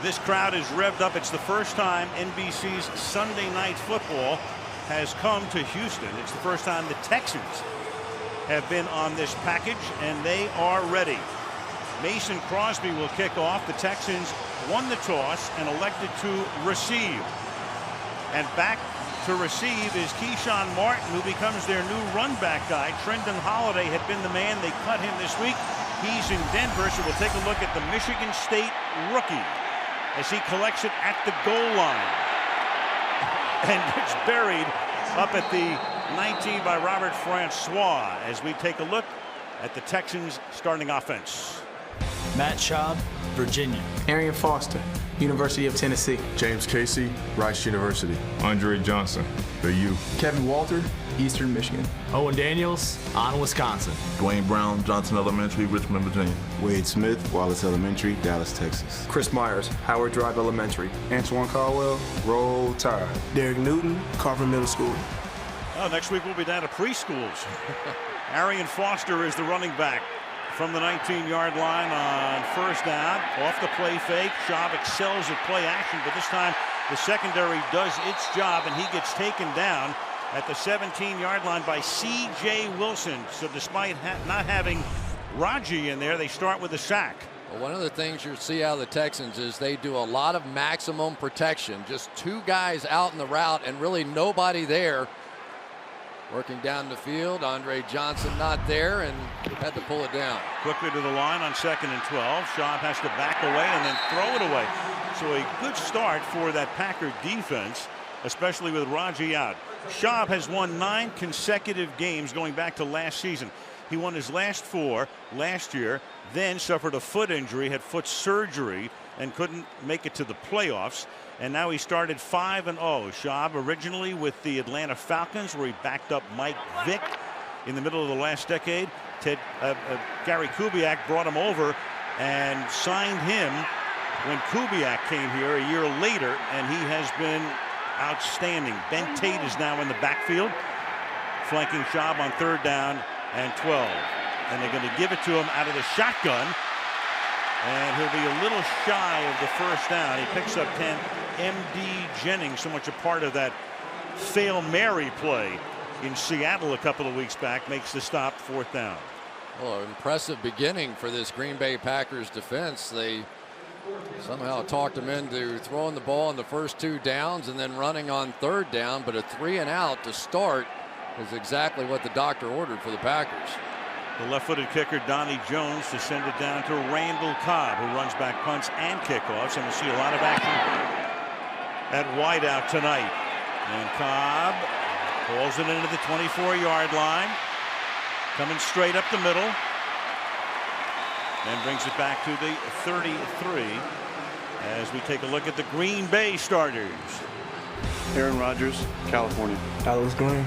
This crowd is revved up. It's the first time NBC's Sunday Night Football has come to Houston. It's the first time the Texans have been on this package, and they are ready. Mason Crosby will kick off. The Texans won the toss and elected to receive. And back to receive is Keyshawn Martin, who becomes their new run back guy. Trendon Holiday had been the man. They cut him this week. He's in Denver, so we'll take a look at the Michigan State rookie as he collects it at the goal line. And it's buried up at the 19 by Robert Francois as we take a look at the Texans starting offense. Matt Schaub, Virginia. Arian Foster, University of Tennessee. James Casey, Rice University. Andre Johnson, the U. Kevin Walter, Eastern Michigan. Owen Daniels, on Wisconsin. Dwayne Brown, Johnson Elementary, Richmond, Virginia. Wade Smith, Wallace Elementary, Dallas, Texas. Chris Myers, Howard Drive Elementary. Antoine Caldwell, Roll Tide. Derek Newton, Carver Middle School. Oh, next week we'll be down to preschools. Arian Foster is the running back from the 19-yard line on first down. Off the play fake. Schaub excels at play action, but this time the secondary does its job, and he gets taken down at the 17-yard line by C.J. Wilson. So despite not having Raji in there, they start with a sack. Well, one of the things you see out of the Texans is they do a lot of maximum protection. Just two guys out in the route and really nobody there. Working down the field, Andre Johnson not there, and had to pull it down. Quickly to the line on 2nd and 12. Schaub has to back away and then throw it away. So a good start for that Packer defense, especially with Raji out. Schaub has won 9 consecutive games going back to last season. He won his last 4 last year, then suffered a foot injury, had foot surgery, and couldn't make it to the playoffs. And now he started 5-0. Schaub originally with the Atlanta Falcons, where he backed up Mike Vick in the middle of the last decade. Gary Kubiak brought him over and signed him when Kubiak came here a year later, and he has been outstanding. Ben Tate is now in the backfield, flanking Schaub on 3rd down and 12. And they're going to give it to him out of the shotgun. And he'll be a little shy of the first down. He picks up 10. M.D. Jennings, so much a part of that Fail Mary play in Seattle a couple of weeks back, makes the stop, 4th down. Well, impressive beginning for this Green Bay Packers defense. They somehow talked him into throwing the ball on the first 2 downs and then running on 3rd down, but a 3 and out to start is exactly what the doctor ordered for the Packers. The left-footed kicker Donnie Jones to send it down to Randall Cobb, who runs back punts and kickoffs, and we'll see a lot of action at wideout tonight. And Cobb pulls it into the 24-yard line, coming straight up the middle, and brings it back to the 33 as we take a look at the Green Bay starters. Aaron Rodgers, California. Alex Green,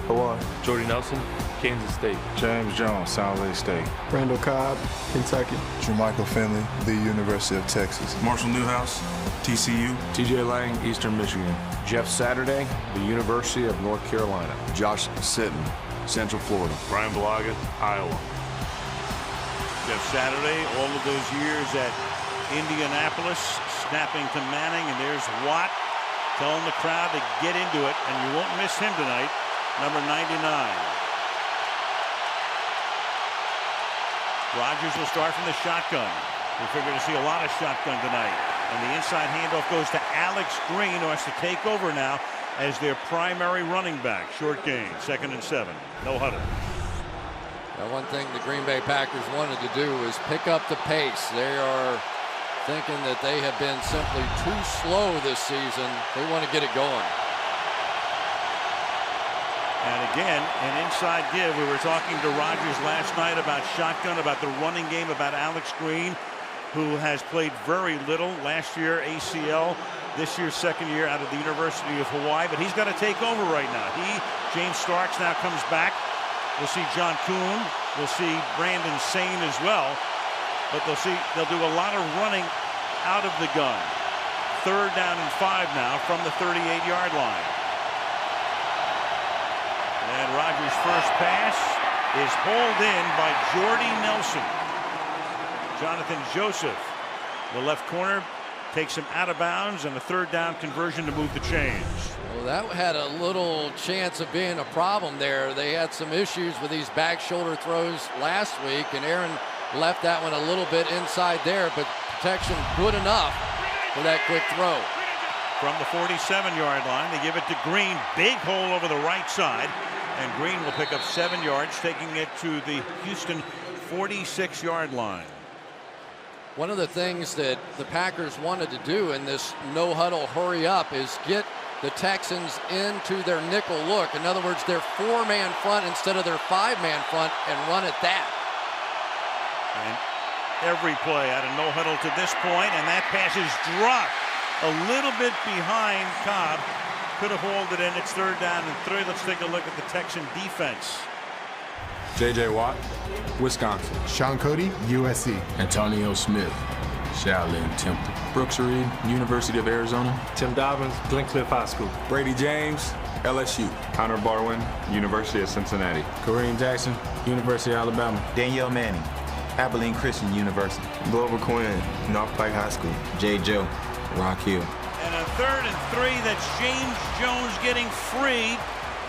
Hawaii. Jordy Nelson, Kansas State. James Jones, Sound Lake State. Randall Cobb, Kentucky. Jermichael Finley, the University of Texas. Marshall Newhouse, TCU. TJ Lang, Eastern Michigan. Jeff Saturday, the University of North Carolina. Josh Sitton, Central Florida. Brian Balaga, Iowa. Jeff Saturday, all of those years at Indianapolis, snapping to Manning, and there's Watt telling the crowd to get into it, and you won't miss him tonight, number 99. Rodgers will start from the shotgun. We figure to see a lot of shotgun tonight. And the inside handoff goes to Alex Green, who has to take over now as their primary running back. Short gain, 2nd and 7. No huddle. Now, one thing the Green Bay Packers wanted to do is pick up the pace. They are thinking that they have been simply too slow this season. They want to get it going. And again, an inside give. We were talking to Rodgers last night about shotgun, about the running game, about Alex Green, who has played very little. Last year, ACL. This year, 2nd year out of the University of Hawaii. But he's got to take over right now. James Starks now comes back. We'll see John Kuhn. We'll see Brandon Sane as well. But they'll do a lot of running out of the gun. 3rd down and 5 now from the 38-yard line. And Rodgers' first pass is hauled in by Jordy Nelson. Jonathan Joseph, the left corner, takes him out of bounds, and a third down conversion to move the chains. Well, that had a little chance of being a problem there. They had some issues with these back shoulder throws last week, and Aaron left that one a little bit inside there, but protection good enough for that quick throw. From the 47-yard line, they give it to Green. Big hole over the right side, and Green will pick up 7 yards, taking it to the Houston 46-yard line. One of the things that the Packers wanted to do in this no-huddle hurry up is get the Texans into their nickel look. In other words, their 4-man front instead of their 5-man front, and run at that. And every play out of no huddle to this point, and that pass is dropped a little bit behind Cobb. Could have hauled it in. It's 3rd down and 3. Let's take a look at the Texan defense. J.J. Watt, Wisconsin. Sean Cody, USC. Antonio Smith, Shaolin Temple. Brooks Reed, University of Arizona. Tim Dobbins, Glencliff High School. Brady James, LSU. Connor Barwin, University of Cincinnati. Kareem Jackson, University of Alabama. Danielle Manning, Abilene Christian University. Glover Quinn, North Pike High School. J. Joe, Rock Hill. And a 3rd and 3. That's James Jones getting free,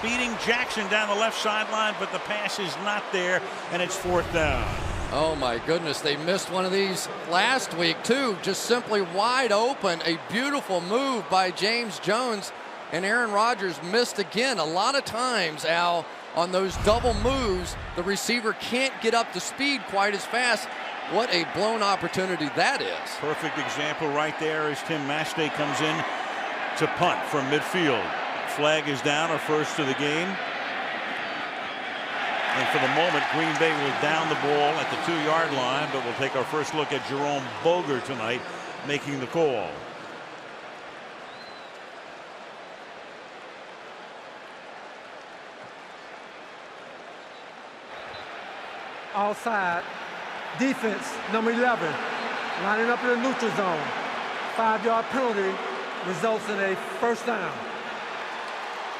beating Jackson down the left sideline, but the pass is not there, and it's 4th down. Oh my goodness, they missed one of these last week too, just simply wide open. A beautiful move by James Jones, and Aaron Rodgers missed again. A lot of times, Al, on those double moves, the receiver can't get up to speed quite as fast. What a blown opportunity that is. Perfect example right there as Tim Mastay comes in to punt from midfield. Flag is down, our first of the game. And for the moment, Green Bay will down the ball at the 2-yard line, but we'll take our first look at Jerome Boger tonight making the call. Outside, defense, number 11, lining up in the neutral zone. 5-yard penalty results in a 1st down.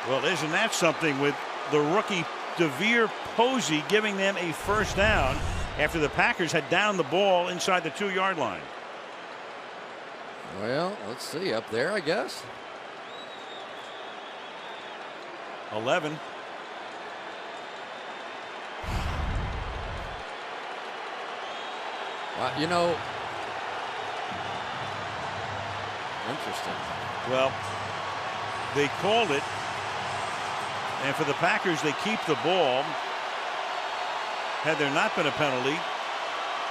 Well, isn't that something, with the rookie DeVere Posey giving them a 1st down after the Packers had downed the ball inside the 2-yard line. Well, let's see, up there, I guess. 11. You know, interesting. Well, they called it, and for the Packers, they keep the ball. Had there not been a penalty,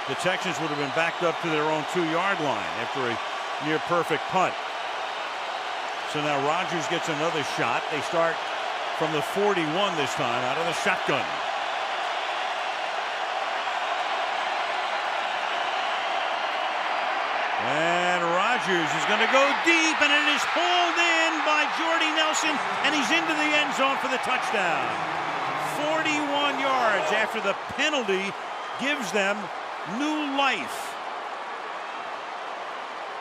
the Texans would have been backed up to their own 2-yard line after a near perfect punt. So now Rodgers gets another shot. They start from the 41 this time, out of the shotgun. And Rodgers is going to go deep, and it is pulled in by Jordy Nelson, and he's into the end zone for the touchdown. 41 yards after the penalty gives them new life.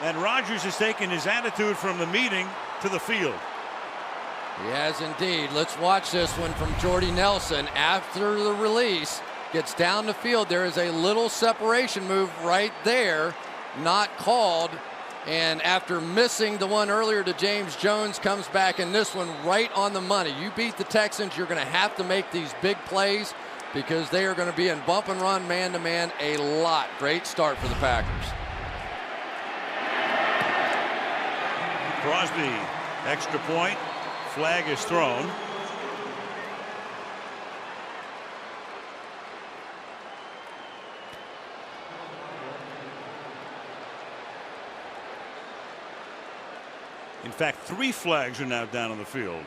And Rodgers has taken his attitude from the meeting to the field. He has indeed. Let's watch this one from Jordy Nelson. After the release, gets down the field. There is a little separation move right there, not called. And after missing the one earlier to James Jones, comes back in this one right on the money. You beat the Texans, you're going to have to make these big plays because they are going to be in bump and run man-to-man a lot. Great start for the Packers. Crosby, extra point. Flag is thrown. In fact, 3 flags are now down on the field.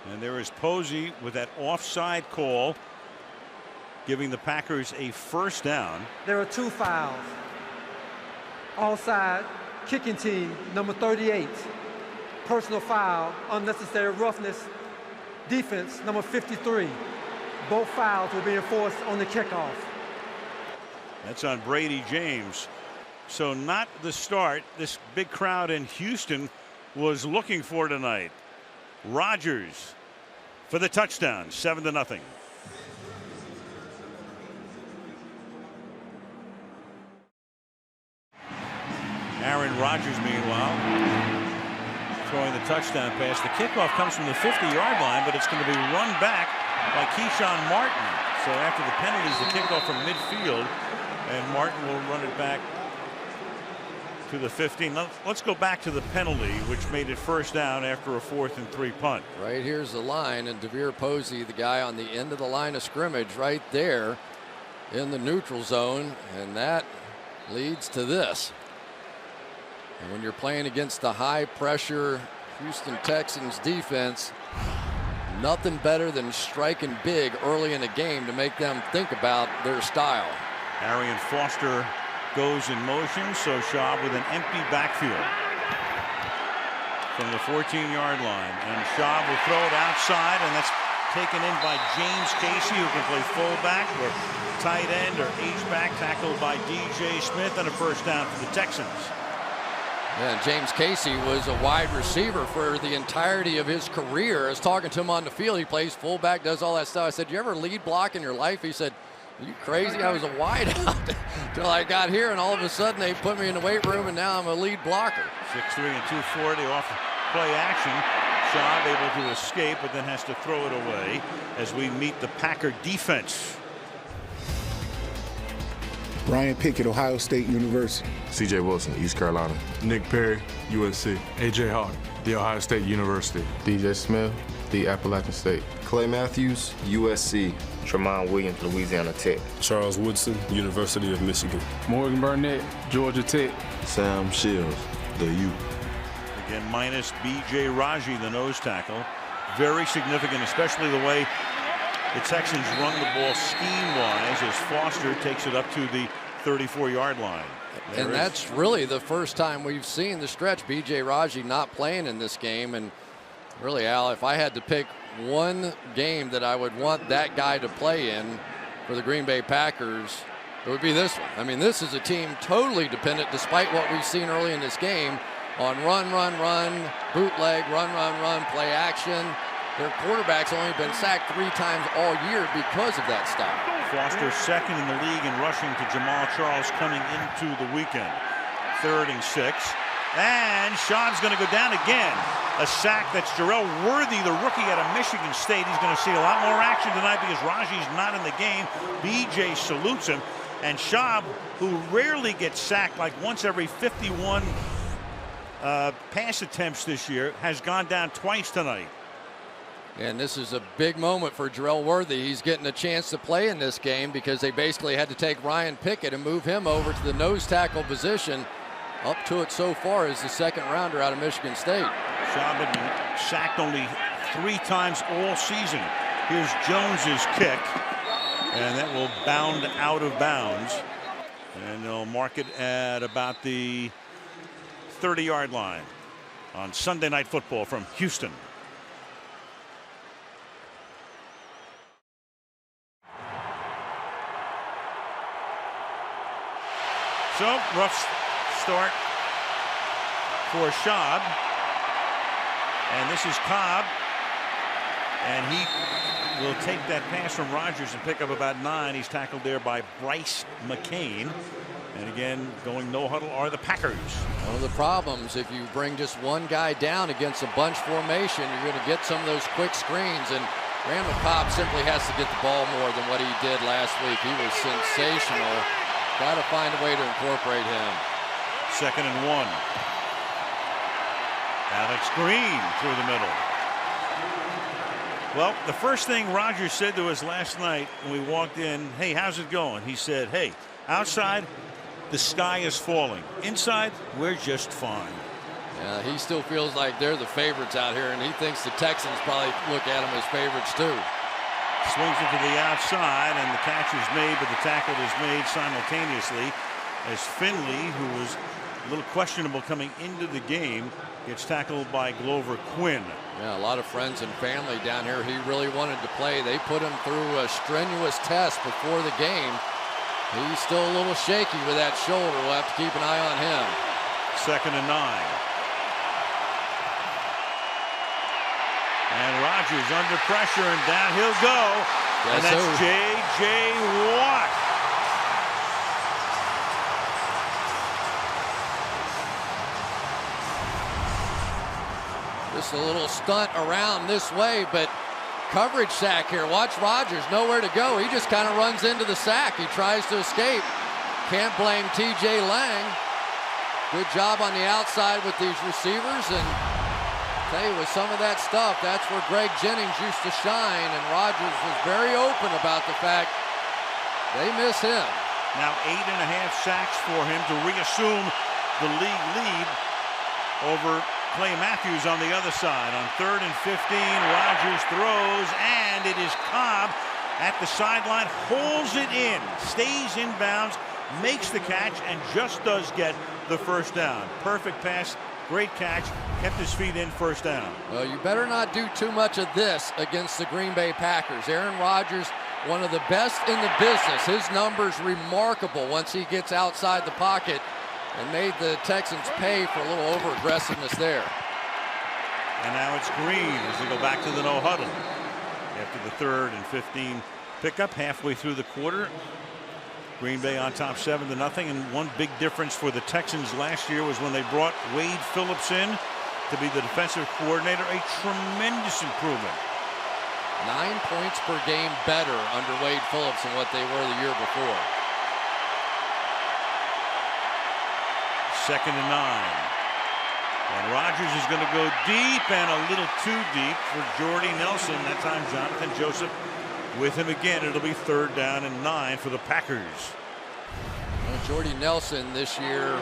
And there is Posey with that offside call, giving the Packers a 1st down. There are 2 fouls. Offside, kicking team, number 38. Personal foul, unnecessary roughness. Defense, number 53. Both fouls will be enforced on the kickoff. That's on Brady James. So not the start. This big crowd in Houston was looking for tonight. Rodgers for the touchdown, 7-0. Aaron Rodgers, meanwhile, throwing the touchdown pass. The kickoff comes from the 50-yard line, but it's going to be run back by Keyshawn Martin. So after the penalties, the kickoff from midfield, and Martin will run it back to the 15. Let's go back to the penalty, which made it first down after a 4th and 3 punt. Right here's the line, and DeVere Posey, the guy on the end of the line of scrimmage right there in the neutral zone, and that leads to this. And when you're playing against the high pressure Houston Texans defense, nothing better than striking big early in the game to make them think about their style. Arian Foster goes in motion, so Schaub with an empty backfield from the 14-yard line, and Schaub will throw it outside, and that's taken in by James Casey, who can play fullback or tight end or H-back, tackled by DJ Smith, and a first down for the Texans. Yeah, James Casey was a wide receiver for the entirety of his career. I was talking to him on the field. He plays fullback, does all that stuff. I said, "You ever lead block in your life?" He said, "Are you crazy? I was a wide out till I got here, and all of a sudden they put me in the weight room, and now I'm a lead blocker." 6'3" and 240 off play action. Schaub able to escape, but then has to throw it away as we meet the Packer defense. Ryan Pickett, Ohio State University. C.J. Wilson, East Carolina. Nick Perry, USC. A.J. Hawk, The Ohio State University. DJ Smith, The Appalachian State. Clay Matthews, USC. Tremont Williams, Louisiana Tech. Charles Woodson, University of Michigan. Morgan Burnett, Georgia Tech. Sam Shields, the U. Again, minus B.J. Raji, the nose tackle. Very significant, especially the way the Texans run the ball scheme-wise as Foster takes it up to the 34-yard line. And that's really the first time we've seen the stretch. B.J. Raji not playing in this game. And really, Al, if I had to pick one game that I would want that guy to play in for the Green Bay Packers, it would be this one. I mean, this is a team totally dependent, despite what we've seen early in this game, on run, bootleg, run, play action. Their quarterback's only been sacked 3 times all year because of that style. Foster second in the league in rushing to Jamal Charles coming into the weekend. 3rd and 6. And Schaub's going to go down again. A sack. That's Jarrell Worthy, the rookie out of Michigan State. He's going to see a lot more action tonight because Raji's not in the game. BJ salutes him. And Schaub, who rarely gets sacked, like once every 51 pass attempts this year, has gone down twice tonight. And this is a big moment for Jarrell Worthy. He's getting a chance to play in this game because they basically had to take Ryan Pickett and move him over to the nose tackle position. Up to it so far is the 2nd rounder out of Michigan State. Schaub had been sacked only 3 times all season. Here's Jones's kick, and that will bound out of bounds. And they'll mark it at about the 30-yard line on Sunday Night Football from Houston. So, rough start for Schaub. And this is Cobb. And he will take that pass from Rodgers and pick up about 9. He's tackled there by Bryce McCain. And again, going no huddle are the Packers. One of the problems, if you bring just one guy down against a bunch formation, you're going to get some of those quick screens. And Randall Cobb simply has to get the ball more than what he did last week. He was sensational. Got to find a way to incorporate him. 2nd and 1. Alex Green through the middle. Well, the first thing Rodgers said to us last night when we walked in, "Hey, how's it going?" He said, "Hey, outside, the sky is falling. Inside, we're just fine." Yeah, he still feels like they're the favorites out here, and he thinks the Texans probably look at them as favorites too. Swings it to the outside, and the catch is made, but the tackle is made simultaneously as Finley, who was a little questionable coming into the game, gets tackled by Glover Quinn. Yeah, a lot of friends and family down here. He really wanted to play. They put him through a strenuous test before the game. He's still a little shaky with that shoulder. We'll have to keep an eye on him. 2nd and 9. Rodgers under pressure, and down he'll go. And that's J.J. Watt. Just a little stunt around this way, but coverage sack here. Watch Rodgers, nowhere to go. He just kind of runs into the sack. He tries to escape. Can't blame T.J. Lang. Good job on the outside with these receivers, and tell you, with some of that stuff, that's where Greg Jennings used to shine, and Rodgers was very open about the fact they miss him. Now 8.5 sacks for him to reassume the league lead over Clay Matthews on the other side. On 3rd and 15, Rodgers throws, and it is Cobb at the sideline, holds it in, stays in bounds, makes the catch, and just does get the first down. Perfect pass, great catch, kept his feet in, first down. Well, you better not do too much of this against the Green Bay Packers. Aaron Rodgers, one of the best in the business. His numbers remarkable once he gets outside the pocket, and made the Texans pay for a little over-aggressiveness there. And now it's Green as they go back to the no huddle after the 3rd and 15 pickup halfway through the quarter. Green Bay on top 7-0, and one big difference for the Texans last year was when they brought Wade Phillips in to be the defensive coordinator. A tremendous improvement. 9 points per game better under Wade Phillips than what they were the year before. 2nd and 9. And Rodgers is going to go deep, and a little too deep for Jordy Nelson. That time Jonathan Joseph with him again. It'll be 3rd down and 9 for the Packers. Well, Jordy Nelson this year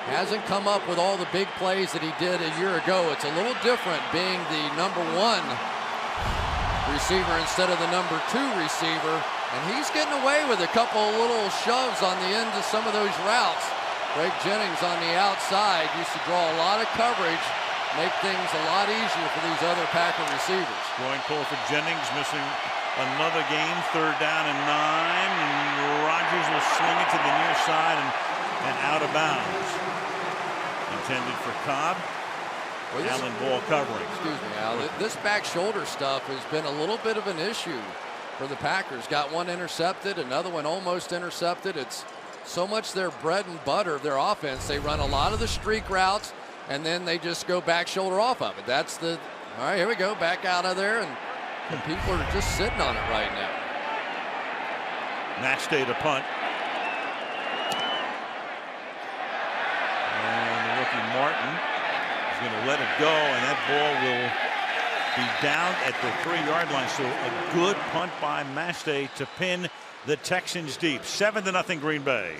hasn't come up with all the big plays that he did a year ago. It's a little different being the number 1 receiver instead of the number 2 receiver. And he's getting away with a couple of little shoves on the end of some of those routes. Greg Jennings on the outside used to draw a lot of coverage, make things a lot easier for these other Packer receivers. Groin pull for Jennings, missing another game. 3rd down and 9. And Rodgers will sling it to the near side and out of bounds. Intended for Cobb. Well, Allen ball covering. Excuse me, Al. This back shoulder stuff has been a little bit of an issue for the Packers. Got one intercepted, another one almost intercepted. It's so much their bread and butter of their offense. They run a lot of the streak routes, and then they just go back shoulder off of it. That's the, all right, here we go, back out of there, and people are just sitting on it right now. Match day to punt. And the rookie Martin is going to let it go, and that ball will be down at the 3-yard line. So a good punt by Mastay to pin the Texans deep. 7-0 Green Bay.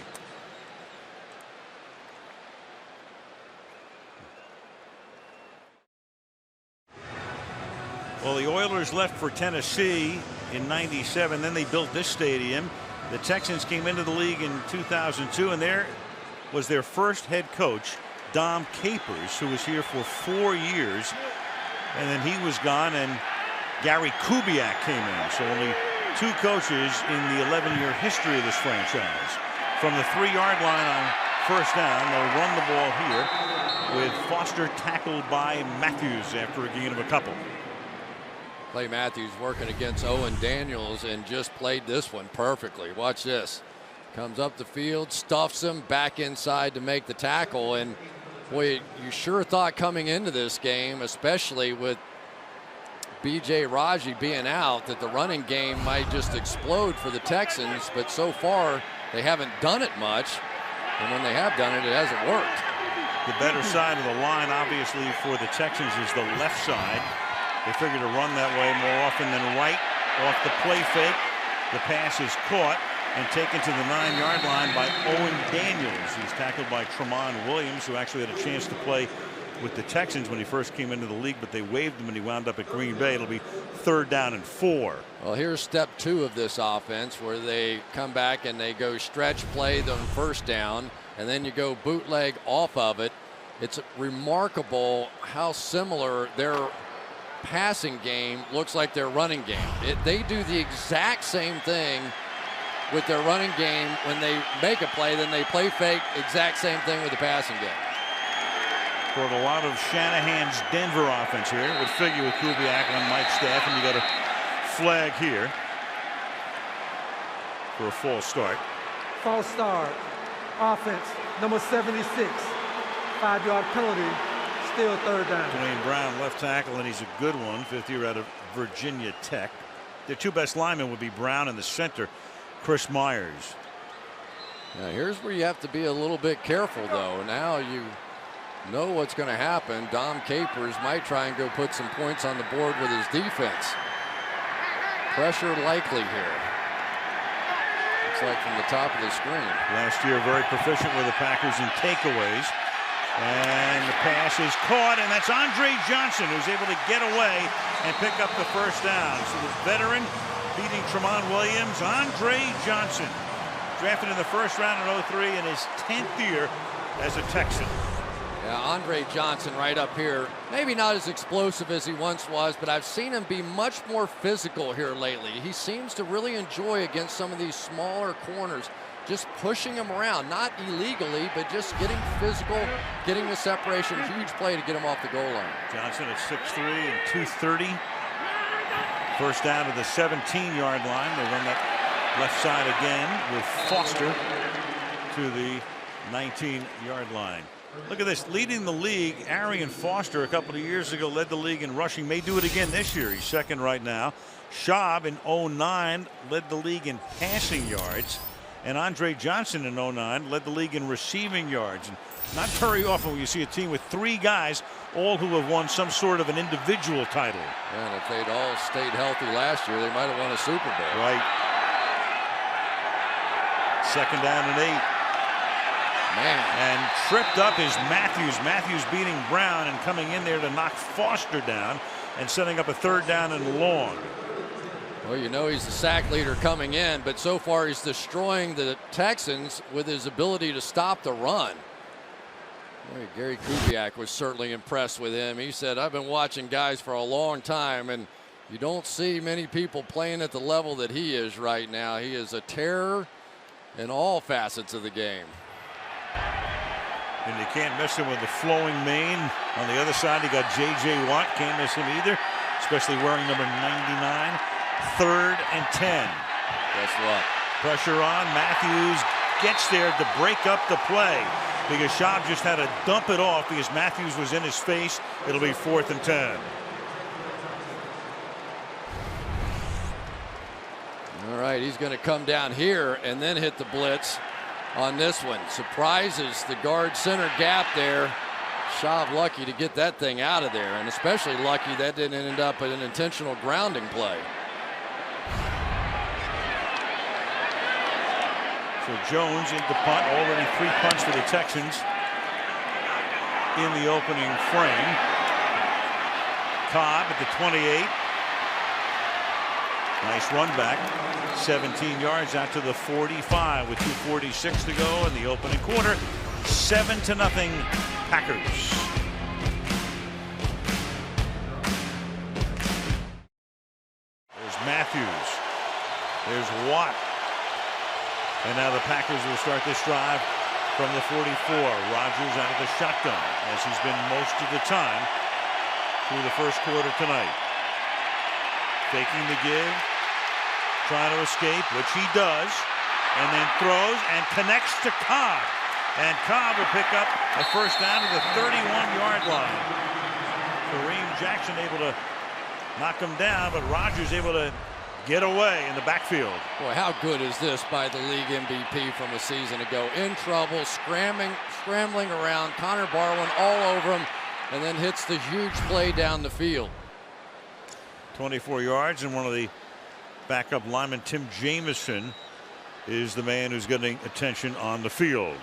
Well, the Oilers left for Tennessee in '97. Then they built this stadium. The Texans came into the league in 2002, and there was their first head coach, Dom Capers, who was here for 4 years. And then he was gone, and Gary Kubiak came in. So only 2 coaches in the 11-year history of this franchise. From the 3-yard line on 1st down, they'll run the ball here with Foster tackled by Matthews after a gain of a couple. Clay Matthews working against Owen Daniels and just played this one perfectly. Watch this. Comes up the field, stuffs him back inside to make the tackle. And boy, you sure thought coming into this game, especially with B.J. Raji being out, that the running game might just explode for the Texans, but so far they haven't done it much, and when they have done it, it hasn't worked. The better side of the line, obviously, for the Texans is the left side. They figure to run that way more often than right. Off the play fake, the pass is caught and taken to the 9-yard line by Owen Daniels. He's tackled by Tremont Williams, who actually had a chance to play with the Texans when he first came into the league, but they waived him and he wound up at Green Bay. It'll be 3rd down and 4. Well, here's step 2 of this offense, where they come back and they go stretch play the 1st down, and then you go bootleg off of it. It's remarkable how similar their passing game looks like their running game. They do the exact same thing with their running game when they make a play, then they play fake, exact same thing with the passing game. Brought a lot of Shanahan's Denver offense here. It would figure with Kubiak on Mike's staff, and you got a flag here for a false start. False start. Offense, number 76. 5-yard penalty. Still third down. Dwayne Brown, left tackle, and he's a good one. 50 out of Virginia Tech. Their two best linemen would be Brown and the center, Chris Myers. Now here's where you have to be a little bit careful, though. Now you know what's going to happen. Dom Capers might try and go put some points on the board with his defense. Pressure likely here. Looks like from the top of the screen. Last year, very proficient with the Packers in takeaways. And the pass is caught, and that's Andre Johnson, who's able to get away and pick up the first down. So the veteran beating Tramon Williams, Andre Johnson, drafted in the first round in 03 in his 10th year as a Texan. Yeah, Andre Johnson right up here. Maybe not as explosive as he once was, but I've seen him be much more physical here lately. He seems to really enjoy against some of these smaller corners, just pushing him around, not illegally, but just getting physical, getting the separation. Huge play to get him off the goal line. Johnson at 6'3" and 230. First down to the 17-yard line. They run that left side again with Foster to the 19-yard line. Look at this, leading the league. Arian Foster a couple of years ago led the league in rushing. May do it again this year. He's second right now. Schaub in 09 led the league in passing yards. And Andre Johnson in 09 led the league in receiving yards. And not very often will you see a team with three guys, all who have won some sort of an individual title. And if they'd all stayed healthy last year, they might have won a Super Bowl. Right. Second down and 8. Man. And tripped up is Matthews. Matthews beating Brown and coming in there to knock Foster down and setting up a third down and long. Well, you know he's the sack leader coming in, but so far he's destroying the Texans with his ability to stop the run. Boy, Gary Kubiak was certainly impressed with him. He said, I've been watching guys for a long time, and you don't see many people playing at the level that he is right now. He is a terror in all facets of the game. And you can't miss him with the flowing mane. On the other side, you got J.J. Watt. Can't miss him either, especially wearing number 99. Third and 10. Guess what? Pressure on. Matthews gets there to break up the play because Schaub just had to dump it off because Matthews was in his face. It'll be 4th and 10. All right, he's going to come down here and then hit the blitz on this one. Surprises the guard center gap there. Schaub lucky to get that thing out of there, and especially lucky that didn't end up in an intentional grounding play. So Jones into punt. Already 3 punts for the Texans in the opening frame. Cobb at the 28. Nice run back. 17 yards out to the 45 with 2:46 to go in the opening quarter. 7-0 Packers. There's Matthews. There's Watt. And now the Packers will start this drive from the 44. Rodgers out of the shotgun, as he's been most of the time through the first quarter tonight. Faking the give, trying to escape, which he does, and then throws and connects to Cobb. And Cobb will pick up a first down to the 31-yard line. Kareem Jackson able to knock him down, but Rodgers able to get away in the backfield. Boy, how good is this by the league MVP from a season ago? In trouble, scrambling around, Connor Barwin all over him, and then hits the huge play down the field. 24 yards, and one of the backup linemen, Tim Jamison, is the man who's getting attention on the field.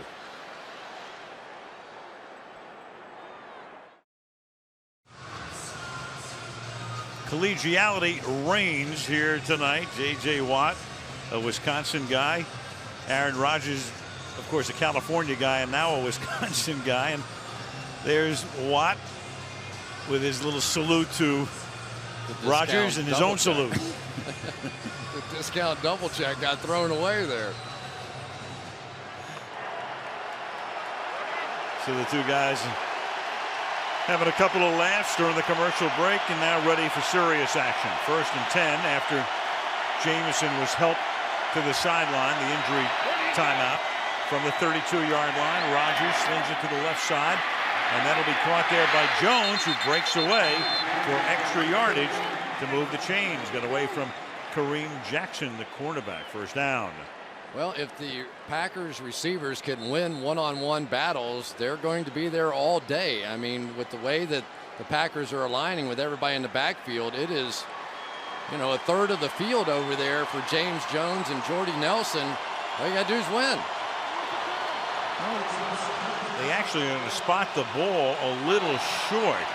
Collegiality reigns here tonight. J.J. Watt, a Wisconsin guy. Aaron Rodgers, of course, a California guy, and now a Wisconsin guy. And there's Watt with his little salute to Rodgers and his own salute. The discount double check got thrown away there. So the two guys Having a couple of laughs during the commercial break and now ready for serious action. 1st and 10 after Jamison was helped to the sideline. The injury timeout from the 32-yard line. Rodgers slings it to the left side, and that'll be caught there by Jones, who breaks away for extra yardage to move the chains. Got away from Kareem Jackson, the cornerback. 1st down. Well, if the Packers receivers can win one-on-one battles, they're going to be there all day. I mean, with the way that the Packers are aligning with everybody in the backfield, it is, a third of the field over there for James Jones and Jordy Nelson. All you got to do is win. They actually are going to spot the ball a little short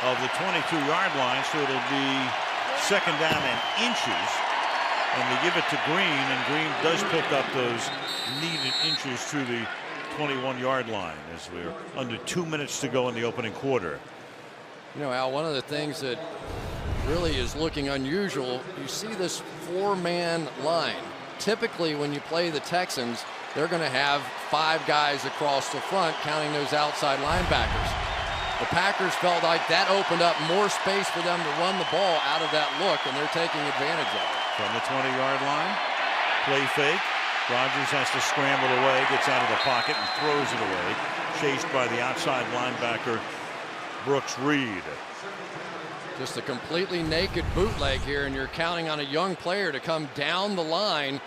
of the 22-yard line, so it'll be 2nd down and inches. And they give it to Green, and Green does pick up those needed inches to the 21-yard line as we're under 2 minutes to go in the opening quarter. Al, one of the things that really is looking unusual, you see this 4-man line. Typically, when you play the Texans, they're going to have 5 guys across the front, counting those outside linebackers. The Packers felt like that opened up more space for them to run the ball out of that look, and they're taking advantage of it. From the 20-yard line, play fake. Rodgers has to scramble away, gets out of the pocket and throws it away. Chased by the outside linebacker, Brooks Reed. Just a completely naked bootleg here, and you're counting on a young player to come down the line,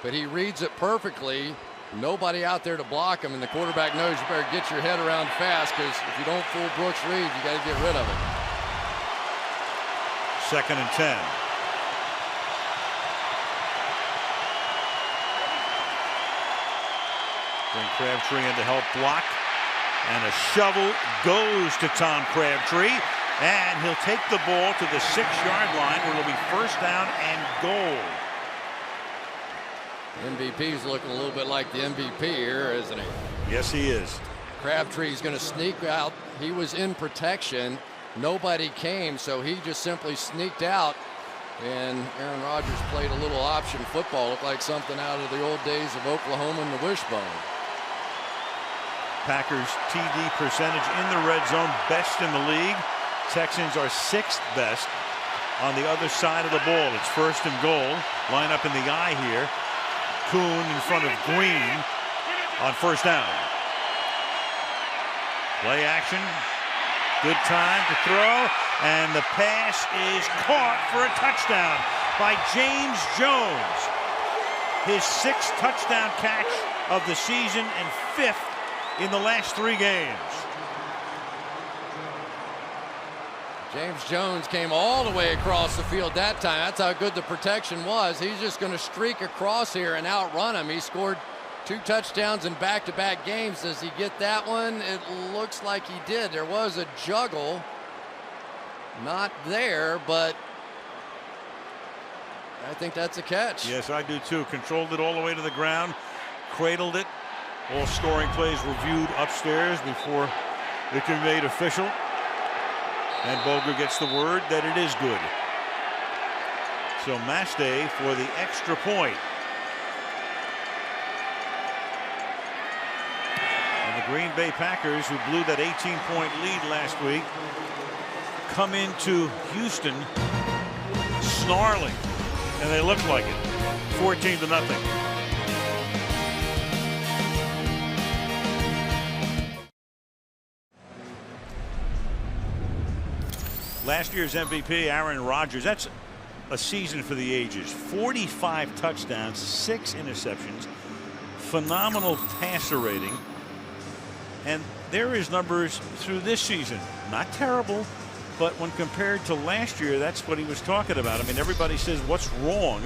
but he reads it perfectly. Nobody out there to block him, and the quarterback knows you better get your head around fast, because if you don't fool Brooks Reed, you got to get rid of it. 2nd and 10. Bring Crabtree in to help block, and a shovel goes to Tom Crabtree, and he'll take the ball to the 6-yard line where it'll be 1st down and goal. MVP's looking a little bit like the MVP here, isn't he? Yes, he is. Crabtree's going to sneak out. He was in protection. Nobody came, so he just simply sneaked out. And Aaron Rodgers played a little option football. Looked like something out of the old days of Oklahoma and the wishbone. Packers TD percentage in the red zone, best in the league. Texans are 6th best on the other side of the ball. It's 1st and goal. Line up in the eye here. Kuhn in front of Green on 1st down. Play action. Good time to throw, and the pass is caught for a touchdown by James Jones. His 6th touchdown catch of the season and 5th in the last 3 games. James Jones came all the way across the field that time. That's how good the protection was. He's just going to streak across here and outrun him. He scored 2 touchdowns in back-to-back games. Does he get that one? It looks like he did. There was a juggle. Not there, but I think that's a catch. Yes, I do too. Controlled it all the way to the ground. Cradled it. All scoring plays reviewed upstairs before it can be made official. And Boger gets the word that it is good. So Mastay for the extra point. And the Green Bay Packers, who blew that 18-point lead last week, come into Houston snarling. And they look like it. 14-0. Last year's MVP, Aaron Rodgers. That's a season for the ages. 45 touchdowns, 6 interceptions, phenomenal passer rating. And there is numbers through this season. Not terrible, but when compared to last year, that's what he was talking about. I mean, everybody says, what's wrong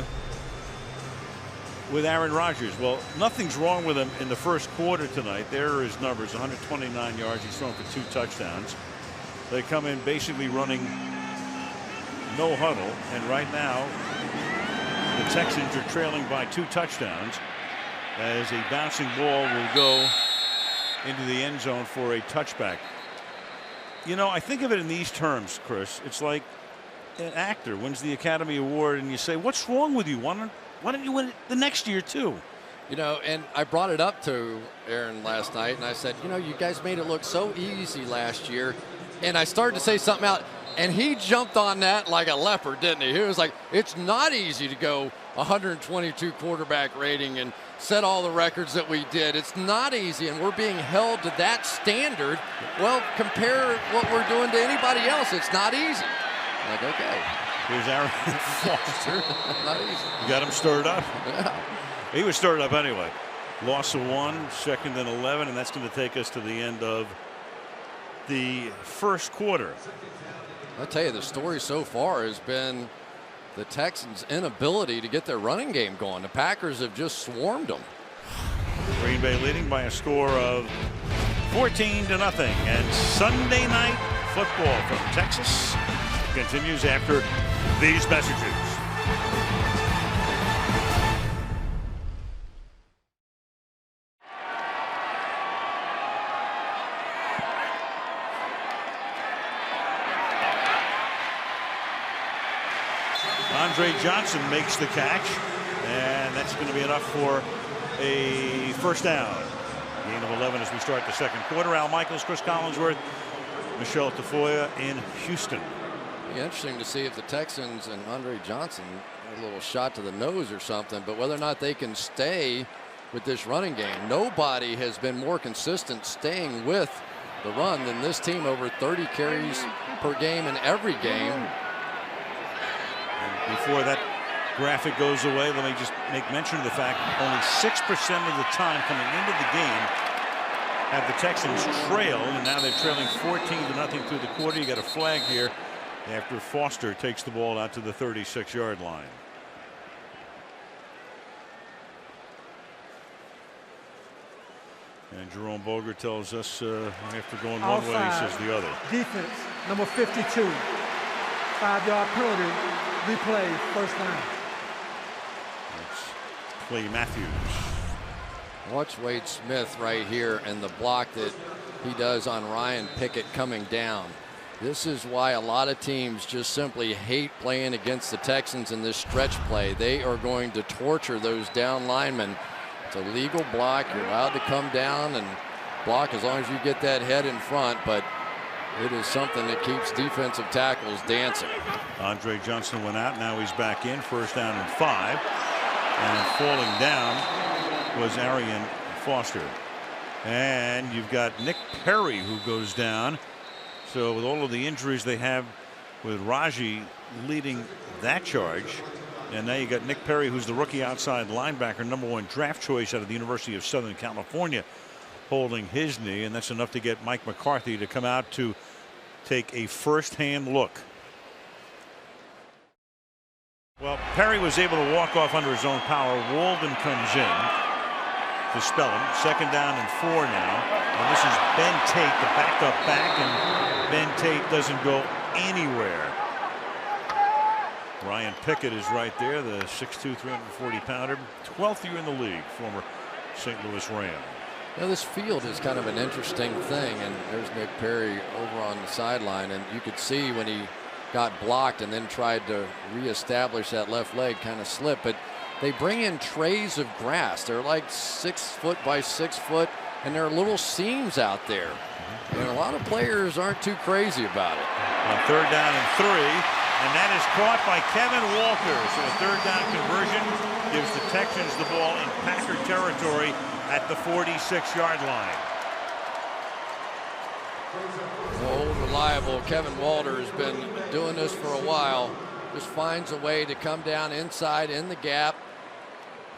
with Aaron Rodgers? Well, nothing's wrong with him in the first quarter tonight. There are his numbers, 129 yards. He's thrown for 2 touchdowns. They come in basically running no huddle, and right now the Texans are trailing by 2 touchdowns as a bouncing ball will go into the end zone for a touchback. You know, I think of it in these terms, Chris. It's like an actor wins the Academy Award and you say, what's wrong with you? Why don't you win it the next year too? You know, and I brought it up to Aaron last night, and I said, you know, you guys made it look so easy last year. And I started to say something out, and he jumped on that like a leopard, didn't he? He was like, it's not easy to go 122 quarterback rating and set all the records that we did. It's not easy, and we're being held to that standard. Well, compare what we're doing to anybody else. It's not easy. I'm like, okay. Here's Aaron Foster. Not easy. You got him stirred up? Yeah. He was stirred up anyway. Loss of 1, 2nd and 11, and that's going to take us to the end of the first quarter. I'll tell you, the story so far has been the Texans' inability to get their running game going. The Packers have just swarmed them. Green Bay leading by a score of 14-0. And Sunday night football from Texas continues after these messages. Andre Johnson makes the catch, and that's going to be enough for a first down. Gain of 11 as we start the second quarter. Al Michaels, Chris Collinsworth, Michelle Tafoya in Houston. Be interesting to see if the Texans and Andre Johnson a little shot to the nose or something, but whether or not they can stay with this running game. Nobody has been more consistent staying with the run than this team, over 30 carries per game in every game. And before that graphic goes away, let me just make mention of the fact only 6% of the time coming into the game have the Texans trailed, and now they're trailing 14-0 through the quarter. You got a flag here after Foster takes the ball out to the 36-yard line. And Jerome Boger tells us after going one way, he says the other. Defense, number 52. 5-yard penalty. Replay, first down. That's Clay Matthews. Watch Wade Smith right here and the block that he does on Ryan Pickett coming down. This is why a lot of teams just simply hate playing against the Texans in this stretch play. They are going to torture those down linemen. It's a legal block. You're allowed to come down and block as long as you get that head in front, but it is something that keeps defensive tackles dancing. Andre Johnson went out. Now he's back in. First down and 5. And falling down was Arian Foster. And you've got Nick Perry who goes down. So with all of the injuries they have with Raji leading that charge, and now you got Nick Perry, who's the rookie outside linebacker, #1 draft choice out of the University of Southern California, holding his knee, and that's enough to get Mike McCarthy to come out to take a first-hand look. Well, Perry was able to walk off under his own power. Walden comes in to spell him. Second down and 4 now. And this is Ben Tate, the backup back, and Ben Tate doesn't go anywhere. Ryan Pickett is right there, the 6'2", 340-pounder, 12th year in the league, former St. Louis Ram. Now this field is kind of an interesting thing, and there's Nick Perry over on the sideline, and you could see when he got blocked and then tried to reestablish that left leg, kind of slipped. But they bring in trays of grass. They're like 6 foot by 6 foot, and there are little seams out there. And a lot of players aren't too crazy about it. Third down and 3, and that is caught by Kevin Walker. So a third down conversion gives the Texans the ball in Packer territory at the 46-yard line. Old reliable Kevin Walter has been doing this for a while. Just finds a way to come down inside in the gap,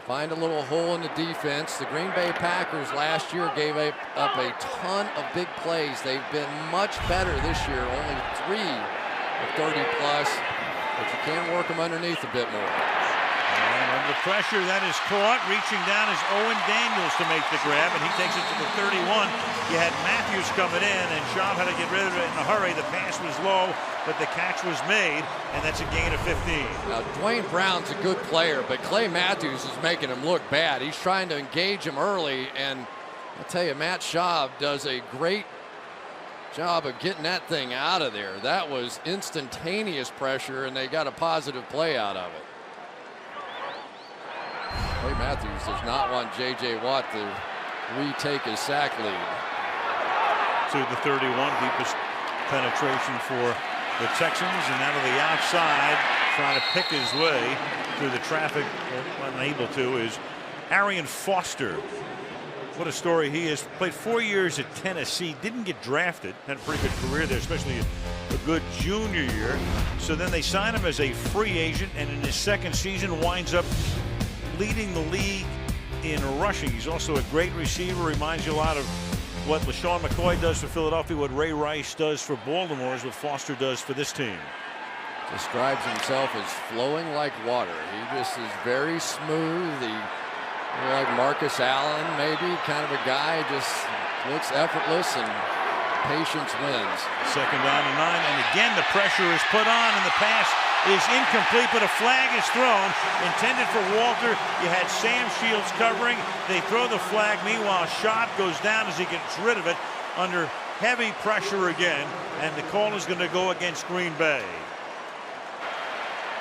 find a little hole in the defense. The Green Bay Packers last year gave up a ton of big plays. They've been much better this year, only 3 of 30 plus, but you can work them underneath a bit more. And under pressure, that is caught. Reaching down is Owen Daniels to make the grab, and he takes it to the 31. You had Matthews coming in, and Schaub had to get rid of it in a hurry. The pass was low, but the catch was made, and that's a gain of 15. Now, Dwayne Brown's a good player, but Clay Matthews is making him look bad. He's trying to engage him early, and I'll tell you, Matt Schaub does a great job of getting that thing out of there. That was instantaneous pressure, and they got a positive play out of it. Clay Matthews does not want J.J. Watt to retake his sack lead. To the 31, deepest penetration for the Texans, and out of the outside, trying to pick his way through the traffic, unable to, is Arian Foster. What a story he is. Played 4 years at Tennessee, didn't get drafted, had a pretty good career there, especially a good junior year. So then they sign him as a free agent, and in his second season winds up leading the league in rushing. He's also a great receiver, reminds you a lot of what LaShawn McCoy does for Philadelphia, what Ray Rice does for Baltimore is what Foster does for this team. Describes himself as flowing like water. He just is very smooth. Like Marcus Allen, maybe, kind of a guy, just looks effortless, and patience wins. Second down and 9, and again the pressure is put on, and the pass is incomplete, but a flag is thrown, intended for Walter. You had Sam Shields covering. They throw the flag. Meanwhile, Schaub goes down as he gets rid of it under heavy pressure again, and the call is going to go against Green Bay.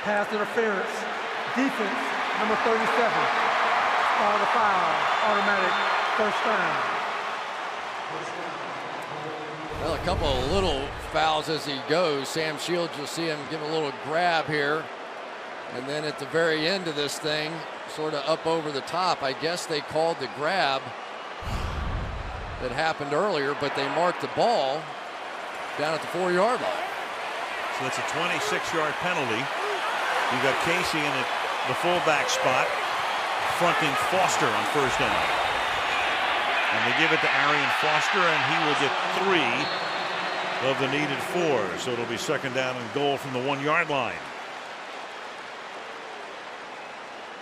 Pass interference. Defense, number 37. Call the foul. Automatic first down. Well, a couple of little fouls as he goes. Sam Shields, you'll see him give a little grab here. And then at the very end of this thing, sort of up over the top, I guess they called the grab that happened earlier, but they marked the ball down at the 4-yard line. So that's a 26-yard penalty. You got Casey in the fullback spot, fronting Foster on first down. And they give it to Arian Foster, and he will get 3 of the needed 4. So it'll be second down and goal from the 1-yard line.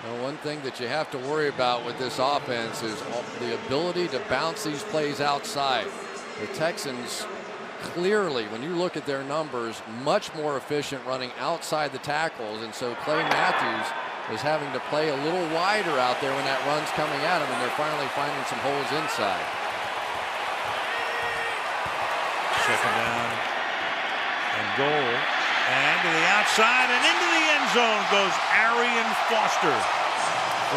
Now, one thing that you have to worry about with this offense is the ability to bounce these plays outside. The Texans clearly, when you look at their numbers, much more efficient running outside the tackles, and so Clay Matthews is having to play a little wider out there when that run's coming at him, and they're finally finding some holes inside. Second down and goal, and to the outside and into the end zone goes Arian Foster,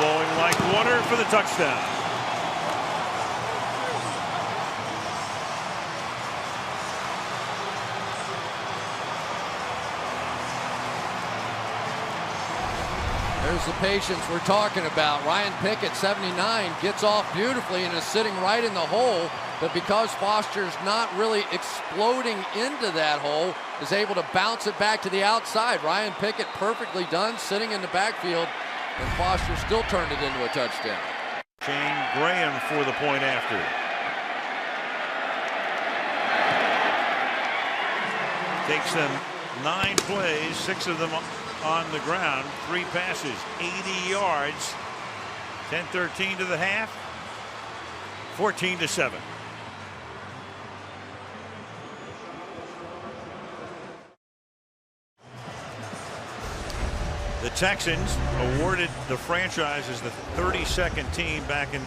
flowing like water for the touchdown. There's the patience we're talking about. Ryan Pickett, 79, gets off beautifully and is sitting right in the hole, but because Foster's not really exploding into that hole, is able to bounce it back to the outside. Ryan Pickett perfectly done, sitting in the backfield, and Foster still turned it into a touchdown. Shane Graham for the point after. Takes them 9 plays, 6 of them on the ground, 3 passes, 80 yards, 10-13 to the half, 14-7. The Texans awarded the franchise as the 32nd team back in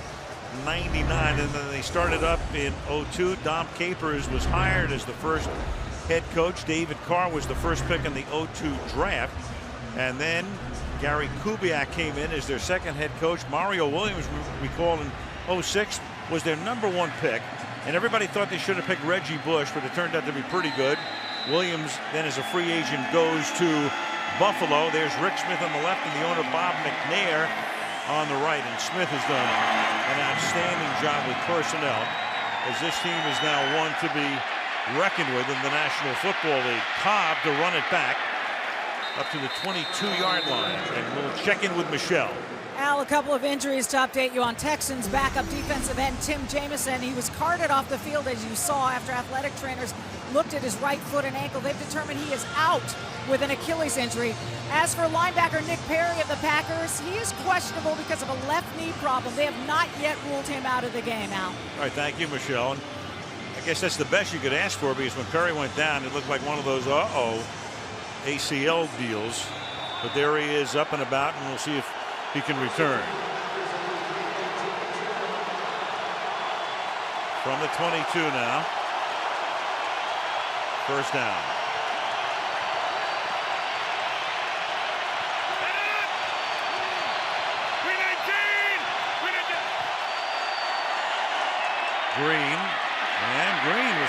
'99, and then they started up in '02. Dom Capers was hired as the first head coach. David Carr was the first pick in the '02 draft. And then Gary Kubiak came in as their second head coach. Mario Williams, recall, in '06 was their #1 pick. And everybody thought they should have picked Reggie Bush, but it turned out to be pretty good. Williams then as a free agent goes to Buffalo. There's Rick Smith on the left and the owner Bob McNair on the right. And Smith has done an outstanding job with personnel, as this team is now one to be reckoned with in the National Football League. Cobb to run it back up to the 22-yard line, and we'll check in with Michelle. Al, a couple of injuries to update you on. Texans backup defensive end Tim Jamison. He was carted off the field, as you saw, after athletic trainers looked at his right foot and ankle. They've determined he is out with an Achilles injury. As for linebacker Nick Perry of the Packers, he is questionable because of a left knee problem. They have not yet ruled him out of the game, Al. All right, thank you, Michelle. And I guess that's the best you could ask for, because when Perry went down, it looked like one of those ACL deals. But there he is, up and about, and we'll see if he can return. From the 22 now. First down.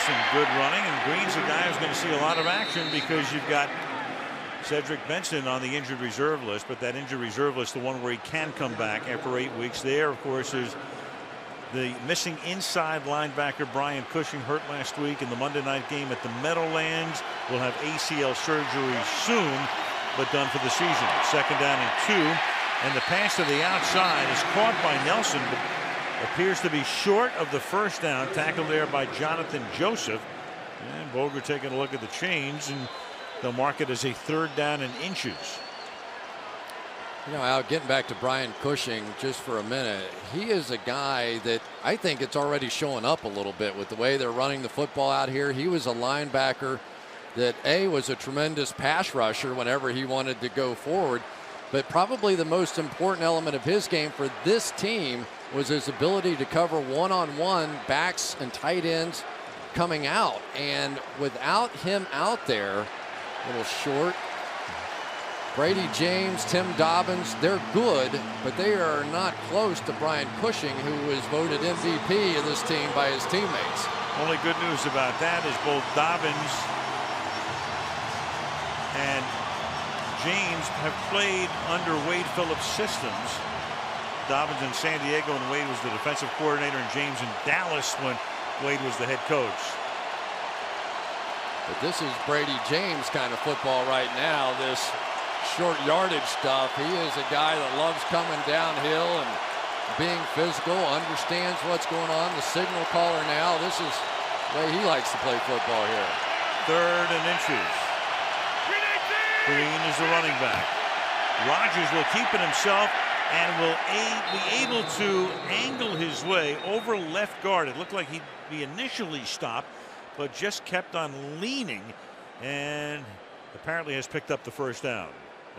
Nelson, good running, and Green's a guy who's going to see a lot of action because you've got Cedric Benson on the injured reserve list, but that injured reserve list, the one where he can come back after 8 weeks. There, of course, is the missing inside linebacker Brian Cushing, hurt last week in the Monday night game at the Meadowlands. Will have ACL surgery soon, but done for the season. 2nd down and 2, and the pass to the outside is caught by Nelson, but appears to be short of the 1st down. Tackled there by Jonathan Joseph. And Boger taking a look at the change, and they'll mark it as a 3rd down and inches. You know, Al, getting back to Brian Cushing just for a minute, he is a guy that I think it's already showing up a little bit with the way they're running the football out here. He was a linebacker that, A, was a tremendous pass rusher whenever he wanted to go forward, but probably the most important element of his game for this team was his ability to cover one-on-one backs and tight ends coming out. And without him out there, a little short, Brady James, Tim Dobbins, they're good, but they are not close to Brian Cushing, who was voted MVP of this team by his teammates. Only good news about that is both Dobbins and James have played under Wade Phillips' systems. Dobbins in San Diego and Wade was the defensive coordinator, and James in Dallas when Wade was the head coach. But this is Brady James kind of football right now, this short yardage stuff. He is a guy that loves coming downhill and being physical, understands what's going on. The signal caller now, this is the way he likes to play football here. 3rd and inches. Green is the running back. Rodgers will keep it himself and will be able to angle his way over left guard. It looked like he'd be initially stopped, but just kept on leaning, and apparently has picked up the 1st down.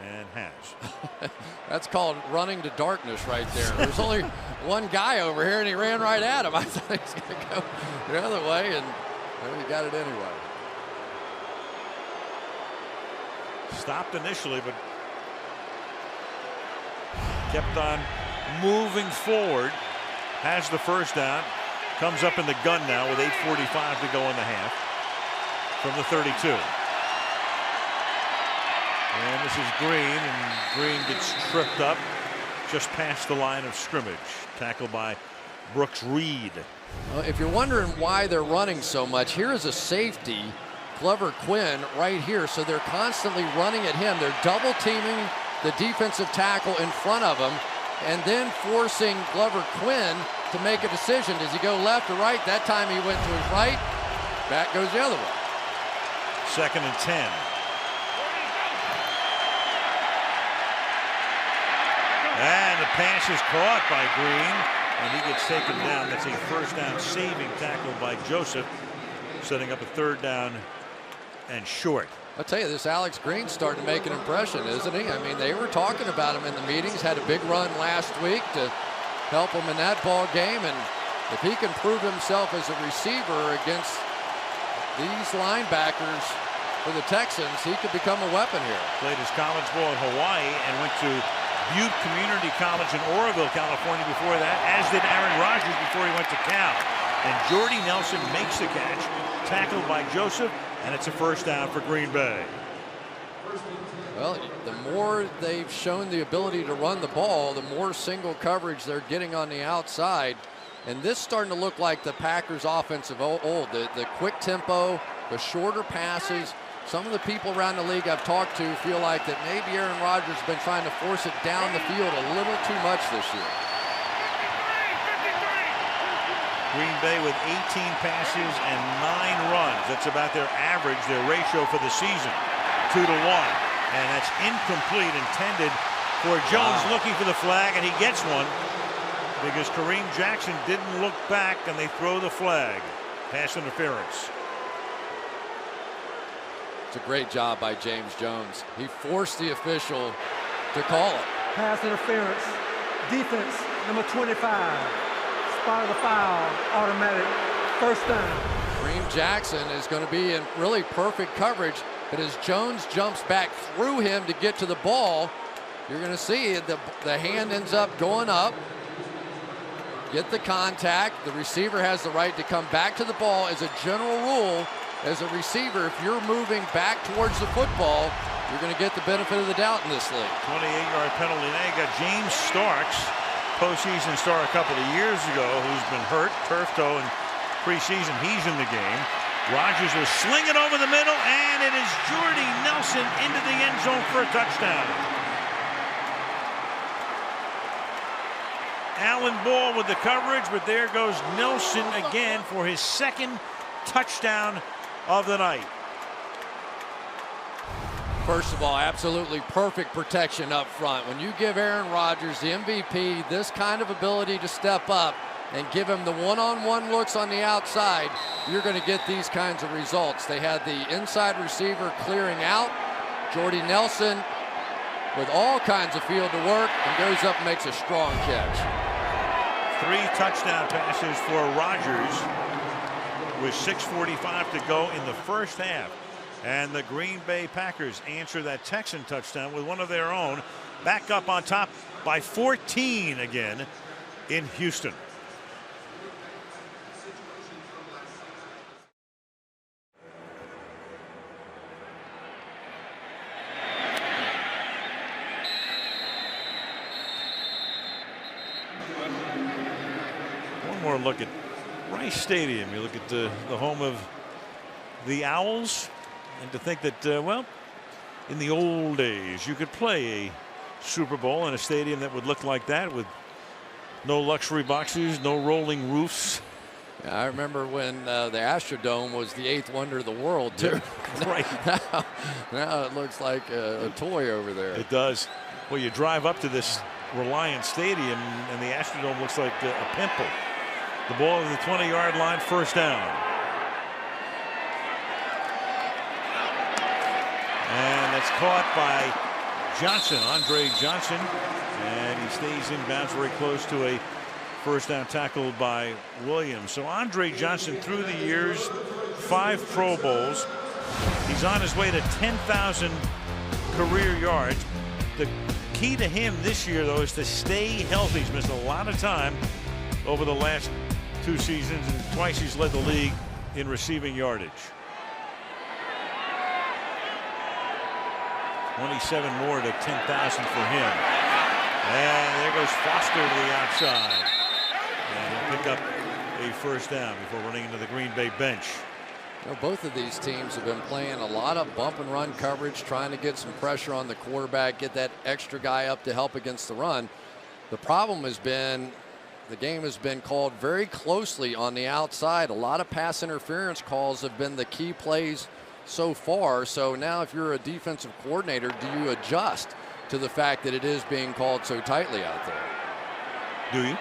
And has. That's called running to darkness right there. There's only one guy over here, and he ran right at him. I thought he was going to go the other way, and he got it anyway. Stopped initially, but kept on moving forward. Has the 1st down. Comes up in the gun now with 8:45 to go in the half from the 32. And this is Green, and Green gets tripped up just past the line of scrimmage. Tackled by Brooks Reed. Well, if you're wondering why they're running so much, here is a safety, Glover Quinn, right here. So they're constantly running at him. They're double teaming the defensive tackle in front of him and then forcing Glover Quinn to make a decision. Does he go left or right? That time he went to his right. Back goes the other way. 2nd and 10. And the pass is caught by Green, and he gets taken down. That's a 1st down saving tackle by Joseph, setting up a 3rd down and short. I'll tell you, this Alex Green's starting to make an impression, isn't he? I mean, they were talking about him in the meetings, had a big run last week to help him in that ball game, and if he can prove himself as a receiver against these linebackers for the Texans, he could become a weapon here. Played his college ball in Hawaii and went to Butte Community College in Oroville, California before that, as did Aaron Rodgers before he went to Cal. And Jordy Nelson makes the catch, tackled by Joseph, and it's a 1st down for Green Bay. Well, the more they've shown the ability to run the ball, the more single coverage they're getting on the outside. And this starting to look like the Packers offense of old. The quick tempo, the shorter passes. Some of the people around the league I've talked to feel like that maybe Aaron Rodgers has been trying to force it down the field a little too much this year. Green Bay with 18 passes and 9 runs. That's about their average, their ratio for the season. 2-1. And that's incomplete, intended for Jones. Looking for the flag, and he gets one because Kareem Jackson didn't look back, and they throw the flag. Pass interference. It's a great job by James Jones. He forced the official to call it. Pass interference. Defense, number 25. Spot of the foul. Automatic. 1st down. Kareem Jackson is going to be in really perfect coverage, but as Jones jumps back through him to get to the ball, you're going to see the hand ends up going up. get the contact. The receiver has the right to come back to the ball. As a general rule, as a receiver, if you're moving back towards the football, you're going to get the benefit of the doubt in this league. 28-yard penalty. Now you got James Starks, postseason star a couple of years ago, who's been hurt, turf toe, and preseason he's in the game. Rodgers will sling it over the middle, and it is Jordy Nelson into the end zone for a touchdown. Allen Ball with the coverage, but there goes Nelson again for his second touchdown of the night. First of all, absolutely perfect protection up front. When you give Aaron Rodgers, the MVP, this kind of ability to step up and give him the one-on-one looks on the outside, you're going to get these kinds of results. They had the inside receiver clearing out. Jordy Nelson with all kinds of field to work and goes up and makes a strong catch. 3 touchdown passes for Rodgers with 6:45 to go in the first half. And the Green Bay Packers answer that Texan touchdown with one of their own, back up on top by 14 again in Houston. One more look at Rice Stadium. You look at the home of the Owls, and to think that, well, in the old days, you could play a Super Bowl in a stadium that would look like that, with no luxury boxes, no rolling roofs. Yeah, I remember when the Astrodome was the 8th wonder of the world, too. Yeah, right. Now it looks like a toy over there. It does. Well, you drive up to this Reliant Stadium, and the Astrodome looks like a pimple. The ball at the 20-yard line, first down. And that's caught by Johnson, Andre Johnson, and he stays in bounds very close to a first down tackle by Williams. So Andre Johnson, through the years, 5 Pro Bowls. He's on his way to 10,000 career yards. The key to him this year, though, is to stay healthy. He's missed a lot of time over the last 2 seasons, and twice he's led the league in receiving yardage. 27 more to 10,000 for him. And there goes Foster to the outside. And he'll pick up a first down before running into the Green Bay bench. You know, both of these teams have been playing a lot of bump and run coverage, trying to get some pressure on the quarterback, get that extra guy up to help against the run. The problem has been the game has been called very closely on the outside. A lot of pass interference calls have been the key plays so far. So now if you're a defensive coordinator, do you adjust to the fact that it is being called so tightly out there? Do you?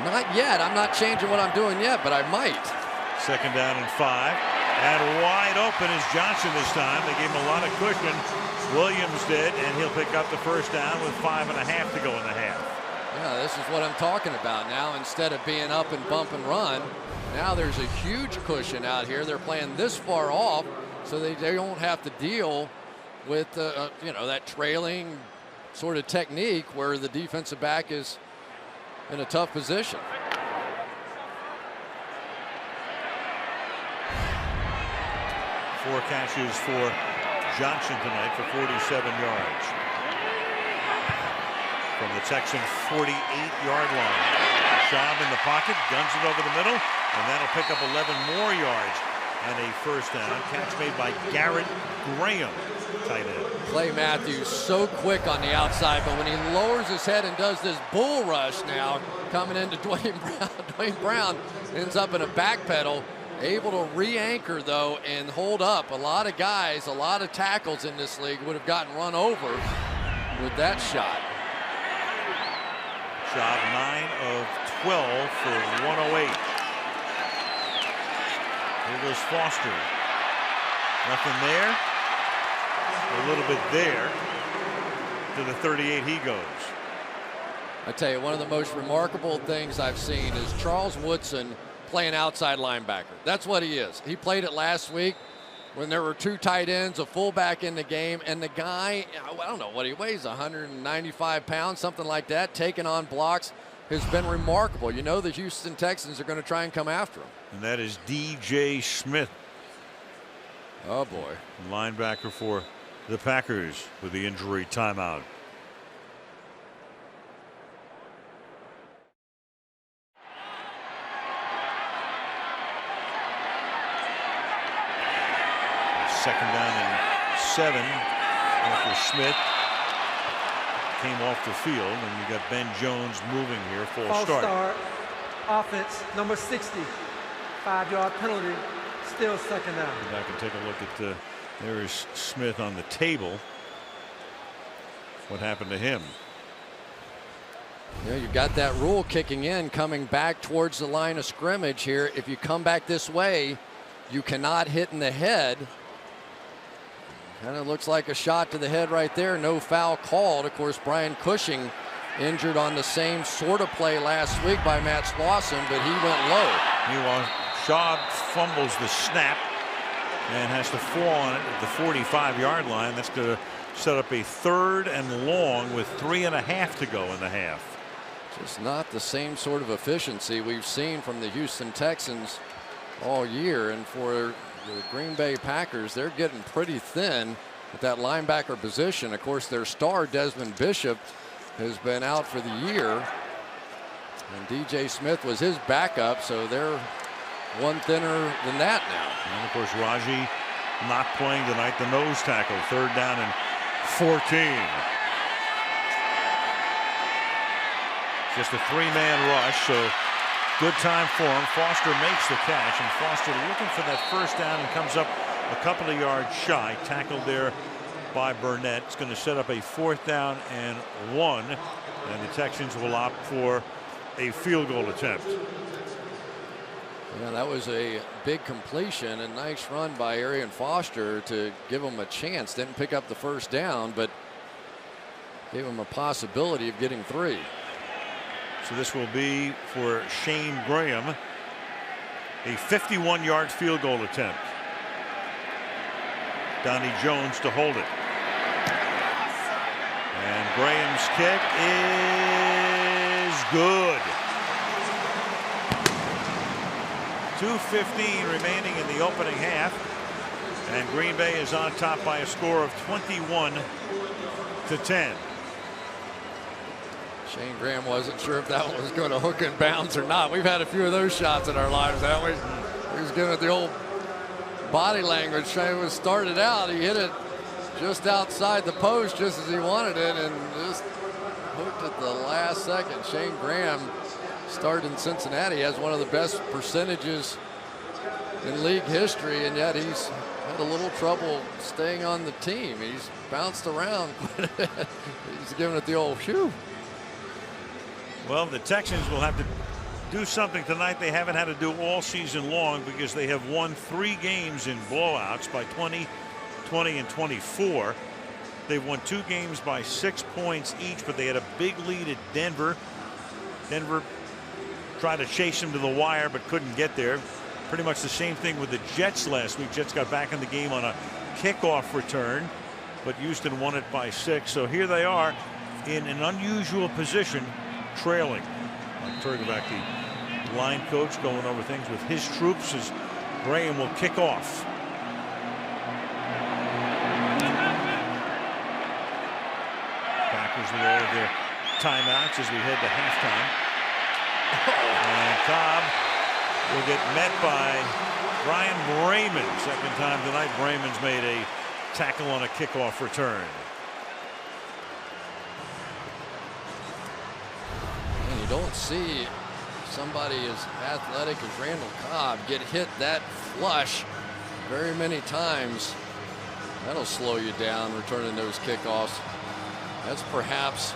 Not yet. I'm not changing what I'm doing yet, but I might. Second down and 5. And wide open is Johnson this time. They gave him a lot of cushion. Williams did, and he'll pick up the first down with 5.5 to go in the half. Yeah, this is what I'm talking about now. Instead of being up and bump and run, now there's a huge cushion out here. They're playing this far off, so they don't have to deal with you know, that trailing sort of technique where the defensive back is in a tough position. Four catches for Johnson tonight for 47 yards. From the Texan 48-yard line. Schaub in the pocket, guns it over the middle, and that'll pick up 11 more yards and a first down. Catch made by Garrett Graham, tight end. Clay Matthews so quick on the outside, but when he lowers his head and does this bull rush now, coming into Dwayne Brown ends up in a back pedal, able to re-anchor though and hold up. A lot of guys, a lot of tackles in this league would have gotten run over with that shot. Schaub 9 of 12 for 108. Here goes Foster. Nothing there. A little bit there. To the 38 he goes. I tell you, one of the most remarkable things I've seen is Charles Woodson playing outside linebacker. That's what he is. He played it last week when there were 2 tight ends, a fullback in the game, and the guy, I don't know what he weighs, 195 pounds, something like that, taking on blocks. has been remarkable. You know the Houston Texans are going to try and come after him. And that is DJ Smith. Oh boy. Linebacker for the Packers with the injury timeout. Second down and 7 after Smith came off the field, and you got Ben Jones moving here. False start. Offense number 60. 5-yard penalty. Still second down. Go back and take a look at there is Smith on the table. What happened to him? You got that rule kicking in, coming back towards the line of scrimmage here. If you come back this way, you cannot hit in the head. Kind of looks like a shot to the head right there. No foul called. Of course, Brian Cushing injured on the same sort of play last week by Matt Slauson, but he went low. Meanwhile, Schaub fumbles the snap and has to fall on it at the 45-yard line. That's going to set up a 3rd and long with 3.5 to go in the half. Just not the same sort of efficiency we've seen from the Houston Texans all year. And for the Green Bay Packers, they're getting pretty thin at that linebacker position. Of course, their star Desmond Bishop has been out for the year, and DJ Smith was his backup, so they're one thinner than that now. And of course, Raji not playing tonight. The nose tackle, 3rd down and 14. Just a 3-man rush, so good time for him. Foster makes the catch, and Foster looking for that 1st down and comes up a couple of yards shy. Tackled there by Burnett. It's going to set up a 4th down and 1, and the Texans will opt for a field goal attempt. Yeah, that was a big completion, a nice run by Arian Foster to give him a chance. Didn't pick up the 1st down, but gave him a possibility of getting 3. So this will be for Shane Graham, a 51-yard field goal attempt. Donnie Jones to hold it. And Graham's kick is good. 2:15 remaining in the opening half, and Green Bay is on top by a score of 21-10. Shane Graham wasn't sure if that one was going to hook and bounce or not. We've had a few of those shots in our lives, haven't we? He was giving it the old body language. Shane was started out. He hit it just outside the post just as he wanted it, and just hooked at the last second. Shane Graham started in Cincinnati, has one of the best percentages in league history, and yet he's had a little trouble staying on the team. He's bounced around quite a bit. He's giving it the old phew. Well, the Texans will have to do something tonight they haven't had to do all season long, because they have won 3 games in blowouts by 20, 20, and 24. They've won 2 games by 6 points each, but they had a big lead at Denver. Denver tried to chase them to the wire but couldn't get there. Pretty much the same thing with the Jets last week. Jets got back in the game on a kickoff return, but Houston won it by 6. So here they are in an unusual position, trailing. Mike Turkovac, the line coach, going over things with his troops as Graham will kick off. Packers with all of their timeouts as we head to halftime. And Cobb will get met by Brian Raymond. Second time tonight Raymond's made a tackle on a kickoff return. And you don't see somebody as athletic as Randall Cobb get hit that flush very many times. That'll slow you down returning those kickoffs. That's perhaps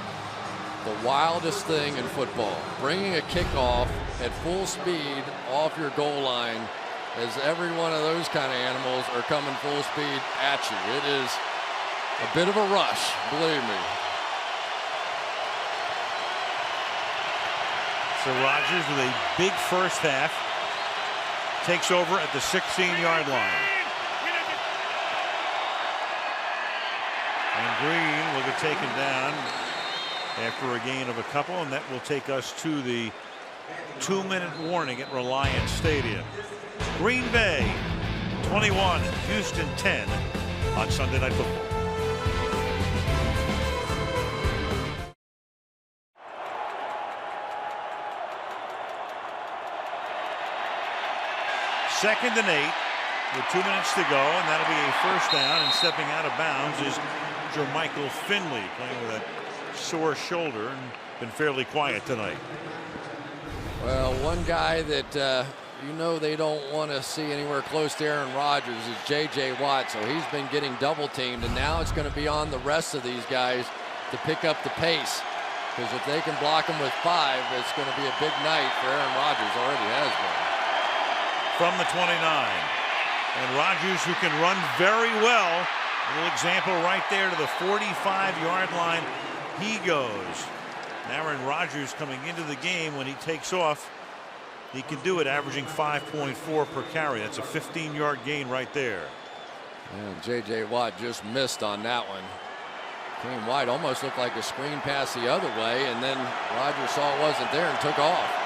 the wildest thing in football. Bringing a kickoff at full speed off your goal line, as every one of those kind of animals are coming full speed at you. It is a bit of a rush, believe me. So Rodgers, with a big first half, takes over at the 16-yard line. And Green will get taken down after a gain of a couple, and that will take us to the 2-minute warning at Reliance Stadium. Green Bay 21, Houston 10 on Sunday Night Football. Second and 8 with 2 minutes to go, and that'll be a first down. And stepping out of bounds is Jermichael Finley, playing with a sore shoulder and been fairly quiet tonight. Well, one guy that you know they don't want to see anywhere close to Aaron Rodgers is J.J. Watt, so he's been getting double teamed, and now it's going to be on the rest of these guys to pick up the pace, because if they can block him with 5, it's going to be a big night for Aaron Rodgers. Already has been. From the 29, and Rodgers, who can run very well, a little example right there to the 45-yard line he goes. Aaron Rodgers coming into the game, when he takes off, he can do it, averaging 5.4 per carry. That's a 15-yard gain right there. And J.J. Watt just missed on that one. Came wide, almost looked like a screen pass the other way, and then Rodgers saw it wasn't there and took off.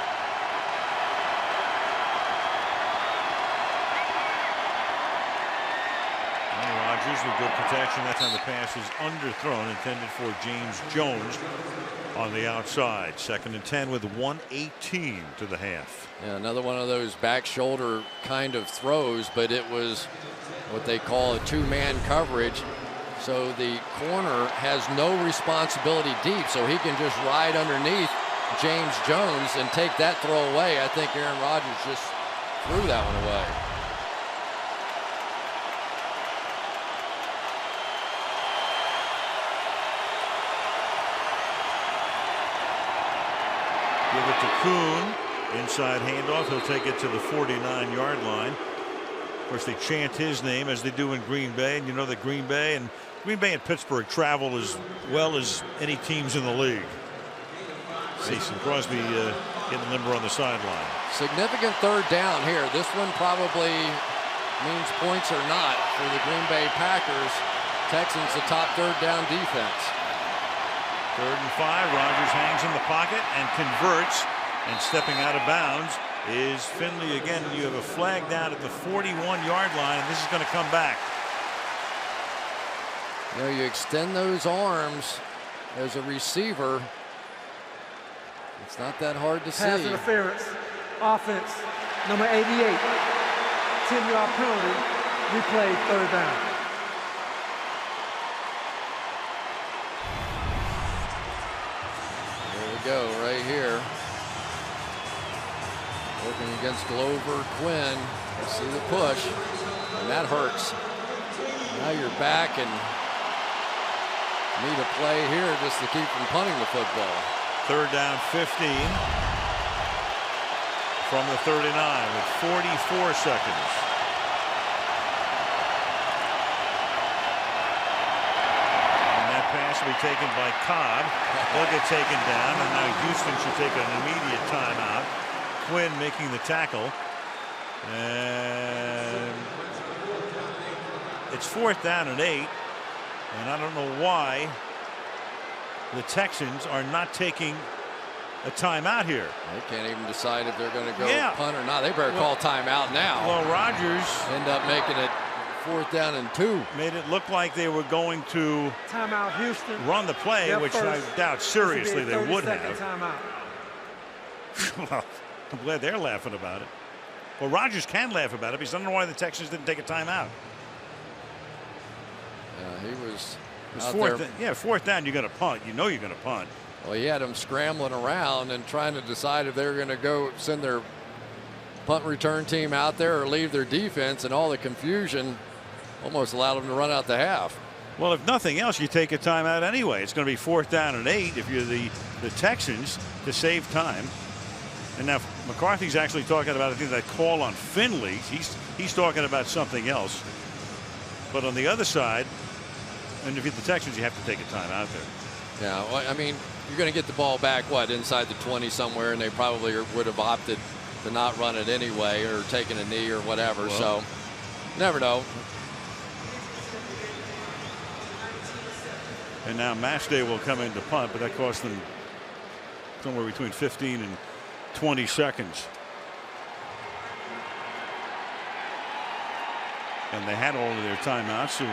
Rodgers with good protection. That time the pass is underthrown, intended for James Jones on the outside. 2nd and 10 with 1:18 to the half. Yeah, another one of those back shoulder kind of throws, but it was what they call a 2-man coverage. So the corner has no responsibility deep, so he can just ride underneath James Jones and take that throw away. I think Aaron Rodgers just threw that one away. Give it to Kuhn. Inside handoff. He'll take it to the 49-yard line. Of course, they chant his name as they do in Green Bay. And you know that Green Bay and Pittsburgh travel as well as any teams in the league. Mason Crosby getting limber on the sideline. Significant 3rd down here. This one probably means points or not for the Green Bay Packers. Texans the top 3rd down defense. 3rd and 5. Rodgers hangs in the pocket and converts, and stepping out of bounds is Finley again. You have a flag down at the 41-yard line, and this is going to come back. You know, you extend those arms as a receiver. It's not that hard to see. Pass interference. Offense, number 88. 10-yard penalty. Replay, 3rd down. Go right here. Working against Glover Quinn. You see the push, and that hurts. Now you're back and need a play here just to keep from punting the football. 3rd down 15 from the 39 with 44 seconds. Pass will be taken by Cobb. He'll get taken down, and now Houston should take an immediate timeout. Quinn making the tackle, and it's 4th down and 8, and I don't know why the Texans are not taking a timeout here. They can't even decide if they're going to go punt or not. They better call timeout now. Well, Rodgers end up making it 4th down and 2. Made it look like they were going to timeout Houston. Run the play, which I doubt seriously they would have. Well, I'm glad they're laughing about it. Well, Rodgers can laugh about it because I don't know why the Texans didn't take a timeout. Yeah, he was out 4th there. Yeah, 4th down, you're going to punt. You know you're going to punt. Well, he had them scrambling around and trying to decide if they were going to go send their punt return team out there or leave their defense, and all the confusion almost allowed them to run out the half. Well, if nothing else, you take a timeout anyway. It's going to be 4th down and 8 if you're the Texans to save time. And now McCarthy's actually talking about, I think, that call on Finley. He's talking about something else. But on the other side, and if you're the Texans, you have to take a timeout there. Yeah, well, I mean, you're going to get the ball back, inside the 20 somewhere, and they probably would have opted to not run it anyway or taking a knee or whatever. Well, so never know. And now Mastay will come in to punt, but that cost them somewhere between 15 and 20 seconds. And they had all of their timeouts, so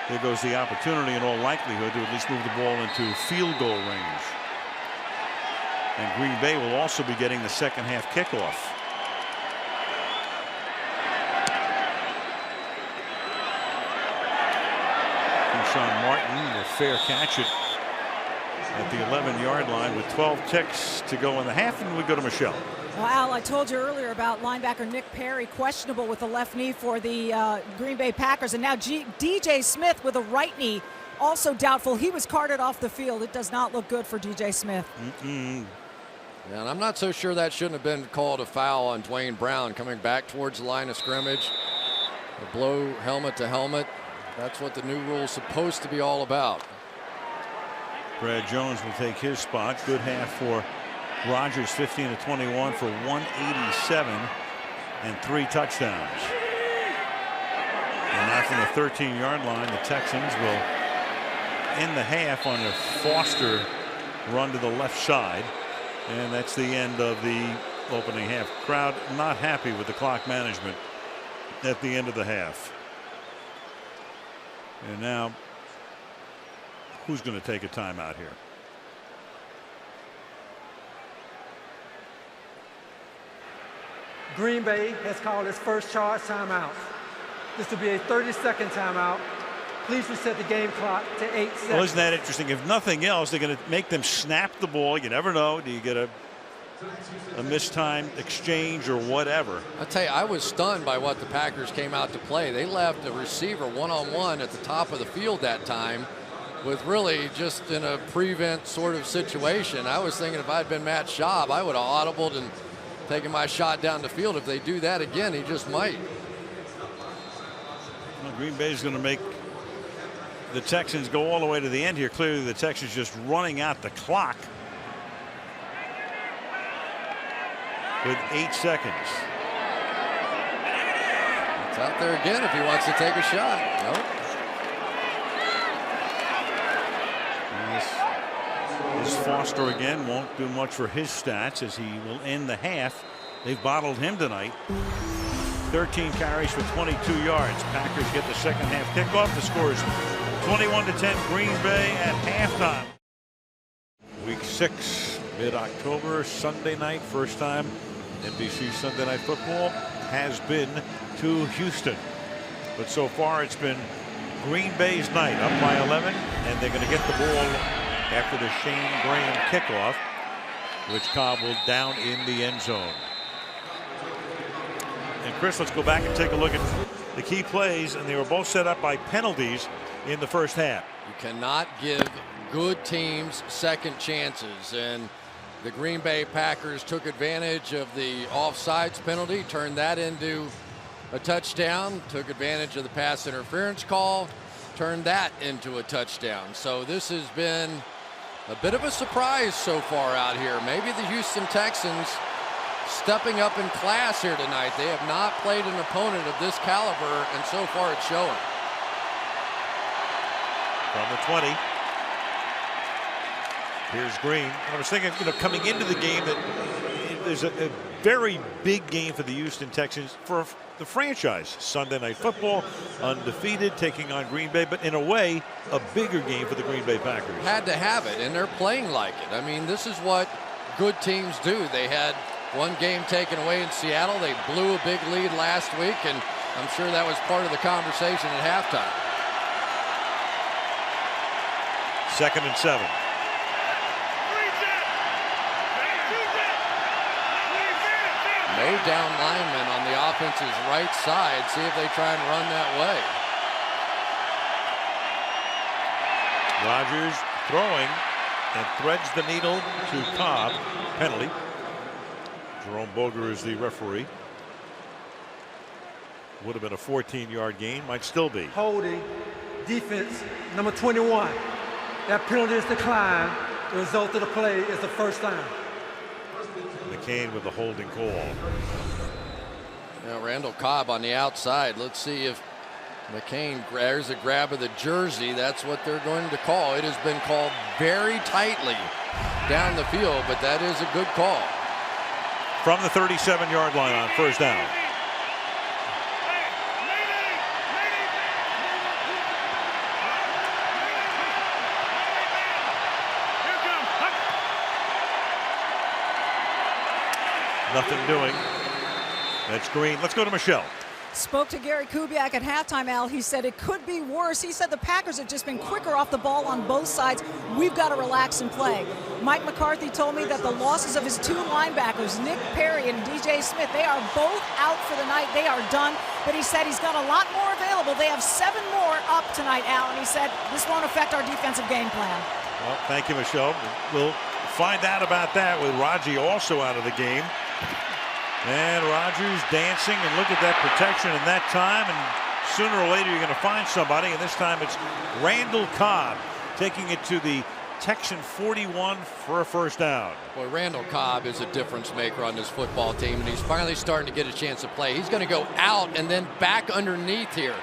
there goes the opportunity in all likelihood to at least move the ball into field goal range. And Green Bay will also be getting the second half kickoff. Sean Martin will fair catch it at the 11-yard line with 12 ticks to go in the half, and we go to Michelle. Well, Al, I told you earlier about linebacker Nick Perry, questionable with the left knee for the Green Bay Packers, and now DJ Smith with a right knee, also doubtful. He was carted off the field. It does not look good for DJ Smith. Yeah, and I'm not so sure that shouldn't have been called a foul on Dwayne Brown coming back towards the line of scrimmage. A blow helmet to helmet. That's what the new rule is supposed to be all about. Brad Jones will take his spot. Good half for Rodgers, 15 of 21 for 187 and 3 touchdowns. And now from the 13-yard line, the Texans will end the half on a Foster run to the left side. And that's the end of the opening half. Crowd not happy with the clock management at the end of the half. And now, who's going to take a timeout here? Green Bay has called its first charge timeout. This will be a 30-second timeout. Please reset the game clock to 8 seconds. Well, isn't that interesting? If nothing else, they're going to make them snap the ball. You never know. Do you get a mistimed exchange or whatever? I tell you, I was stunned by what the Packers came out to play. They left a receiver one-on-one at the top of the field that time with really just in a prevent sort of situation. I was thinking if I'd been Matt Schaub, I would have audibled and taken my shot down the field. If they do that again, he just might. Well, Green Bay is going to make the Texans go all the way to the end here. Clearly the Texans just running out the clock with 8 seconds. It's out there again if he wants to take a shot. Nope. This Foster again won't do much for his stats as he will end the half. They've bottled him tonight. 13 carries for 22 yards. Packers get the second half kickoff. The score is 21-10 Green Bay at halftime. Week 6, mid-October, Sunday night. First time NBC Sunday Night Football has been to Houston. But so far it's been Green Bay's night, up by 11, and they're going to get the ball after the Shane Graham kickoff, which Cobb will down in the end zone. And Chris, let's go back and take a look at the key plays, and they were both set up by penalties in the first half. You cannot give good teams second chances, and the Green Bay Packers took advantage of the offsides penalty, turned that into a touchdown, took advantage of the pass interference call, turned that into a touchdown. So this has been a bit of a surprise so far out here. Maybe the Houston Texans stepping up in class here tonight. They have not played an opponent of this caliber, and so far it's showing. From the 20. Here's Green. I was thinking, coming into the game that there's a very big game for the Houston Texans, for the franchise. Sunday Night Football, undefeated, taking on Green Bay, but in a way, a bigger game for the Green Bay Packers. Had to have it, and they're playing like it. I mean, this is what good teams do. They had one game taken away in Seattle. They blew a big lead last week, and I'm sure that was part of the conversation at halftime. 2nd and 7. May down lineman on the offense's right side. See if they try and run that way. Rodgers throwing and threads the needle to Cobb. Penalty. Jerome Boger is the referee. Would have been a 14-yard gain. Might still be. Holding defense number 21. That penalty is declined. The result of the play is the first down. McCain with the holding call. Now Randall Cobb on the outside. Let's see if McCain, there's a grab of the jersey. That's what they're going to call. It has been called very tightly down the field, but that is a good call. From the 37-yard line on first down. Nothing doing. That's Green. Let's go to Michelle. Spoke to Gary Kubiak at halftime, Al. He said it could be worse. He said the Packers have just been quicker off the ball on both sides. We've got to relax and play. Mike McCarthy told me that the losses of his two linebackers, Nick Perry and DJ Smith, they are both out for the night. They are done. But he said he's got a lot more available. They have 7 more up tonight, Al. And he said this won't affect our defensive game plan. Well, thank you, Michelle. We'll find out about that with Raji also out of the game. And Rodgers dancing, and look at that protection in that time, and sooner or later you're going to find somebody, and this time it's Randall Cobb taking it to the Texan 41 for a first down. Boy, Randall Cobb is a difference maker on this football team, and he's finally starting to get a chance to play. He's going to go out and then back underneath here.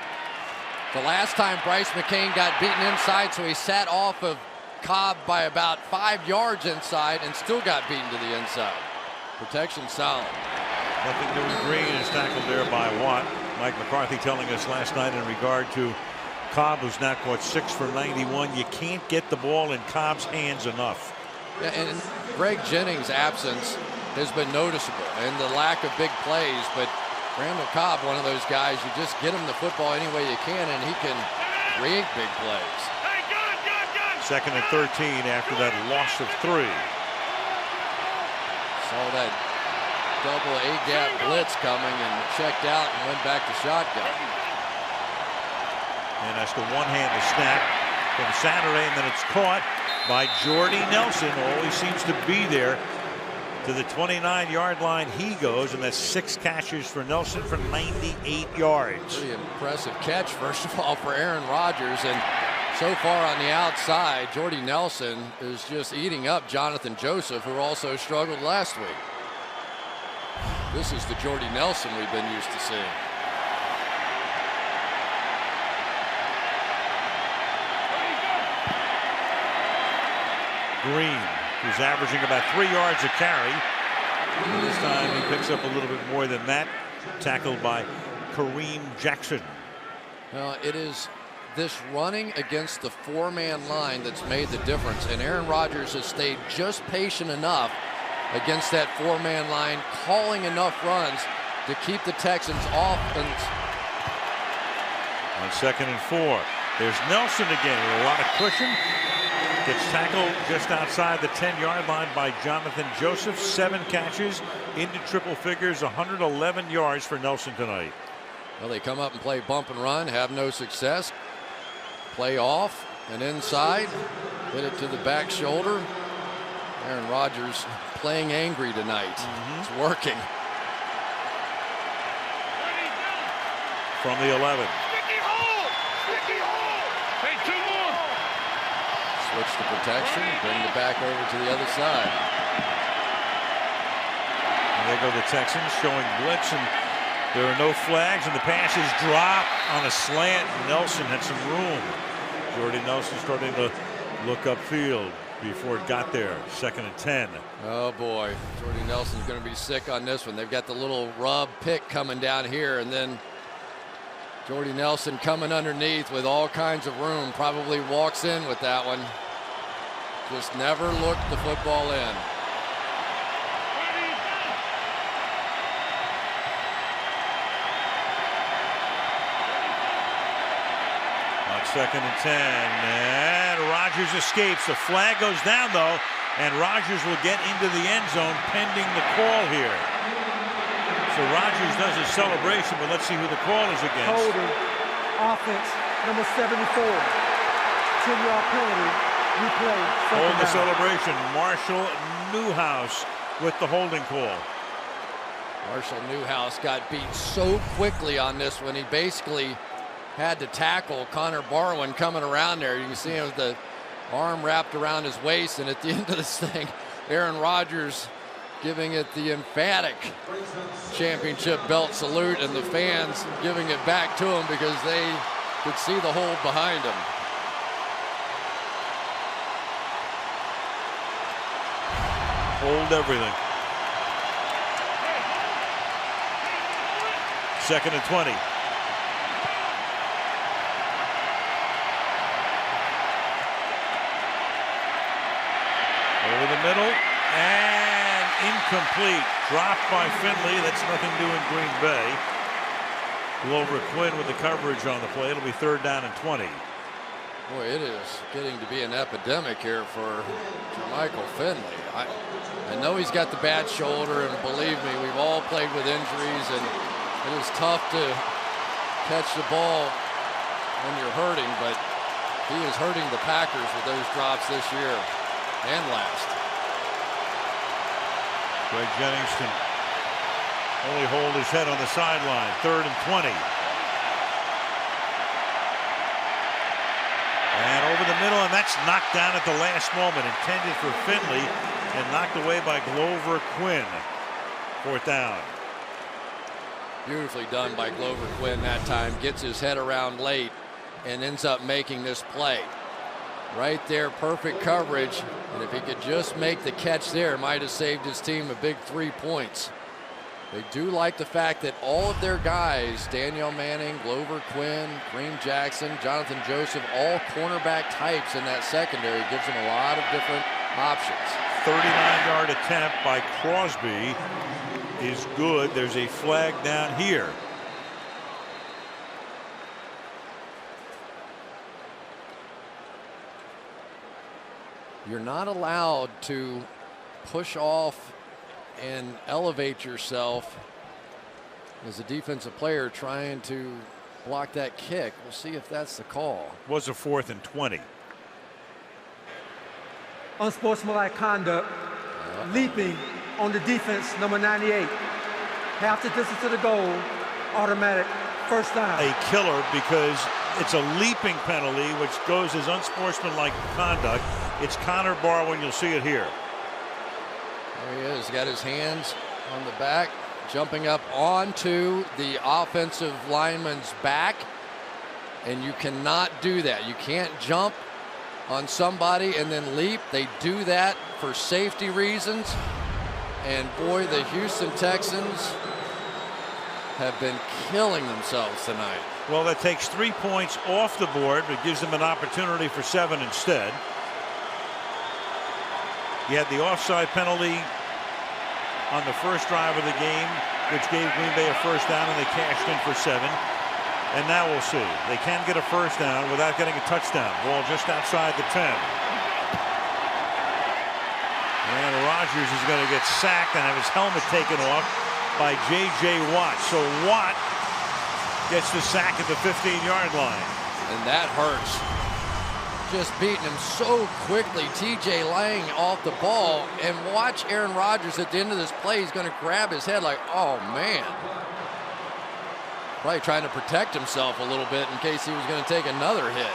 The last time Bryce McCain got beaten inside, so he sat off of Cobb by about 5 yards inside and still got beaten to the inside. Protection solid. Nothing doing. Green is tackled there by Watt. Mike McCarthy telling us last night in regard to Cobb, who's now caught 6 for 91. You can't get the ball in Cobb's hands enough. Yeah, and Greg Jennings' absence has been noticeable, and the lack of big plays. But Randall Cobb, one of those guys, you just get him the football any way you can, and he can create big plays. Second and 13 after that loss of 3. Saw that double A-gap blitz coming and checked out and went back to shotgun. And that's the one-handed snap from Saturday, and then it's caught by Jordy Nelson. Always seems to be there. To the 29-yard line he goes, and that's 6 catches for Nelson for 98 yards. Pretty impressive catch, first of all, for Aaron Rodgers. And so far on the outside, Jordy Nelson is just eating up Jonathan Joseph, who also struggled last week. This is the Jordy Nelson we've been used to seeing. Green, who's averaging about 3 yards a carry. And this time he picks up a little bit more than that. Tackled by Kareem Jackson. Well, it is this running against the 4-man line that's made the difference. And Aaron Rodgers has stayed just patient enough against that 4-man line, calling enough runs to keep the Texans off. And on second and 4, there's Nelson again with a lot of cushion. Gets tackled just outside the 10-yard line by Jonathan Joseph. 7 catches into triple figures, 111 yards for Nelson tonight. Well, they come up and play bump and run, have no success. Play off and inside, hit it to the back shoulder. Aaron Rodgers playing angry tonight. It's working. From the 11. Switch the protection, bring the back over to the other side. And there go the Texans showing blitz, and there are no flags, and the pass is dropped on a slant. Nelson had some room. Jordy Nelson starting to look upfield before it got there. Second and 10. Oh boy, Jordy Nelson's going to be sick on this one. They've got the little rub pick coming down here, and then Jordy Nelson coming underneath with all kinds of room. Probably walks in with that one. Just never looked the football in. On second and 10, and Rodgers escapes. The flag goes down though, and Rodgers will get into the end zone pending the call here. So Rodgers does his celebration, but let's see who the call is against. Holding, offense, number 74. 10-yard penalty, replay. Hold the celebration. Marshall Newhouse with the holding call. Marshall Newhouse got beat so quickly on this one. He basically had to tackle Connor Barwin coming around there. You can see him with the arm wrapped around his waist, and at the end of this thing, Aaron Rodgers giving it the emphatic championship belt salute, and the fans giving it back to him because they Could see the hold behind him. Hold everything. 2nd and 20. Over the middle and incomplete. Dropped by Finley. That's nothing new in Green Bay. Glover Quinn with the coverage on the play. It'll be 3rd down and 20. Boy, it is getting to be an epidemic here for Michael Finley. I know he's got the bad shoulder, and believe me, we've all played with injuries, and it is tough to catch the ball when you're hurting, but he is hurting the Packers with those drops this year and last. Greg Jennings can only hold his head on the sideline. 3rd and 20. And over the middle, and that's knocked down at the last moment. Intended for Finley and knocked away by Glover Quinn. 4th down. Beautifully done by Glover Quinn that time. Gets his head around late and ends up making this play. Right there, perfect coverage. And if he could just make the catch there, might have saved his team a big 3 points. They do like the fact that all of their guys, Danielle Manning, Glover Quinn, Kareem Jackson, Jonathan Joseph, all cornerback types in that secondary, gives them a lot of different options. 39-yard attempt by Crosby is good. There's a flag down here. You're not allowed to push off and elevate yourself as a defensive player trying to block that kick. We'll see if that's the call. Was a 4th and 20. Unsportsmanlike conduct, leaping on the defense, number 98. Half the distance to the goal, automatic, 1st down. A killer because it's a leaping penalty, which goes as unsportsmanlike conduct. It's Connor Barwin. You'll see it here. There he is. Got his hands on the back, jumping up onto the offensive lineman's back. And you cannot do that. You can't jump on somebody and then leap. They do that for safety reasons. And boy, the Houston Texans have been killing themselves tonight. Well, that takes 3 points off the board, but gives them an opportunity for 7 instead. You had the offside penalty on the first drive of the game, which gave Green Bay a 1st down, and they cashed in for 7. And now we'll see. They can get a 1st down without getting a touchdown. Ball just outside the 10. And Rodgers is going to get sacked and have his helmet taken off by J.J. Watt. So Watt gets the sack at the 15-yard line. And that hurts. Just beating him so quickly. TJ Lang off the ball, and watch Aaron Rodgers at the end of this play. He's going to grab his head like, oh man. Probably trying to protect himself a little bit in case he was going to take another hit.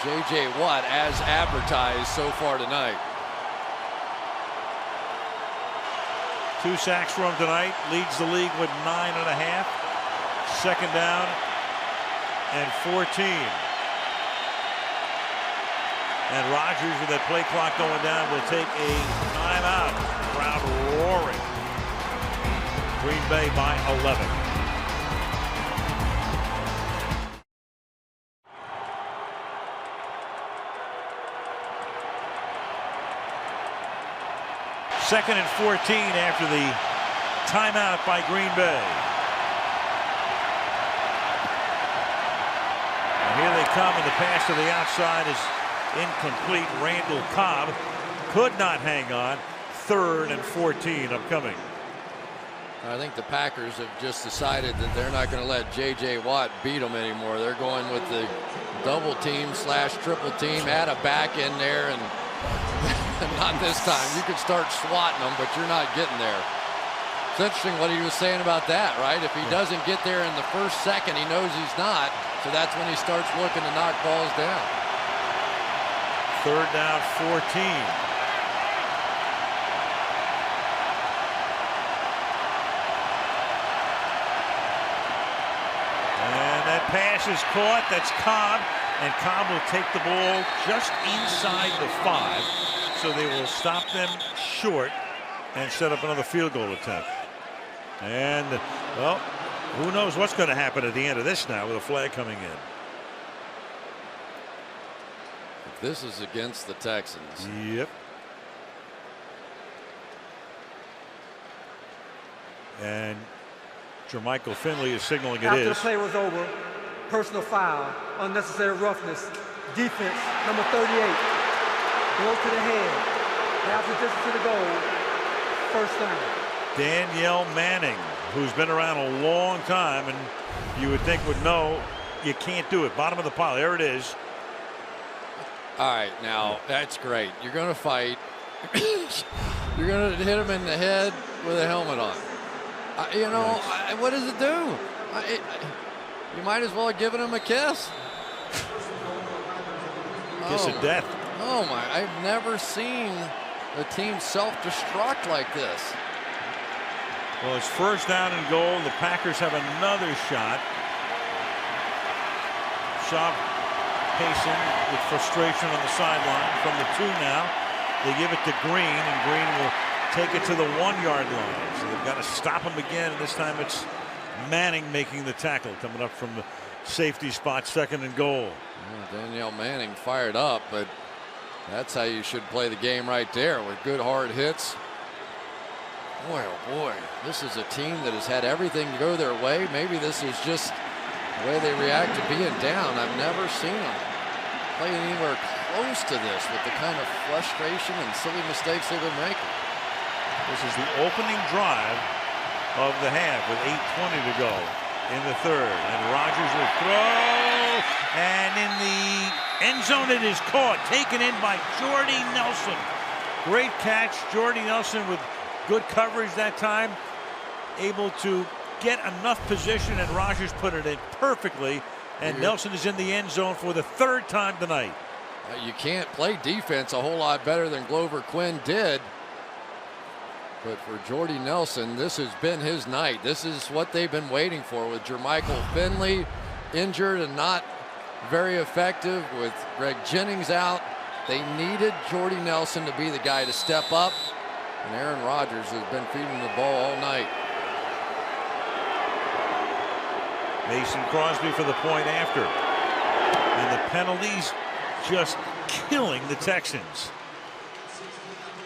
J.J. Watt as advertised so far tonight. 2 sacks for him tonight. Leads the league with 9.5. 2nd down and 14. And Rodgers, with that play clock going down, will take a timeout. Crowd roaring. Green Bay by 11. Second and 14 after the timeout by Green Bay. And here they come, and the pass to the outside is incomplete. Randall Cobb could not hang on. 3rd and 14 upcoming. I think the Packers have just decided that they're not going to let J.J. Watt beat them anymore. They're going with the double team / triple team. Add a back in there, and not this time. You could start swatting them, but you're not getting there. It's interesting what he was saying about that, right? If he doesn't get there in the first second, he knows he's not. So that's when he starts looking to knock balls down. 3rd down, 14. pass is caught. That's Cobb. And Cobb will take the ball just inside the 5. So they will stop them short and set up another field goal attempt. And, well, who knows what's going to happen at the end of this now with a flag coming in. This is against the Texans. Yep. And Jermichael Finley is signaling it is. After the play was over, personal foul, unnecessary roughness, defense, number 38, blow to the head, half the distance to the goal, first down. Danielle Manning, who's been around a long time and you would think would know you can't do it. Bottom of the pile, there it is. All right, now that's great. You're going to fight. You're going to hit him in the head with a helmet on. You know, what does it do? You might as well have given him a kiss. Kiss of death. Oh my, I've never seen a team self-destruct like this. Well, it's first down and goal. The Packers have another shot. Shaw pacing with frustration on the sideline from the 2 now. They give it to Green, and Green will take it to the 1-yard line. So they've got to stop him again. This time it's Manning making the tackle, coming up from the safety spot, 2nd and goal. Well, Danielle Manning fired up, but that's how you should play the game right there, with good hard hits. Boy, oh boy, this is a team that has had everything go their way. Maybe this is just the way they react to being down. I've never seen them play anywhere close to this with the kind of frustration and silly mistakes they've been making. This is the opening drive of the half with 8:20 to go in the 3rd. And Rodgers will throw. And in the end zone it is caught. Taken in by Jordy Nelson. Great catch. Jordy Nelson with good coverage that time. Able to get enough position, and Rodgers put it in perfectly. And Nelson is in the end zone for the 3rd time tonight. You can't play defense a whole lot better than Glover Quinn did. But for Jordy Nelson, this has been his night. This is what they've been waiting for, with Jermichael Finley injured and not very effective, with Greg Jennings out. They needed Jordy Nelson to be the guy to step up, and Aaron Rodgers has been feeding the ball all night. Mason Crosby for the point after. And the penalties just killing the Texans,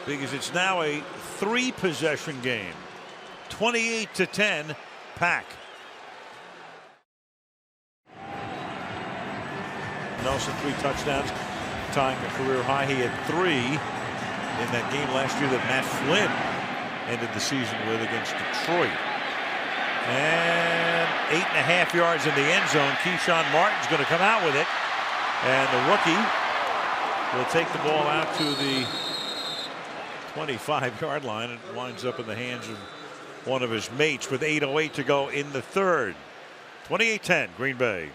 because it's now a 3-possession game. 28-10 Pack. Nelson 3 touchdowns, tying a career high. He had 3 in that game last year that Matt Flynn ended the season with against Detroit. And 8.5 yards in the end zone. Keyshawn Martin's going to come out with it, and the rookie will take the ball out to the 25-yard line. It winds up in the hands of one of his mates with 8:08 to go in the 3rd. 28-10 Green Bay.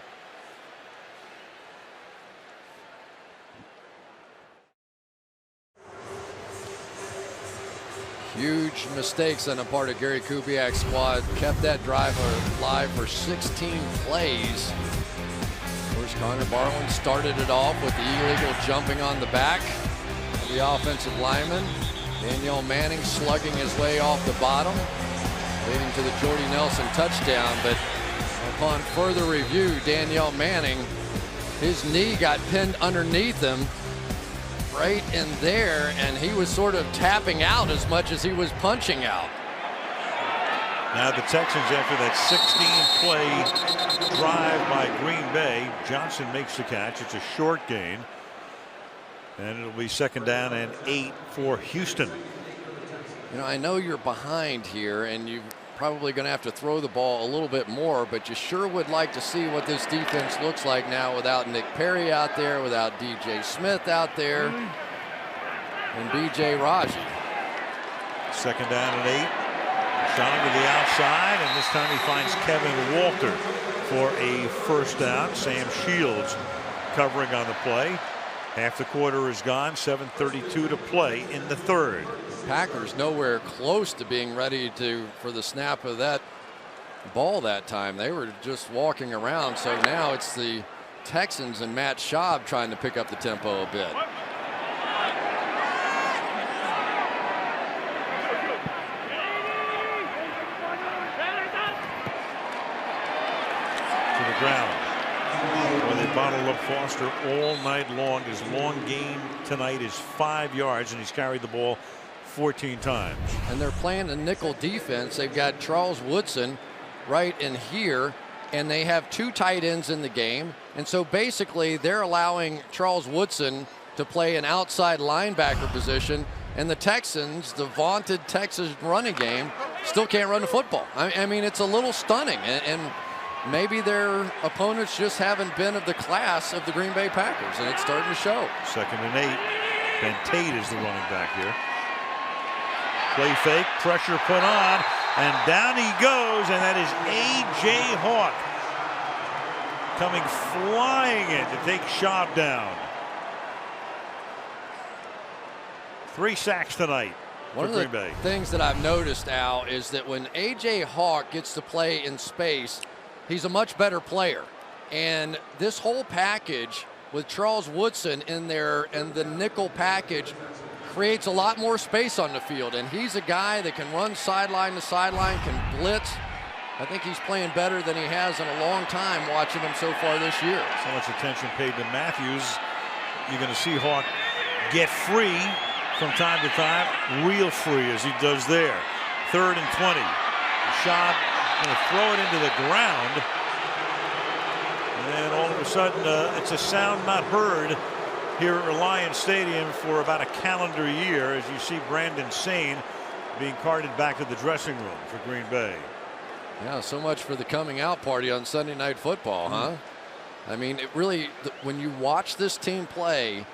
Huge mistakes on the part of Gary Kubiak's squad. Kept that drive alive for 16 plays. Of course, Connor Barwin started it off with the illegal jumping on the back of the offensive lineman. Danielle Manning slugging his way off the bottom, leading to the Jordy Nelson touchdown. But upon further review, Danielle Manning, his knee got pinned underneath him right in there, and he was sort of tapping out as much as he was punching out. Now the Texans, after that 16-play drive by Green Bay, Johnson makes the catch. It's a short gain, and it'll be 2nd down and 8 for Houston. You know, I know you're behind here, and you're probably going to have to throw the ball a little bit more, but you sure would like to see what this defense looks like now without Nick Perry out there, without DJ Smith out there, and BJ Raji. 2nd down and 8. Sean to the outside, and this time he finds Kevin Walter for a 1st down. Sam Shields covering on the play. Half the quarter is gone. 7:32 to play in the 3rd. Packers nowhere close to being ready for the snap of that ball that time. They were just walking around. So now it's the Texans and Matt Schaub trying to pick up the tempo a bit. To the ground. Well, they bottled up Foster all night long. His long gain tonight is 5 yards, and he's carried the ball 14 times. And they're playing a nickel defense. They've got Charles Woodson right in here, and they have 2 tight ends in the game. And so basically they're allowing Charles Woodson to play an outside linebacker position, and the Texans, the vaunted Texas running game, still can't run the football. I mean, it's a little stunning, and maybe their opponents just haven't been of the class of the Green Bay Packers, and it's starting to show. 2nd and 8. Ben Tate is the running back here. Play fake, pressure put on, and down he goes, and that is A.J. Hawk coming flying in to take Schaub down. 3 sacks tonight for Green Bay. One of the things that I've noticed, Al, is that when A.J. Hawk gets to play in space, he's a much better player. And this whole package with Charles Woodson in there and the nickel package creates a lot more space on the field. And he's a guy that can run sideline to sideline, can blitz. I think he's playing better than he has in a long time watching him so far this year. So much attention paid to Matthews. You're going to see Hawk get free from time to time, real free as he does there. 3rd and 20. Schaub going to throw it into the ground. And then all of a sudden, it's a sound not heard here at Reliant Stadium for about a calendar year as you see Brandon Sane being carted back to the dressing room for Green Bay. Yeah, so much for the coming out party on Sunday Night Football, huh? I mean, it really, when you watch this team play,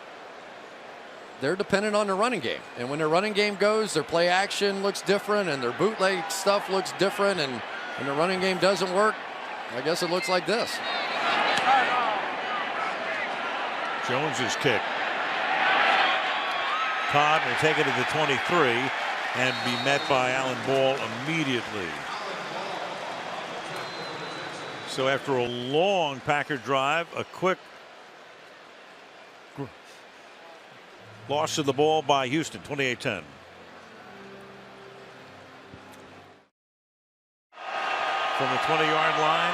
they're dependent on their running game. And when their running game goes, their play action looks different and their bootleg stuff looks different. And when the running game doesn't work, I guess it looks like this. Jones's kick. Todd will take it to the 23 and be met by Alan Ball immediately. So after a long Packer drive, a quick loss of the ball by Houston, 28-10. From the 20-yard line,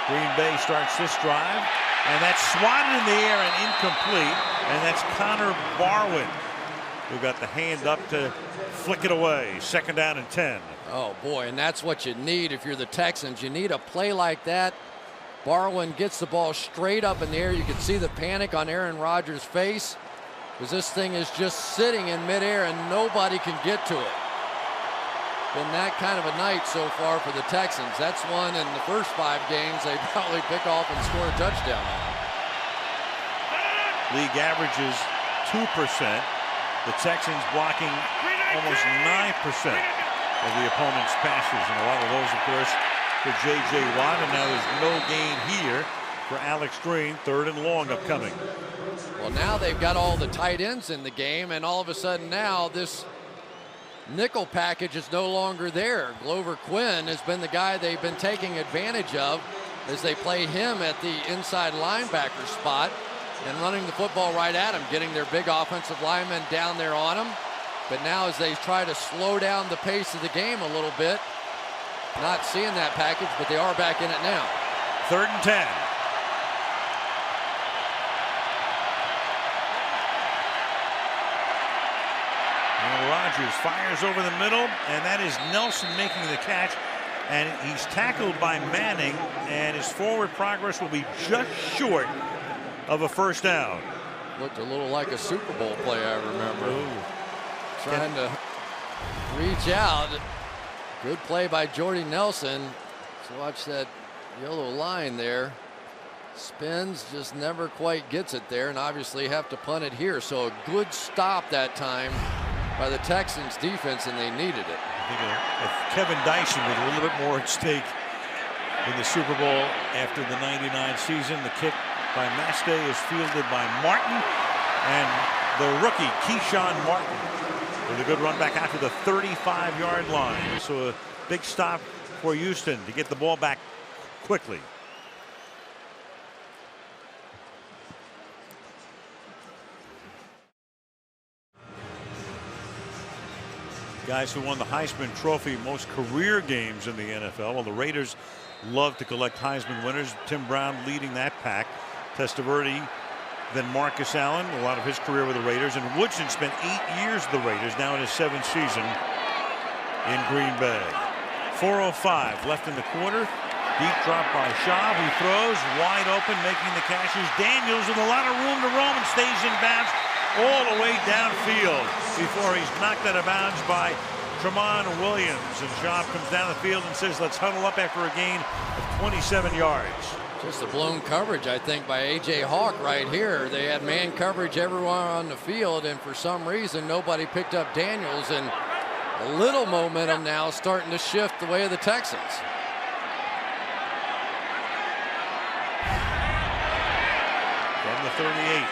Green Bay starts this drive, and that's swatted in the air and incomplete, and that's Connor Barwin who got the hand up to flick it away. 2nd down and 10. Oh boy, and that's what you need if you're the Texans. You need a play like that. Barwin gets the ball straight up in the air. You can see the panic on Aaron Rodgers' face because this thing is just sitting in midair and nobody can get to it. Been that kind of a night so far for the Texans. That's one in the first 5 games they probably pick off and score a touchdown on. League averages 2%. The Texans blocking almost 9% of the opponent's passes, and a lot of those, of course, for J.J. Watt, and now there's no gain here for Alex Green. 3rd and long upcoming. Well, now they've got all the tight ends in the game, and all of a sudden now this nickel package is no longer there. Glover Quinn has been the guy they've been taking advantage of as they play him at the inside linebacker spot and running the football right at him, getting their big offensive linemen down there on him. But now as they try to slow down the pace of the game a little bit, not seeing that package, but they are back in it now. 3rd and 10. And Rodgers fires over the middle, and that is Nelson making the catch. And he's tackled by Manning, and his forward progress will be just short of a 1st down. Looked a little like a Super Bowl play, I remember. Ooh. Trying to reach out. Good play by Jordy Nelson. So watch that yellow line there. Spins, just never quite gets it there, and obviously have to punt it here. So a good stop that time by the Texans defense, and they needed it. I think if Kevin Dyson with a little bit more at stake in the Super Bowl after the '99 season. The kick by Mastay is fielded by Martin, and the rookie Keyshawn Martin with a good run back out to the 35-yard line. So a Big stop for Houston to get the ball back quickly. Guys who won the Heisman Trophy most career games in the NFL. Well, the Raiders love to collect Heisman winners. Tim Brown leading that pack. Testaverde, then Marcus Allen, a lot of his career with the Raiders. And Woodson spent 8 years with the Raiders, now in his 7th season in Green Bay. 4:05 left in the quarter. Deep drop by Schaub, who throws wide open, making the catches. Daniels with a lot of room to roam and stays in bounds all the way downfield before he's knocked out of bounds by Tramon Williams. And Schaub comes down the field and says, let's huddle up after a gain of 27 yards. Just a blown coverage, I think, by A.J. Hawk right here. They had man coverage everywhere on the field, and for some reason, nobody picked up Daniels. And a little momentum now starting to shift the way of the Texans. From the 38.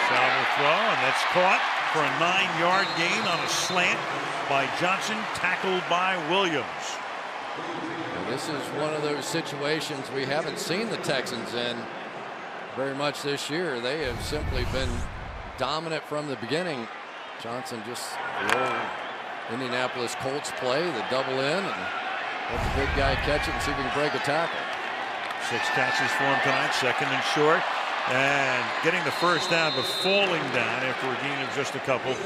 Schaub will throw, and that's caught for a 9-yard gain on a slant by Johnson, tackled by Williams. And this is one of those situations we haven't seen the Texans in very much this year. They have simply been dominant from the beginning. Johnson just the old Indianapolis Colts play, the double in, and let the big guy catch it and see if he can break a tackle. 6 catches for him tonight, 2nd and short. And getting the first down, but falling down after a gain of just a couple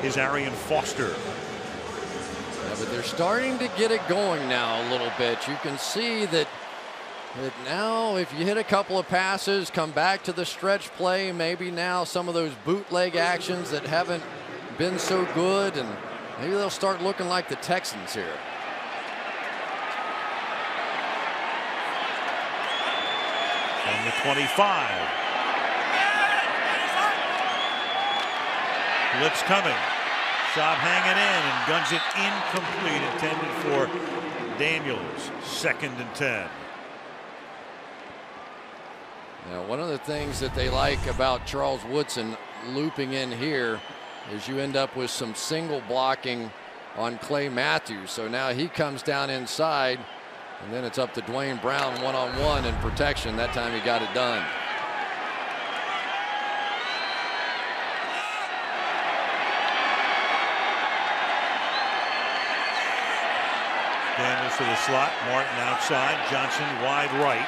is Arian Foster. Yeah, but they're starting to get it going now a little bit. You can see that now if you hit a couple of passes, come back to the stretch play, maybe now some of those bootleg actions that haven't been so good, and maybe they'll start looking like the Texans here. From the 25. Blitz coming. Schaub hanging in and guns it incomplete, intended for Daniels. 2nd and 10. Now, one of the things that they like about Charles Woodson looping in here is you end up with some single blocking on Clay Matthews. So now he comes down inside, and then it's up to Dwayne Brown one-on-one in protection. That time he got it done. Daniels to the slot, Martin outside, Johnson wide right.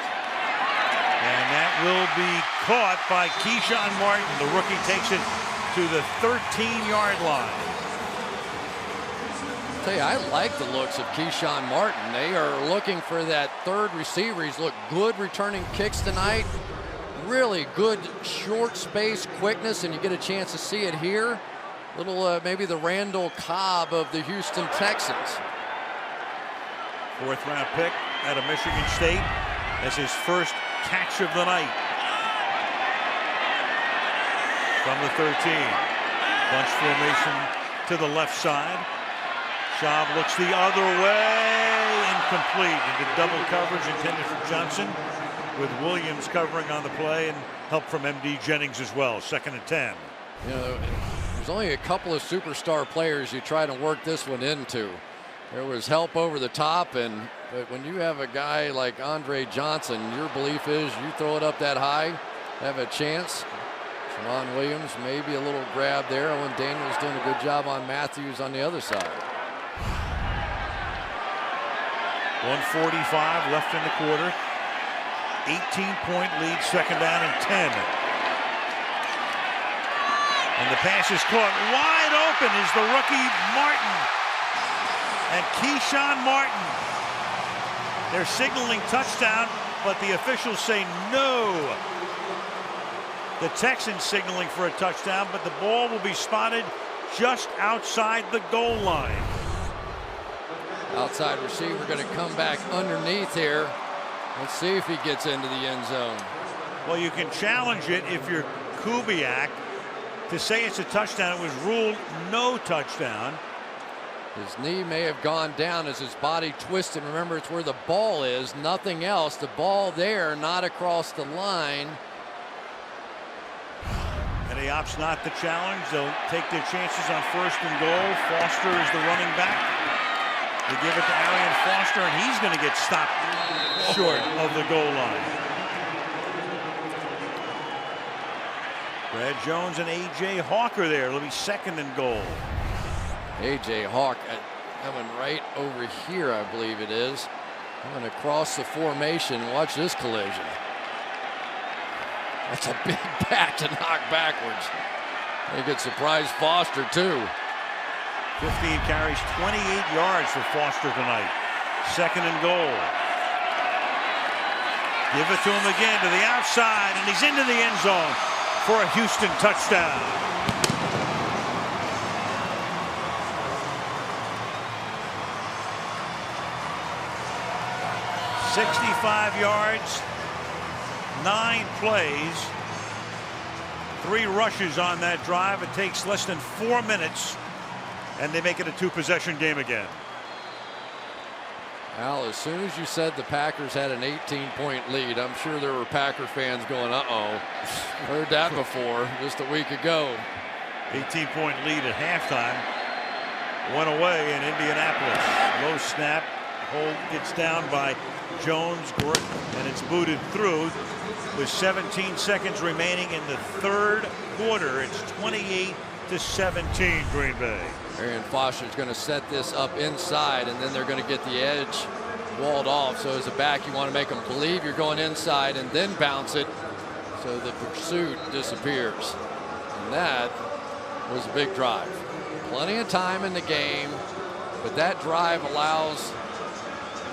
And that will be caught by Keyshawn Martin. The rookie takes it to the 13-yard line. I'll tell you, I like the looks of Keyshawn Martin. They are looking for that third receiver. He's looked good returning kicks tonight. Really good short space quickness, and you get a chance to see it here. Little maybe the Randall Cobb of the Houston Texans. 4th round pick out of Michigan State. That's his first catch of the night. From the 13. Bunch formation to the left side. Schaub looks the other way. Incomplete into double coverage intended for Johnson, with Williams covering on the play and help from M.D. Jennings as well. 2nd and 10. You know, there's only a couple of superstar players you try to work this one into. There was help over the top, but when you have a guy like Andre Johnson, your belief is you throw it up that high, have a chance. Tramon Williams, maybe a little grab there. Owen Daniels doing a good job on Matthews on the other side. 1:45 left in the quarter. 18-point lead, 2nd down and 10. And the pass is caught wide open is the rookie Martin. And Keyshawn Martin. They're signaling touchdown, but the officials say no. The Texans signaling for a touchdown, but the ball will be spotted just outside the goal line. Outside receiver going to come back underneath here. Let's see if he gets into the end zone. Well, you can challenge it if you're Kubiak to say it's a touchdown. It was ruled no touchdown. His knee may have gone down as his body twisted. Remember, it's where the ball is, nothing else. The ball there, not across the line. And he opts not to challenge. They'll take their chances on 1st and goal. Foster is the running back. They give it to Arian Foster, and he's going to get stopped short of the goal line. Brad Jones and A.J. Hawk are there. It'll be 2nd and goal. A.J. Hawk coming right over here, I believe it is. Coming across the formation. Watch this collision. That's a big back to knock backwards. They could surprise Foster, too. 15 carries, 28 yards for Foster tonight. 2nd and goal. Give it to him again to the outside, and he's into the end zone for a Houston touchdown. "65 yards, 9 plays, 3 rushes on that drive. It takes less than 4 minutes, and they make it a 2-possession game again." Al, as soon as you said the Packers had an 18-point lead, I'm sure there were Packer fans going, uh-oh. Heard that before just a week ago. 18-point lead at halftime. Went away in Indianapolis. Low snap. Hold gets down by Jones, and it's booted through with 17 seconds remaining in the 3rd quarter. It's 28-17 Green Bay. Arian Foster's going to set this up inside, and then they're going to get the edge walled off. So as a back, you want to make them believe you're going inside and then bounce it so the pursuit disappears. And that was a big drive. Plenty of time in the game, but that drive allows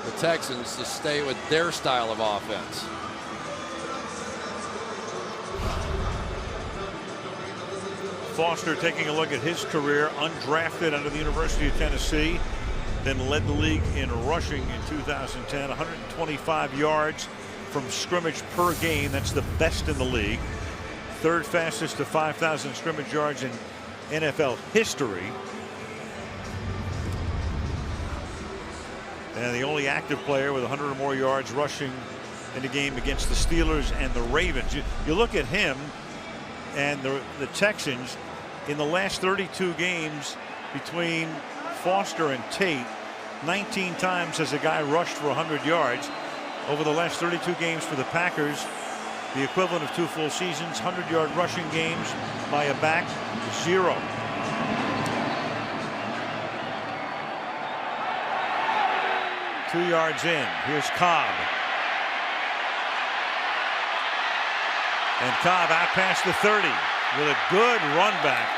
the Texans to stay with their style of offense. Foster taking a look at his career, undrafted out of the University of Tennessee, then led the league in rushing in 2010, 125 yards from scrimmage per game. That's the best in the league. 3rd fastest to 5,000 scrimmage yards in NFL history. And the only active player with 100 or more yards rushing in the game against the Steelers and the Ravens. You look at him and the Texans in the last 32 games between Foster and Tate, 19 times has a guy rushed for 100 yards. Over the last 32 games for the Packers, the equivalent of 2 full seasons, 100-yard rushing games by a back, 0. Two yards in. Here's Cobb. And Cobb out past the 30 with a good run back.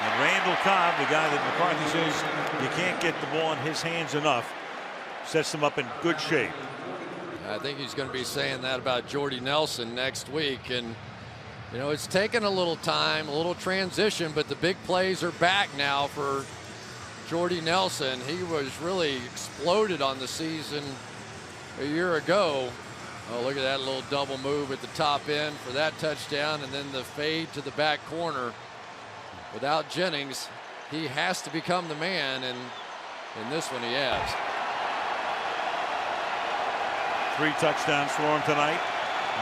And Randall Cobb, the guy that McCarthy says you can't get the ball in his hands enough, sets them up in good shape. I think he's going to be saying that about Jordy Nelson next week. And, you know, it's taken a little time, a little transition, but the big plays are back now for Jordy Nelson. He was really exploded on the season a year ago. Oh, look at that little double move at the top end for that touchdown, and then the fade to the back corner. Without Jennings, he has to become the man, and in this one he has. 3 touchdowns for him tonight.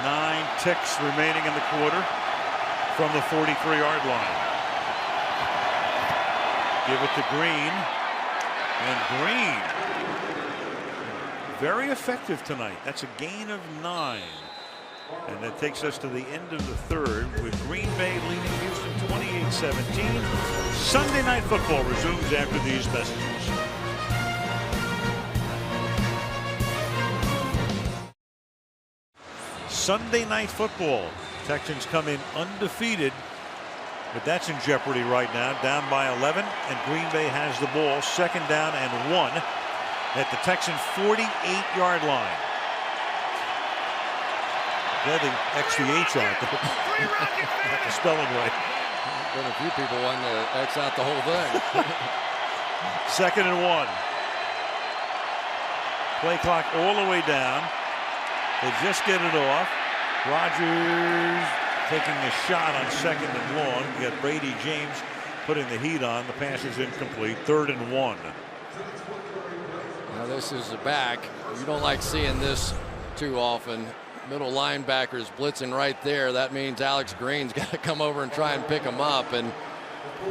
9 ticks remaining in the quarter from the 43-yard line. Give it to Green, and Green very effective tonight. That's a gain of 9, and that takes us to the end of the 3rd with Green Bay leading Houston 28-17. Sunday Night Football resumes after these messages. Sunday Night Football. Texans come in undefeated, but that's in jeopardy right now, down by 11, and Green Bay has the ball, 2nd down and 1 at the Texan 48-yard line. Glad they X the H out. Got the spelling right. Been a few people wanting to X out the whole thing. 2nd and 1. Play clock all the way down. They just get it off. Rodgers taking a shot on 2nd and long. You got Brady James putting the heat on. The pass is incomplete. 3rd and 1. Now this is a back. You don't like seeing this too often. middle linebackers blitzing right there. That means Alex Green's got to come over and try and pick him up, and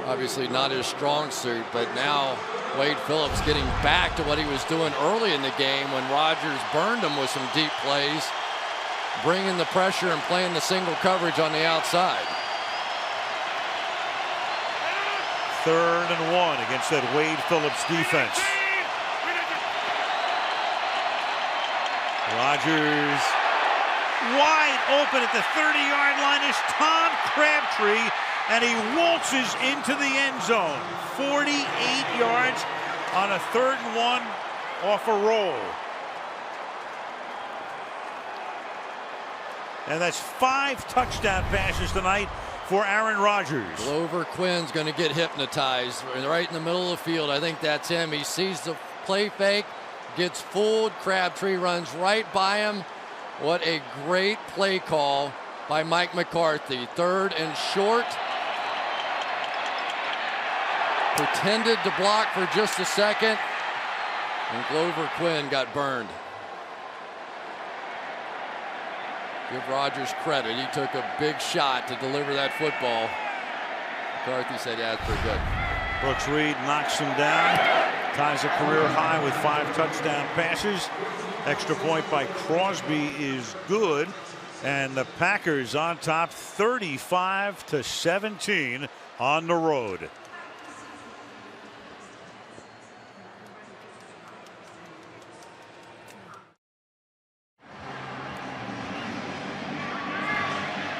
obviously not his strong suit. But now Wade Phillips getting back to what he was doing early in the game when Rodgers burned him with some deep plays, bringing the pressure and playing the single coverage on the outside. 3rd and 1 against that Wade Phillips defense. Rodgers wide open at the 30-yard line is Tom Crabtree, and he waltzes into the end zone. 48 yards on a 3rd and 1 off a roll. And that's 5 touchdown passes tonight for Aaron Rodgers. Glover Quinn's going to get hypnotized right in the middle of the field. I think that's him. He sees the play fake, gets fooled. Crabtree runs right by him. What a great play call by Mike McCarthy. 3rd and short. Pretended to block for just a second, and Glover Quinn got burned. Give Rodgers credit. He took a big shot to deliver that football. McCarthy said, yeah, that's pretty good. Brooks Reed knocks him down, ties a career high with 5 touchdown passes. Extra point by Crosby is good, and the Packers on top 35-17 on the road.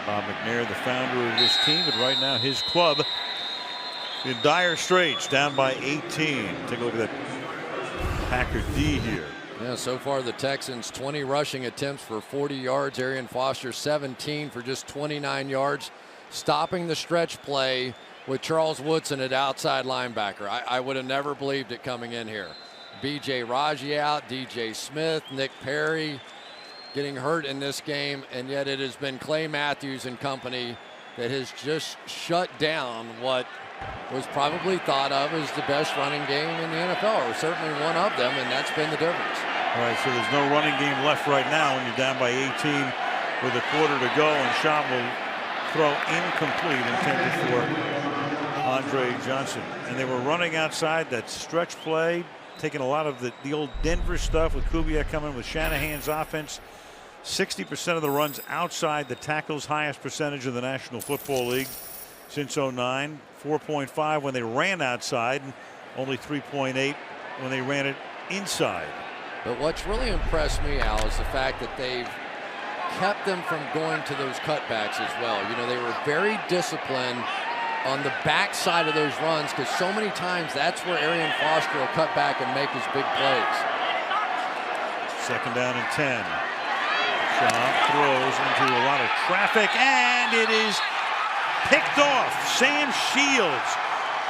Bob McNair, the founder of this team, but right now his club in dire straits, down by 18. Take a look at that Packer D here. Yeah, so far the Texans 20 rushing attempts for 40 yards. Arian Foster 17 for just 29 yards. Stopping the stretch play with Charles Woodson at outside linebacker. I would have never believed it coming in here. B.J. Raji out, D.J. Smith, Nick Perry getting hurt in this game, and yet it has been Clay Matthews and company that has just shut down what was probably thought of as the best running game in the NFL, or certainly one of them, and that's been the difference. All right, so there's no running game left right now when you're down by 18 with a quarter to go, and Schaub will throw incomplete, intended for Andre Johnson. And they were running outside that stretch play, taking a lot of the old Denver stuff with Kubiak coming with Shanahan's offense. 60% of the runs outside the tackles, highest percentage of the National Football League since 09. 4.5 when they ran outside, and only 3.8 when they ran it inside. But what's really impressed me, Al, is the fact that they've kept them from going to those cutbacks as well. You know, they were very disciplined on the backside of those runs, because so many times that's where Arian Foster will cut back and make his big plays. 2nd down and 10. Schaub throws into a lot of traffic, and it is picked off. Sam Shields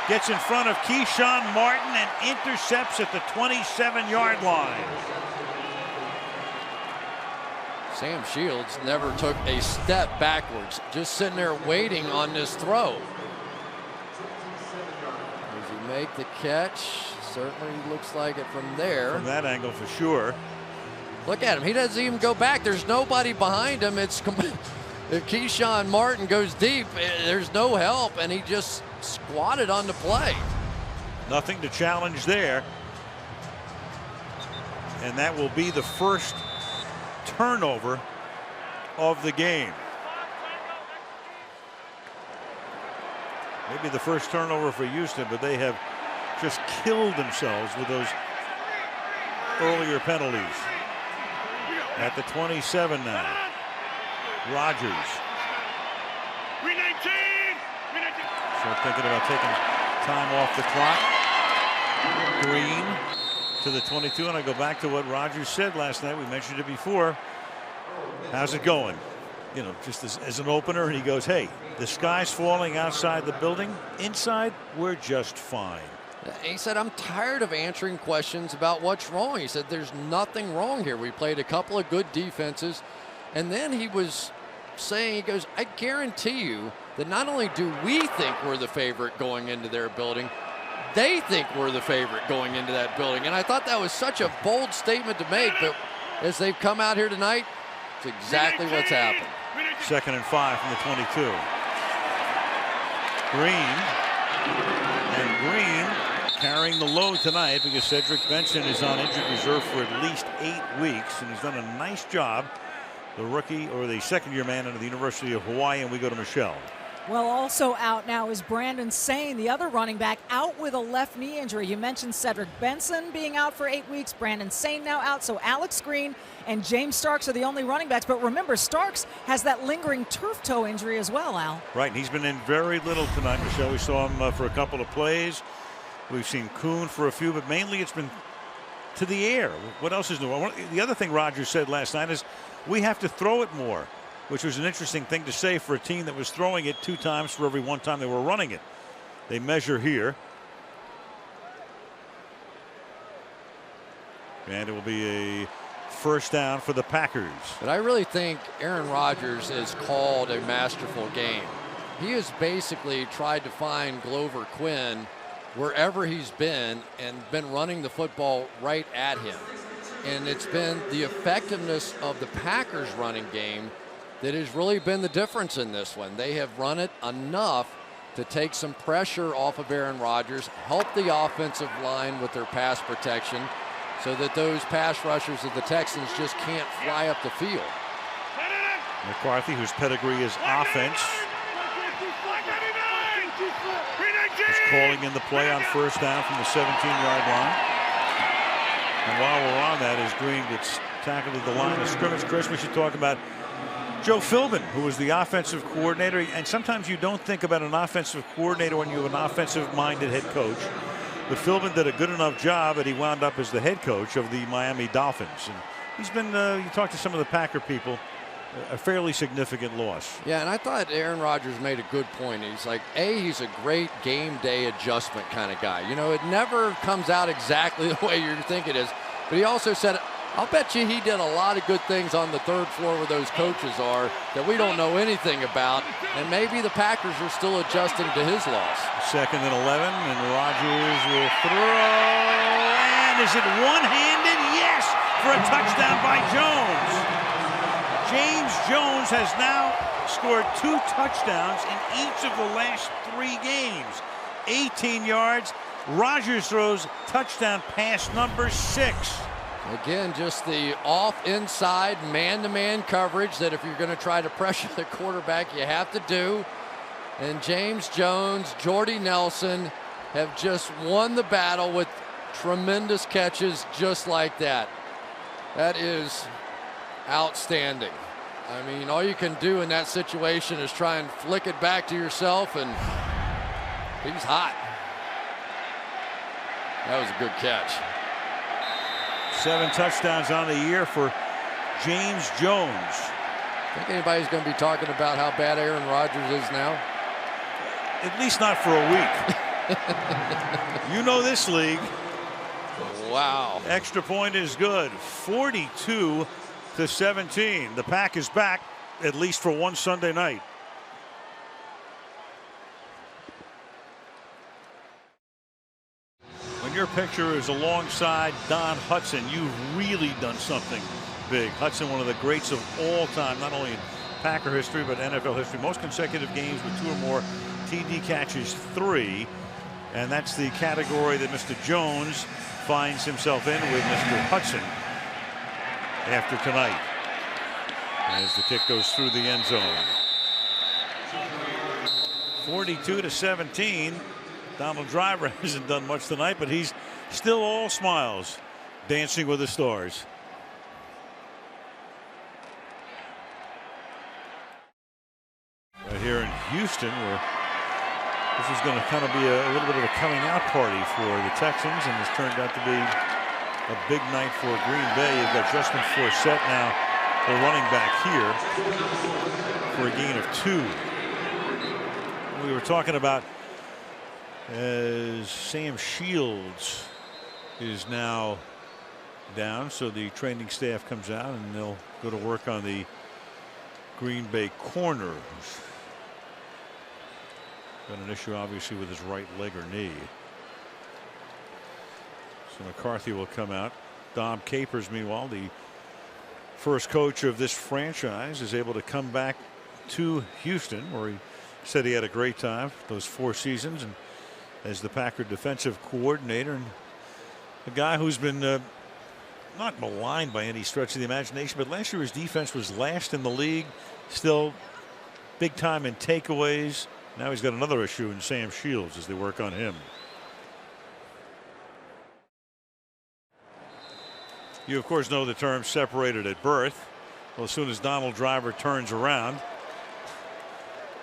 gets in front of Keyshawn Martin and intercepts at the 27-yard line. Sam Shields never took a step backwards, just sitting there waiting on this throw. Does he make the catch? Certainly looks like it from there. From that angle for sure. Look at him. He doesn't even go back. There's nobody behind him. If Keyshawn Martin goes deep, there's no help, and he just squatted on the play. Nothing to challenge there. And that will be the first turnover of the game. Maybe the first turnover for Houston, but they have just killed themselves with those earlier penalties. At the 27 now. Rodgers. So thinking about taking time off the clock. Green to the 22, and I go back to what Rodgers said last night. We mentioned it before. How's it going? You know, just as an opener, and he goes, hey, the sky's falling outside the building. Inside, we're just fine. He said, I'm tired of answering questions about what's wrong. He said, there's nothing wrong here. We played a couple of good defenses. And then he was saying, he goes, I guarantee you that not only do we think we're the favorite going into their building, they think we're the favorite going into that building. And I thought that was such a bold statement to make. But as they've come out here tonight, It's exactly what's happened. 2nd and 5 from the 22. Green carrying the load tonight because Cedric Benson is on injured reserve for at least 8 weeks, and he's done a nice job. The rookie, or the second-year man out of the University of Hawaii, and we go to Michelle. Well, also out now is Brandon Sane, the other running back, out with a left knee injury. You mentioned Cedric Benson being out for 8 weeks. Brandon Sane now out. So Alex Green and James Starks are the only running backs. But remember, Starks has that lingering turf toe injury as well, Al. Right, and he's been in very little tonight, Michelle. We saw him for a couple of plays. We've seen Kuhn for a few, but mainly it's been to the air. What else is new? The other thing Rodgers said last night is we have to throw it more, which was an interesting thing to say for a team that was throwing it 2 times for every 1 time they were running it. They measure here. And it will be a first down for the Packers. But I really think Aaron Rodgers has called a masterful game. He has basically tried to find Glover Quinn wherever he's been and been running the football right at him. And it's been the effectiveness of the Packers running game that has really been the difference in this one. They have run it enough to take some pressure off of Aaron Rodgers, help the offensive line with their pass protection so that those pass rushers of the Texans just can't fly up the field. McCarthy, whose pedigree is offense, is calling in the play on first down from the 17-yard line. And while we're on that, as Green gets tackled at the line of scrimmage, Chris, we should talk about Joe Philbin, who was the offensive coordinator. And sometimes you don't think about an offensive coordinator when you have an offensive-minded head coach. But Philbin did a good enough job that he wound up as the head coach of the Miami Dolphins. And he's been, you talk to some of the Packer people, a fairly significant loss. Yeah, and I thought Aaron Rodgers made a good point. He's like, he's a great game day adjustment kind of guy. You know, it never comes out exactly the way you think it is. But he also said, I'll bet you he did a lot of good things on the 3rd floor where those coaches are that we don't know anything about. And maybe the Packers are still adjusting to his loss. 2nd and 11, and Rodgers will throw. And is it one-handed? Yes, for a touchdown by Jones. James Jones has now scored 2 touchdowns in each of the last 3 games. 18 yards. Rodgers throws touchdown pass number 6. Again, just the off inside man-to-man coverage that if you're going to try to pressure the quarterback, you have to do. And James Jones, Jordy Nelson have just won the battle with tremendous catches just like that. That is outstanding. I mean, all you can do in that situation is try and flick it back to yourself, and he's hot. That was a good catch. 7 touchdowns on the year for James Jones. Think anybody's going to be talking about how bad Aaron Rodgers is now? At least not for a week. You know this league. Wow. Extra point is good. 42-17. The Pack is back, at least for one Sunday night. When your picture is alongside Don Hudson, you've really done something big. Hudson, one of the greats of all time, not only in Packer history, but NFL history. Most consecutive games with 2 or more TD catches, 3. And that's the category that Mr. Jones finds himself in with Mr. Hudson after tonight. As the kick goes through the end zone. 42-17. Donald Driver hasn't done much tonight, but he's still all smiles, dancing with the stars. Right here in Houston, where this is going to kind of be a little bit of a coming out party for the Texans, and it's turned out to be a big night for Green Bay. You've got Justin Forsett now, the running back here, for a gain of 2. We were talking about as Sam Shields is now down, so the training staff comes out and they'll go to work on the Green Bay corners. Got an issue obviously with his right leg or knee. So McCarthy will come out. Dom Capers, meanwhile, the first coach of this franchise, is able to come back to Houston, where he said he had a great time those 4 seasons, and as the Packer defensive coordinator, and a guy who's been not maligned by any stretch of the imagination, but last year his defense was last in the league, still big time in takeaways. Now he's got another issue in Sam Shields as they work on him. You of course know the term separated at birth. Well, as soon as Donald Driver turns around,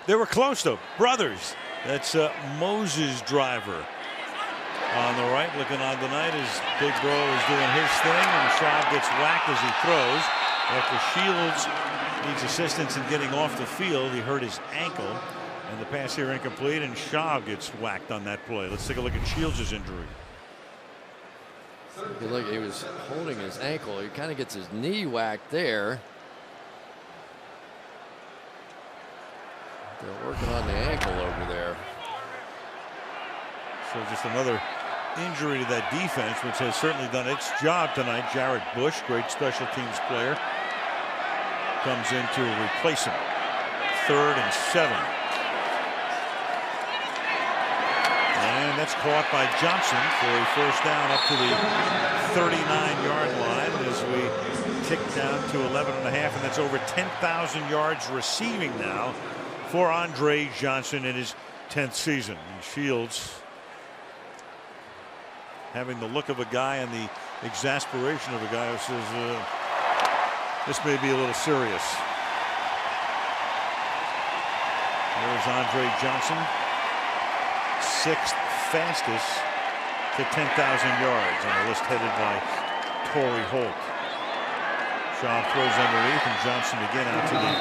they were close though. Brothers. That's Moses Driver on the right, looking on tonight as Big Bro is doing his thing, and Schaub gets whacked as he throws. After Shields needs assistance in getting off the field, he hurt his ankle, and the pass here incomplete, and Schaub gets whacked on that play. Let's take a look at Shields' injury. Look, he was holding his ankle. He kind of gets his knee whacked there. They're working on the ankle over there. So just another injury to that defense, which has certainly done its job tonight. Jared Bush, great special teams player, comes in to replace him. 3rd and 7. And that's caught by Johnson for a first down up to the 39-yard line as we tick down to 11.5, and that's over 10,000 yards receiving now for Andre Johnson in his 10th season. And Shields having the look of a guy and the exasperation of a guy who says this may be a little serious. There's Andre Johnson, 6th fastest to 10,000 yards on the list, headed by Torrey Holt. Schaub throws underneath, and Johnson again out to the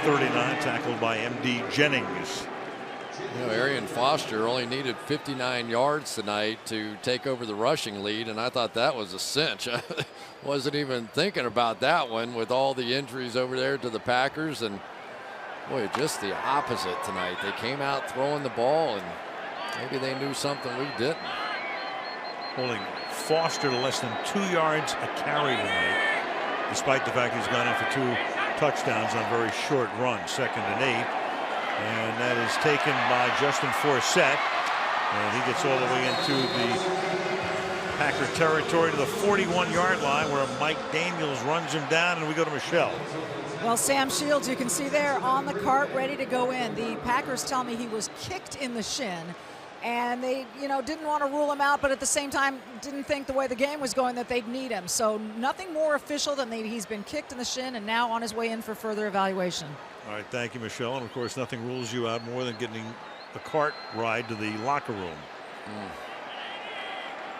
39, tackled by M.D. Jennings. You know, Arian Foster only needed 59 yards tonight to take over the rushing lead, and I thought that was a cinch. I wasn't even thinking about that one with all the injuries over there to the Packers, and boy, just the opposite tonight. They came out throwing the ball, and maybe they knew something we didn't. Holding Foster to less than 2 yards a carry tonight, despite the fact he's gone in for 2 touchdowns on very short runs. 2nd and 8. And that is taken by Justin Forsett, and he gets all the way into the Packer territory to the 41-yard line, where Mike Daniels runs him down, and we go to Michelle. Well, Sam Shields, you can see there on the cart, ready to go in. The Packers tell me he was kicked in the shin, and they, didn't want to rule him out, but at the same time didn't think the way the game was going that they'd need him. So nothing more official than he's been kicked in the shin and now on his way in for further evaluation. All right, thank you, Michelle. And of course, nothing rules you out more than getting a cart ride to the locker room.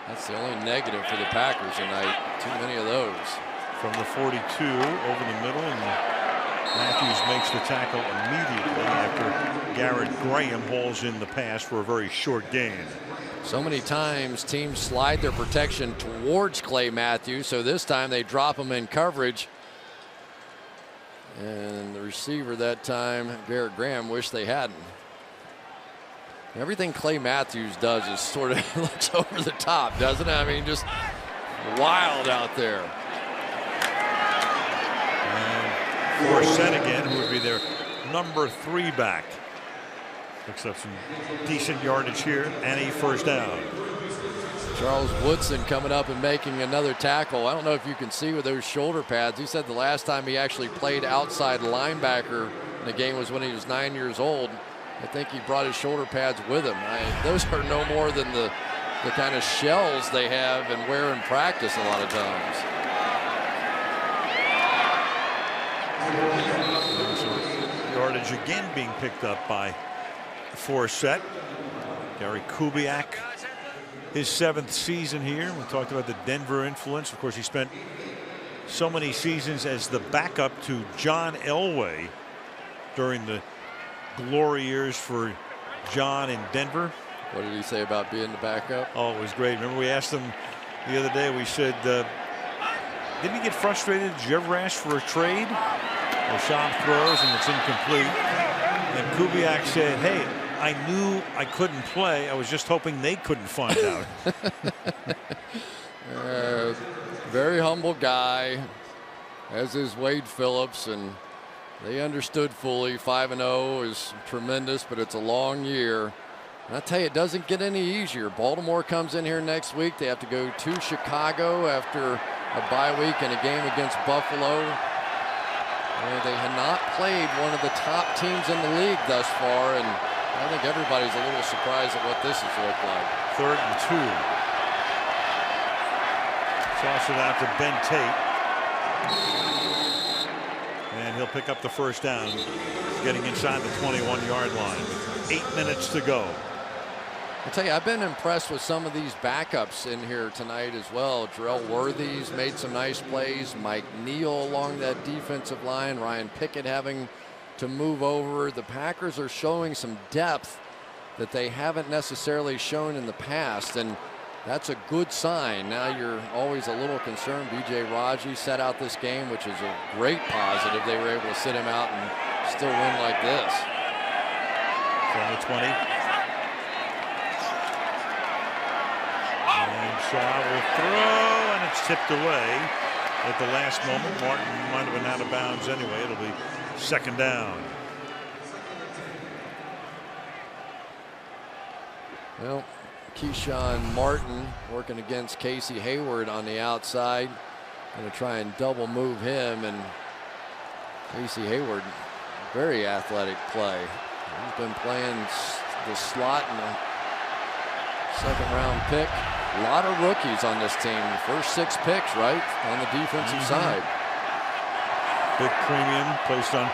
That's the only negative for the Packers tonight. Too many of those. From the 42 over the middle, and Matthews makes the tackle immediately after Garrett Graham hauls in the pass for a very short gain. So many times teams slide their protection towards Clay Matthews, so this time they drop him in coverage. And the receiver that time, Garrett Graham, wished they hadn't. Everything Clay Matthews does is sort of looks over the top, doesn't it? I mean, just wild out there. And Forsett again, who would be their number 3 back. Picks up some decent yardage here, and a first down. Charles Woodson coming up and making another tackle. I don't know if you can see with those shoulder pads. He said the last time he actually played outside linebacker in the game was when he was 9 years old. I think he brought his shoulder pads with him. Those are no more than the kind of shells they have and wear in practice a lot of times. Yardage again being picked up by Forsett. Gary Kubiak, his 7th season here. We talked about the Denver influence. Of course, he spent so many seasons as the backup to John Elway during the glory years for John in Denver. What did he say about being the backup? Oh, it was great. Remember, we asked him the other day, we said, didn't he get frustrated? Did you ever ask for a trade? Well, Schaub throws, and it's incomplete. And Kubiak said, hey, I knew I couldn't play. I was just hoping they couldn't find out. Very humble guy. as is Wade Phillips, and they understood fully 5-0 is tremendous, but it's a long year. And I tell you, it doesn't get any easier. Baltimore comes in here next week. They have to go to Chicago after a bye week and a game against Buffalo. And they had not played one of the top teams in the league thus far, and I think everybody's a little surprised at what this has looked like. 3rd and 2. Toss it out to Ben Tate. And he'll pick up the first down. He's getting inside the 21-yard line. 8 minutes to go. I tell you, I've been impressed with some of these backups in here tonight as well. Jarrell Worthy's made some nice plays. Mike Neal along that defensive line. Ryan Pickett having to move over. The Packers are showing some depth that they haven't necessarily shown in the past, and that's a good sign. Now you're always a little concerned. B.J. Raji sat out this game, which is a great positive. They were able to sit him out and still win like this. From the 20. And Shaw will throw, and it's tipped away at the last moment. Martin might have been out of bounds anyway. It'll be 2nd down. Well, Keyshawn Martin working against Casey Hayward on the outside. Going to try and double move him, and Casey Hayward, very athletic play. He's been playing the slot in the 2nd-round pick. A lot of rookies on this team. First 6 picks, right, on the defensive side. Big premium placed on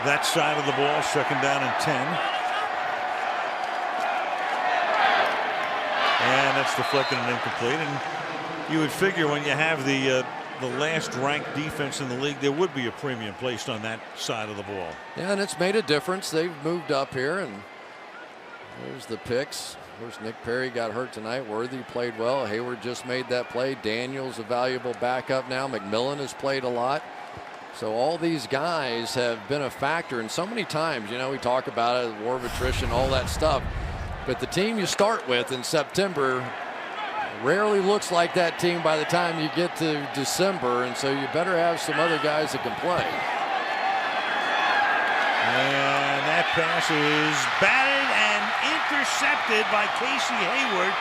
that side of the ball. 2nd down and 10. And that's deflected and incomplete. And you would figure when you have the last ranked defense in the league, there would be a premium placed on that side of the ball. Yeah, and it's made a difference. They've moved up here, and there's the picks. Of course, Nick Perry got hurt tonight. Worthy played well. Hayward just made that play. Daniels a valuable backup now. McMillan has played a lot. So all these guys have been a factor. And so many times, you know, we talk about it, war of attrition, all that stuff. But the team you start with in September rarely looks like that team by the time you get to December. And so you better have some other guys that can play. And that pass is batted and intercepted by Casey Hayward.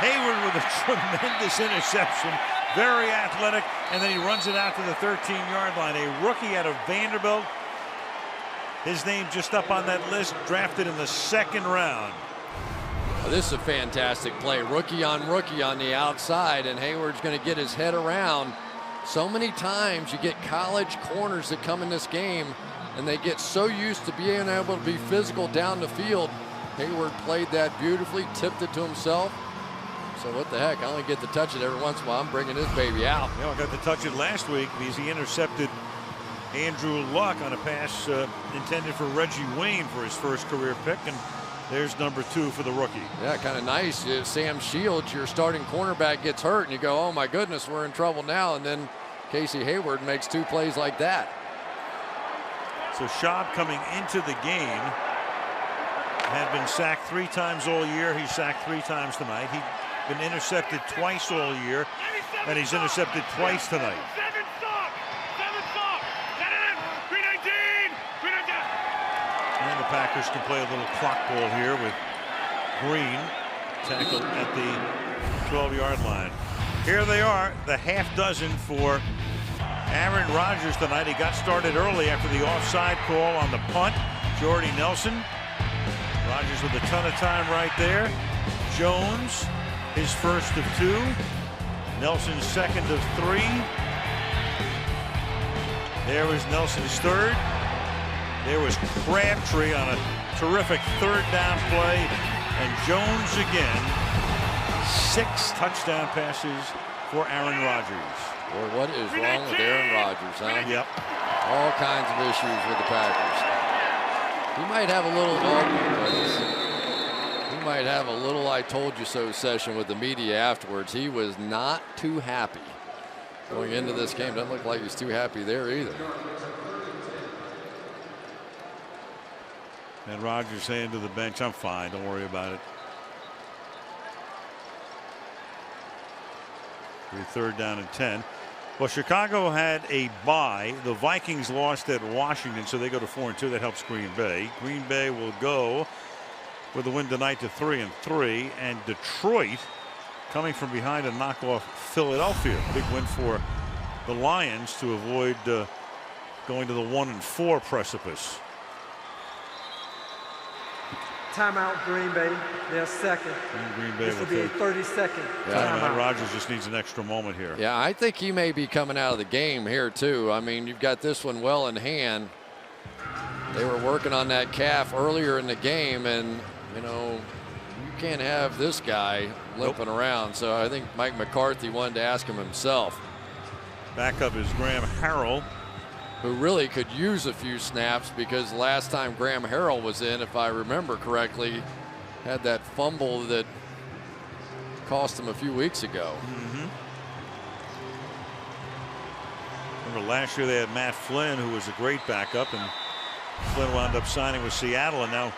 Hayward with a tremendous interception. Very athletic. And then he runs it out to the 13-yard line. A rookie out of Vanderbilt. His name just up on that list. Drafted in the 2nd round. Well, this is a fantastic play. Rookie on the outside. And Hayward's going to get his head around. So many times you get college corners that come in this game, and they get so used to being able to be physical down the field. Hayward played that beautifully, tipped it to himself. So what the heck, I only get to touch it every once in a while. I'm bringing this baby out. Yeah, I got to touch it last week because he intercepted Andrew Luck on a pass intended for Reggie Wayne for his first career pick, and there's number 2 for the rookie. Yeah, kind of nice. Sam Shields, your starting cornerback, gets hurt, and you go, oh my goodness, we're in trouble now. And then Casey Hayward makes 2 plays like that. So Schaub coming into the game had been sacked 3 times all year. He's sacked 3 times tonight. He'd been intercepted twice all year, and he's intercepted twice tonight. And the Packers can play a little clock ball here with Green tackled at the 12-yard line. Here they are, the half dozen for Aaron Rodgers tonight. He got started early after the offside call on the punt. Jordy Nelson. Rodgers with a ton of time right there. Jones, his first of 2. Nelson's second of 3. There was Nelson's third. There was Crabtree on a terrific 3rd down play. And Jones again. 6 touchdown passes for Aaron Rodgers. Boy, what is wrong with Aaron Rodgers, huh? Yep. All kinds of issues with the Packers. He might have a little, he might have a little I told you so session with the media afterwards. He was not too happy going into this game. Doesn't look like he's too happy there either. And Rodgers saying to the bench, I'm fine, don't worry about it. 3rd down and 10. Well, Chicago had a bye. The Vikings lost at Washington, so they go to 4-2. That helps Green Bay. Green Bay will go with the win tonight to 3-3, and Detroit coming from behind to knock off Philadelphia. Big win for the Lions to avoid going to the 1-4 precipice. Timeout, Green Bay. They're second. Green Bay this will be a 30-second timeout. Rodgers just needs an extra moment here. Yeah, I think he may be coming out of the game here too. I mean, you've got this one well in hand. They were working on that calf earlier in the game, and you know, you can't have this guy limping around. So I think Mike McCarthy wanted to ask him himself. Backup is Graham Harrell, who really could use a few snaps, because last time Graham Harrell was in, if I remember correctly, had that fumble that cost him a few weeks ago. Remember last year they had Matt Flynn, who was a great backup, and Flynn wound up signing with Seattle, and now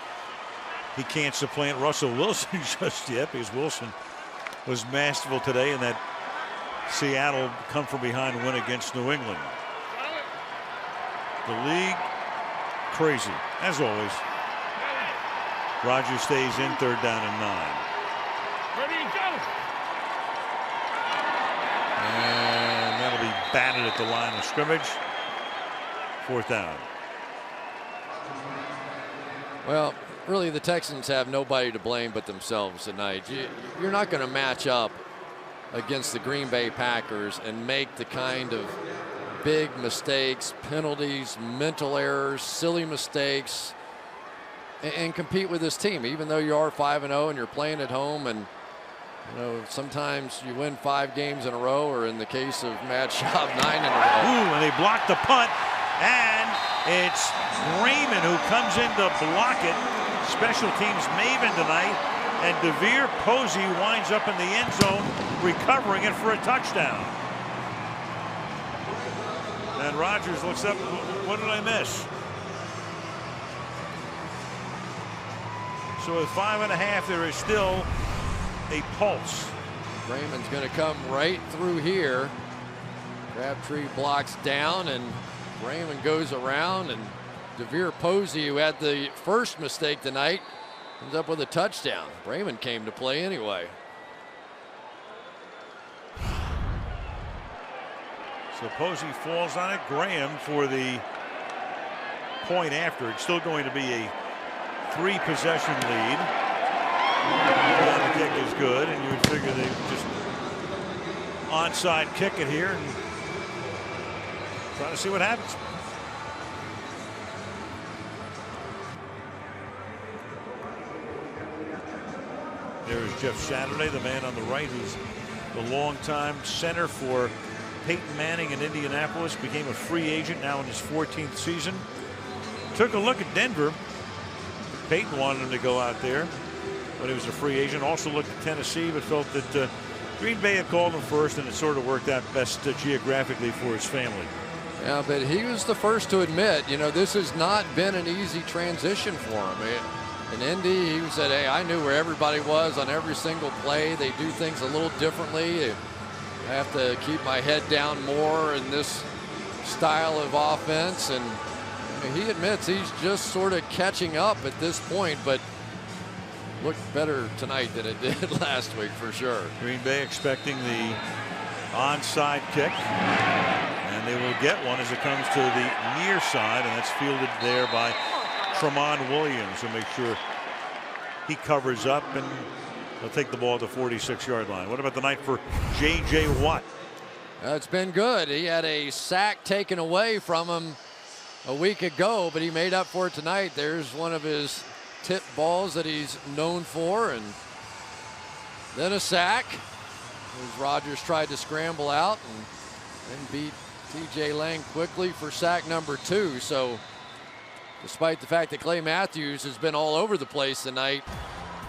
he can't supplant Russell Wilson just yet, because Wilson was masterful today in that Seattle come from behind win against New England. The league crazy as always. Rodgers stays in, 3rd down and 9. Ready, go. And that'll be batted at the line of scrimmage. 4th down. Well, really, the Texans have nobody to blame but themselves tonight. You're not going to match up against the Green Bay Packers and make the kind of big mistakes, penalties, mental errors, silly mistakes, and compete with this team, even though you are 5-0 and you're playing at home. And you know, sometimes you win 5 games in a row, or in the case of Matt Schaub, 9 in a row. Ooh, and they blocked the punt, and it's Raymond who comes in to block it. Special teams maven tonight, and DeVere Posey winds up in the end zone, recovering it for a touchdown. And Rodgers looks up. What did I miss? So with 5.5, there is still a pulse. Raymond's going to come right through here. Crabtree blocks down, and Raymond goes around, and DeVere Posey, who had the first mistake tonight, ends up with a touchdown. Raymond came to play anyway. So Posey falls on it. Graham for the point after. It's still going to be a 3-possession lead. And the kick is good, and you would figure they would just onside kick it here and try to see what happens. There's Jeff Saturday, the man on the right, who's the longtime center for Peyton Manning in Indianapolis, became a free agent now in his 14th season. Took a look at Denver. Peyton wanted him to go out there when he was a free agent. Also looked at Tennessee, but felt that Green Bay had called him first, and it sort of worked out best geographically for his family. Yeah, but he was the first to admit, you know, this has not been an easy transition for him. In Indy, he said, hey, I knew where everybody was on every single play. They do things a little differently. I have to keep my head down more in this style of offense. And I mean, he admits he's just sort of catching up at this point, but looked better tonight than it did last week for sure. Green Bay expecting the onside kick, and they will get one as it comes to the near side, and that's fielded there by Tramon Williams to make sure he covers up, and they'll take the ball at the 46-yard line. What about the night for J.J. Watt? It's been good. He had a sack taken away from him a week ago, but he made up for it tonight. There's one of his tip balls that he's known for, and then a sack as Rodgers tried to scramble out and then beat T.J. Lang quickly for sack number 2. So despite the fact that Clay Matthews has been all over the place tonight,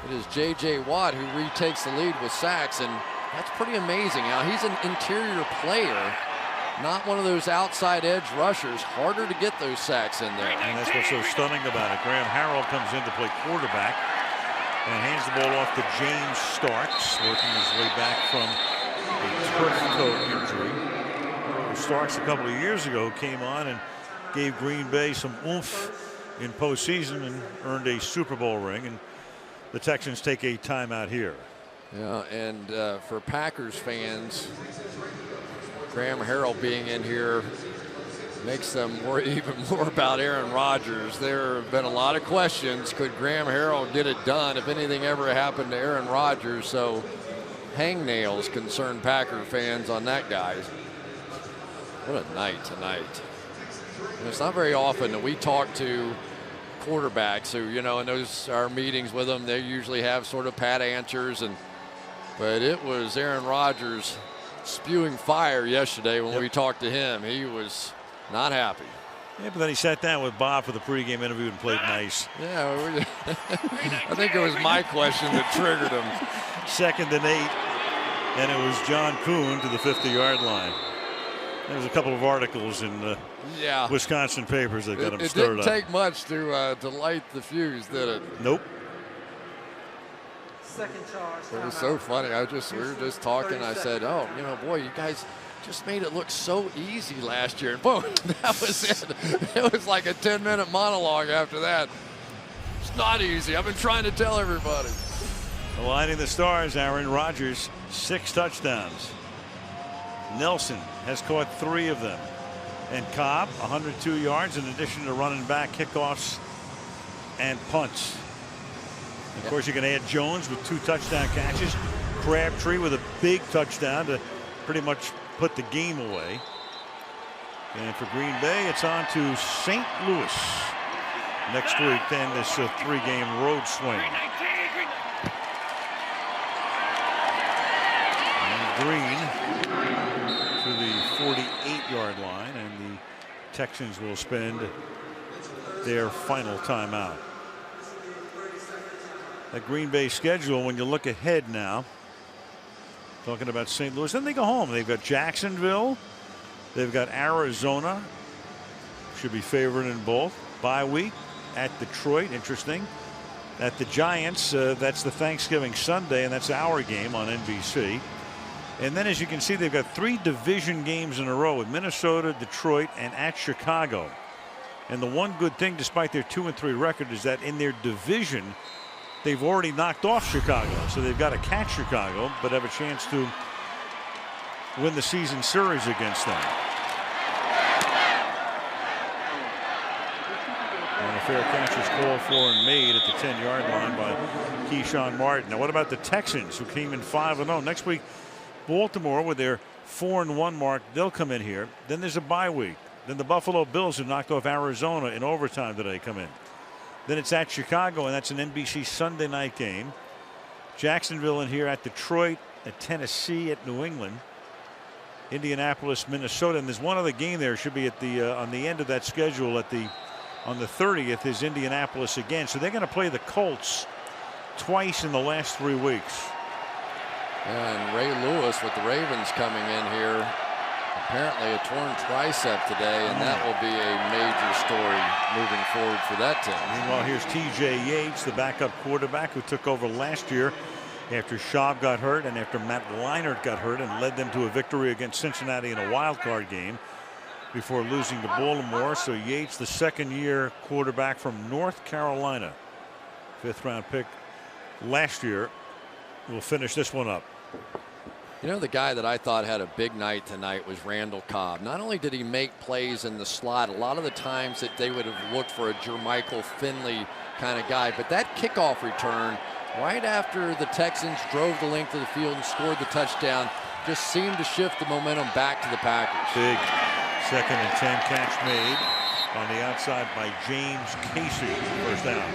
it is J.J. Watt who retakes the lead with sacks, and that's pretty amazing. Now, he's an interior player, not one of those outside edge rushers. Harder to get those sacks in there. And that's what's so stunning about it. Graham Harrell comes in to play quarterback and hands the ball off to James Starks, working his way back from a turf toe injury. Starks a couple of years ago came on and gave Green Bay some oomph in postseason and earned a Super Bowl ring. And the Texans take a timeout here. Yeah, and for Packers fans, Graham Harrell being in here makes them worry even more about Aaron Rodgers. There have been a lot of questions. Could Graham Harrell get it done if anything ever happened to Aaron Rodgers? So hangnails concern Packer fans on that, guys. What a night tonight. And it's not very often that we talk to quarterbacks who, you know, in our meetings with them, they usually have sort of pat answers. But it was Aaron Rodgers spewing fire yesterday when we talked to him. He was not happy. Yeah, but then he sat down with Bob for the pregame interview and played nice. Yeah, I think it was my question that triggered him. 2nd and 8, and it was John Kuhn to the 50-yard line. There was a couple of articles in Wisconsin papers that got him stirred up. It didn't take much to light the fuse, did it? Nope. It was so funny. We were just talking. I said, "Oh, you know, boy, you guys just made it look so easy last year." And boom, that was it. It was like a 10-minute monologue after that. It's not easy. I've been trying to tell everybody. Aligning the stars, Aaron Rodgers, 6 touchdowns. Nelson has caught 3 of them. And Cobb, 102 yards in addition to running back, kickoffs, and punts. Of course, you can add Jones with 2 touchdown catches. Crabtree with a big touchdown to pretty much put the game away. And for Green Bay, it's on to St. Louis next week. Then this 3-game road swing. And Green to the 48-yard line, and the Texans will spend their final timeout. That Green Bay schedule, when you look ahead now, talking about St. Louis, then they go home. They've got Jacksonville, they've got Arizona, should be favored in both. Bye week at Detroit, interesting. At the Giants, that's the Thanksgiving Sunday, and that's our game on NBC. And then, as you can see, they've got 3 division games in a row with Minnesota, Detroit, and at Chicago. And the one good thing, despite their 2-3 record, is that in their division, they've already knocked off Chicago. So they've got to catch Chicago, but have a chance to win the season series against them. And a fair catch is called for and made at the 10-yard line by Keyshawn Martin. Now, what about the Texans, who came in 5-0? Next week, Baltimore with their 4-1 mark, they'll come in here. Then there's a bye week. Then the Buffalo Bills, who knocked off Arizona in overtime today, come in. Then it's at Chicago, and that's an NBC Sunday night game. Jacksonville in here, at Detroit, at Tennessee, at New England, Indianapolis, Minnesota, and there's one other game there. Should be at the on the end of that schedule on the 30th is Indianapolis again. So they're going to play the Colts twice in the last 3 weeks. And Ray Lewis with the Ravens coming in here. Apparently a torn tricep today, and that will be a major story moving forward for that team. Meanwhile, here's TJ Yates, the backup quarterback who took over last year after Schaub got hurt and after Matt Leinart got hurt and led them to a victory against Cincinnati in a wild card game before losing to Baltimore. So Yates, the 2nd-year quarterback from North Carolina, 5th-round pick last year, will finish this one up. You know, the guy that I thought had a big night tonight was Randall Cobb. Not only did he make plays in the slot, a lot of the times that they would have looked for a Jermichael Finley kind of guy, but that kickoff return right after the Texans drove the length of the field and scored the touchdown just seemed to shift the momentum back to the Packers. Big 2nd and 10 catch made on the outside by James Casey. First down.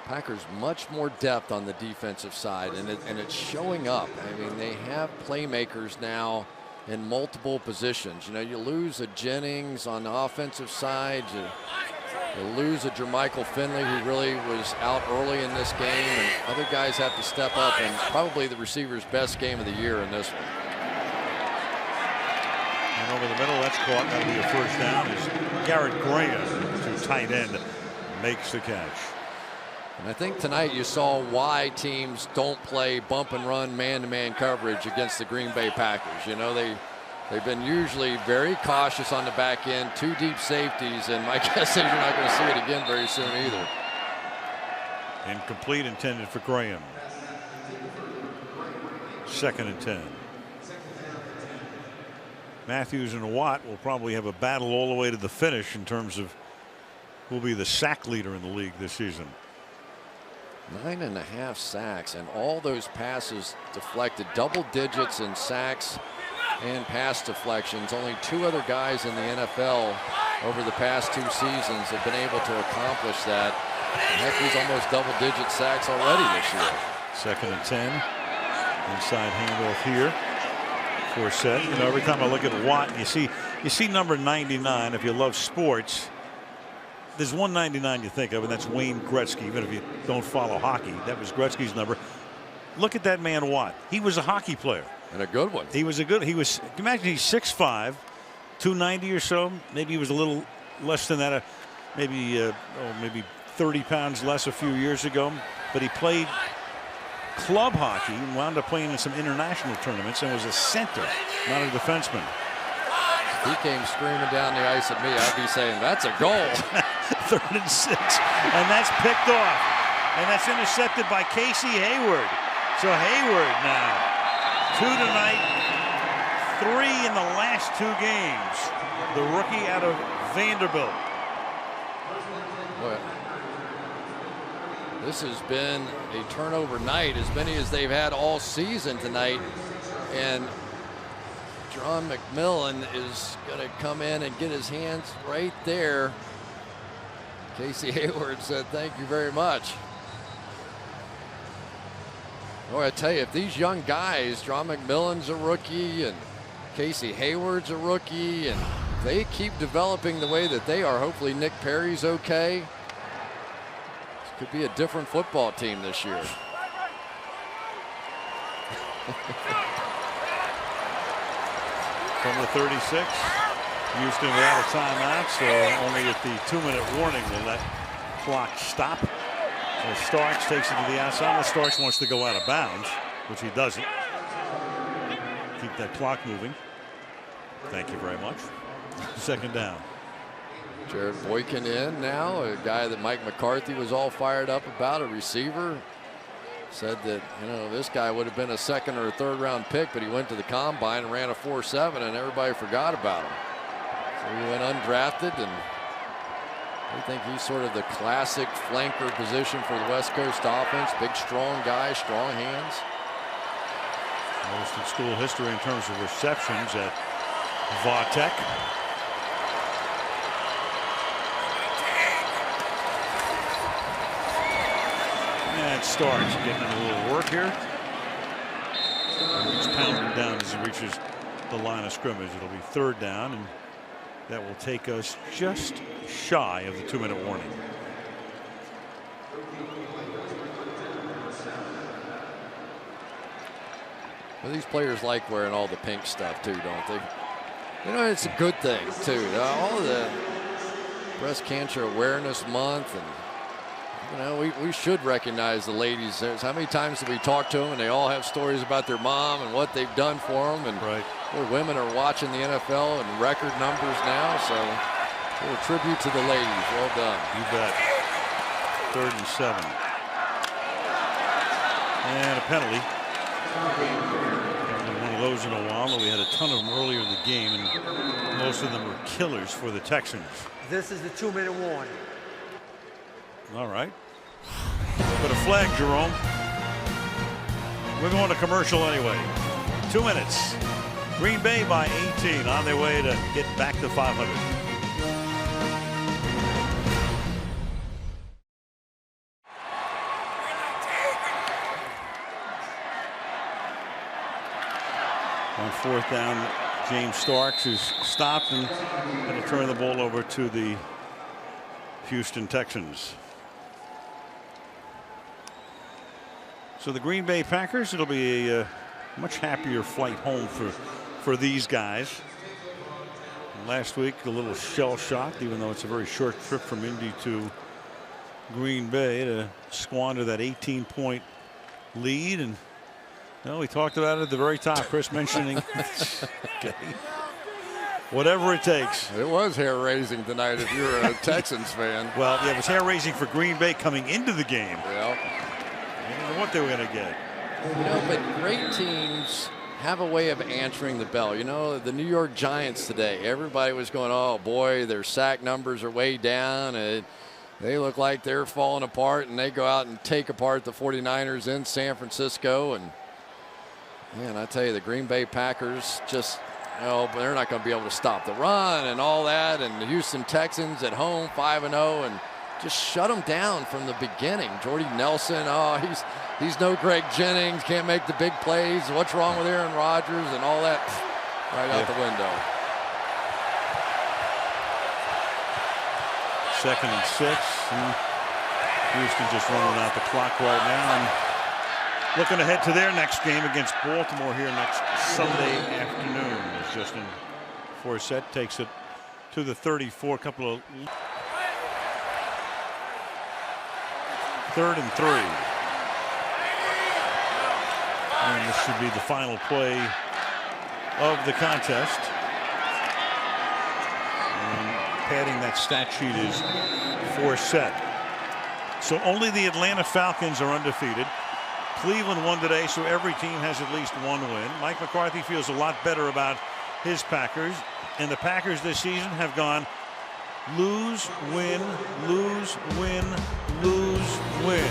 Packers much more depth on the defensive side, and it's showing up. I mean, they have playmakers now in multiple positions. You know, you lose a Jennings on the offensive side. You lose a Jermichael Finley, who really was out early in this game, and other guys have to step up, and probably the receiver's best game of the year in this one. And over the middle, that's caught. That'll be a first down as Garrett Graham, to tight end, makes the catch. And I think tonight you saw why teams don't play bump and run man-to-man coverage against the Green Bay Packers. You know, they've been usually very cautious on the back end, 2 deep safeties, and my guess is you're not going to see it again very soon either. Incomplete, intended for Graham. 2nd and 10. Matthews and Watt will probably have a battle all the way to the finish in terms of who will be the sack leader in the league this season. 9.5 sacks, and all those passes deflected, double digits in sacks and pass deflections. Only 2 other guys in the NFL over the past 2 seasons have been able to accomplish that. Matthews almost double-digit sacks already this year. 2nd and 10. Inside handoff here. Forsett. You know, every time I look at Watt, you see number 99. If you love sports, there's 199 you think of, and that's Wayne Gretzky. Even if you don't follow hockey, that was Gretzky's number. Look at that man Watt. He was a hockey player. And a good one. He was. Imagine he's 6'5", 290 or so. Maybe he was a little less than that. Maybe 30 pounds less a few years ago. But he played club hockey and wound up playing in some international tournaments and was a center, not a defenseman. If he came screaming down the ice at me, I'd be saying, that's a goal. 3rd and 6. And that's picked off. And that's intercepted by Casey Hayward. So Hayward now 2 tonight, 3 in the last 2 games. The rookie out of Vanderbilt. Well, this has been a turnover night, as many as they've had all season tonight. And John McMillan is going to come in and get his hands right there. Casey Hayward said, thank you very much. Boy, I tell you, if these young guys, John McMillan's a rookie and Casey Hayward's a rookie, and they keep developing the way that they are, hopefully Nick Perry's okay. This could be a different football team this year. From the 36, Houston without a timeout, so only at the 2-minute warning will that clock stop. So Starks takes it to the outside. Well, Starks wants to go out of bounds, which he doesn't. Keep that clock moving. Thank you very much. 2nd down. Jared Boykin in now, a guy that Mike McCarthy was all fired up about, a receiver. Said that, you know, this guy would have been a 2nd or a 3rd round pick, but he went to the combine and ran a 4.7 and everybody forgot about him. So he went undrafted, and I think he's sort of the classic flanker position for the West Coast offense. Big, strong guy, strong hands. Most in school history in terms of receptions at Vautech. And Starks getting a little work here. He's pounding down as he reaches the line of scrimmage. It'll be 3rd down, and that will take us just shy of the 2-minute warning. Well, these players like wearing all the pink stuff too, don't they? You know, it's a good thing too. All of the Breast Cancer Awareness Month, and you know, we should recognize the ladies. How many times have we talked to them, and they all have stories about their mom and what they've done for them, and more women are watching the NFL in record numbers now. So a little tribute to the ladies. Well done. You bet. 3rd and 7. And a penalty. One of those in a while. We had a ton of them earlier in the game, and most of them were killers for the Texans. This is the 2-minute warning. All right. Put a flag, Jerome. We're going to commercial anyway. 2 minutes. Green Bay by 18 on their way to get back to 500. On 4th down, James Starks is stopped and going to turn the ball over to the Houston Texans. So the Green Bay Packers, it'll be a much happier flight home for these guys. And last week, a little shell-shocked, even though it's a very short trip from Indy to Green Bay to squander that 18-point lead. And we talked about it at the very top. Chris mentioning okay. Whatever it takes. It was hair-raising tonight if you're a Texans fan. Well, yeah, it was hair-raising for Green Bay coming into the game. Yeah. I didn't know what they were going to get. But great teams have a way of answering the bell. The New York Giants today, everybody was going, oh, boy, their sack numbers are way down. They look like they're falling apart, and they go out and take apart the 49ers in San Francisco. And, man, I tell you, the Green Bay Packers just – but they're not going to be able to stop the run and all that. And the Houston Texans at home, 5-0, and just shut them down from the beginning. Jordy Nelson, he's no Greg Jennings, can't make the big plays. What's wrong with Aaron Rodgers and all that right out the window. 2nd and 6. And Houston just running out the clock right now. And looking ahead to their next game against Baltimore here next Sunday afternoon. As Justin Forsett takes it to the 34. Couple of 3rd and 3. And this should be the final play of the contest. And padding that stat sheet is Forsett. So only the Atlanta Falcons are undefeated. Cleveland won today, so every team has at least one win. Mike McCarthy feels a lot better about his Packers, and the Packers this season have gone lose, win, lose, win, lose, win.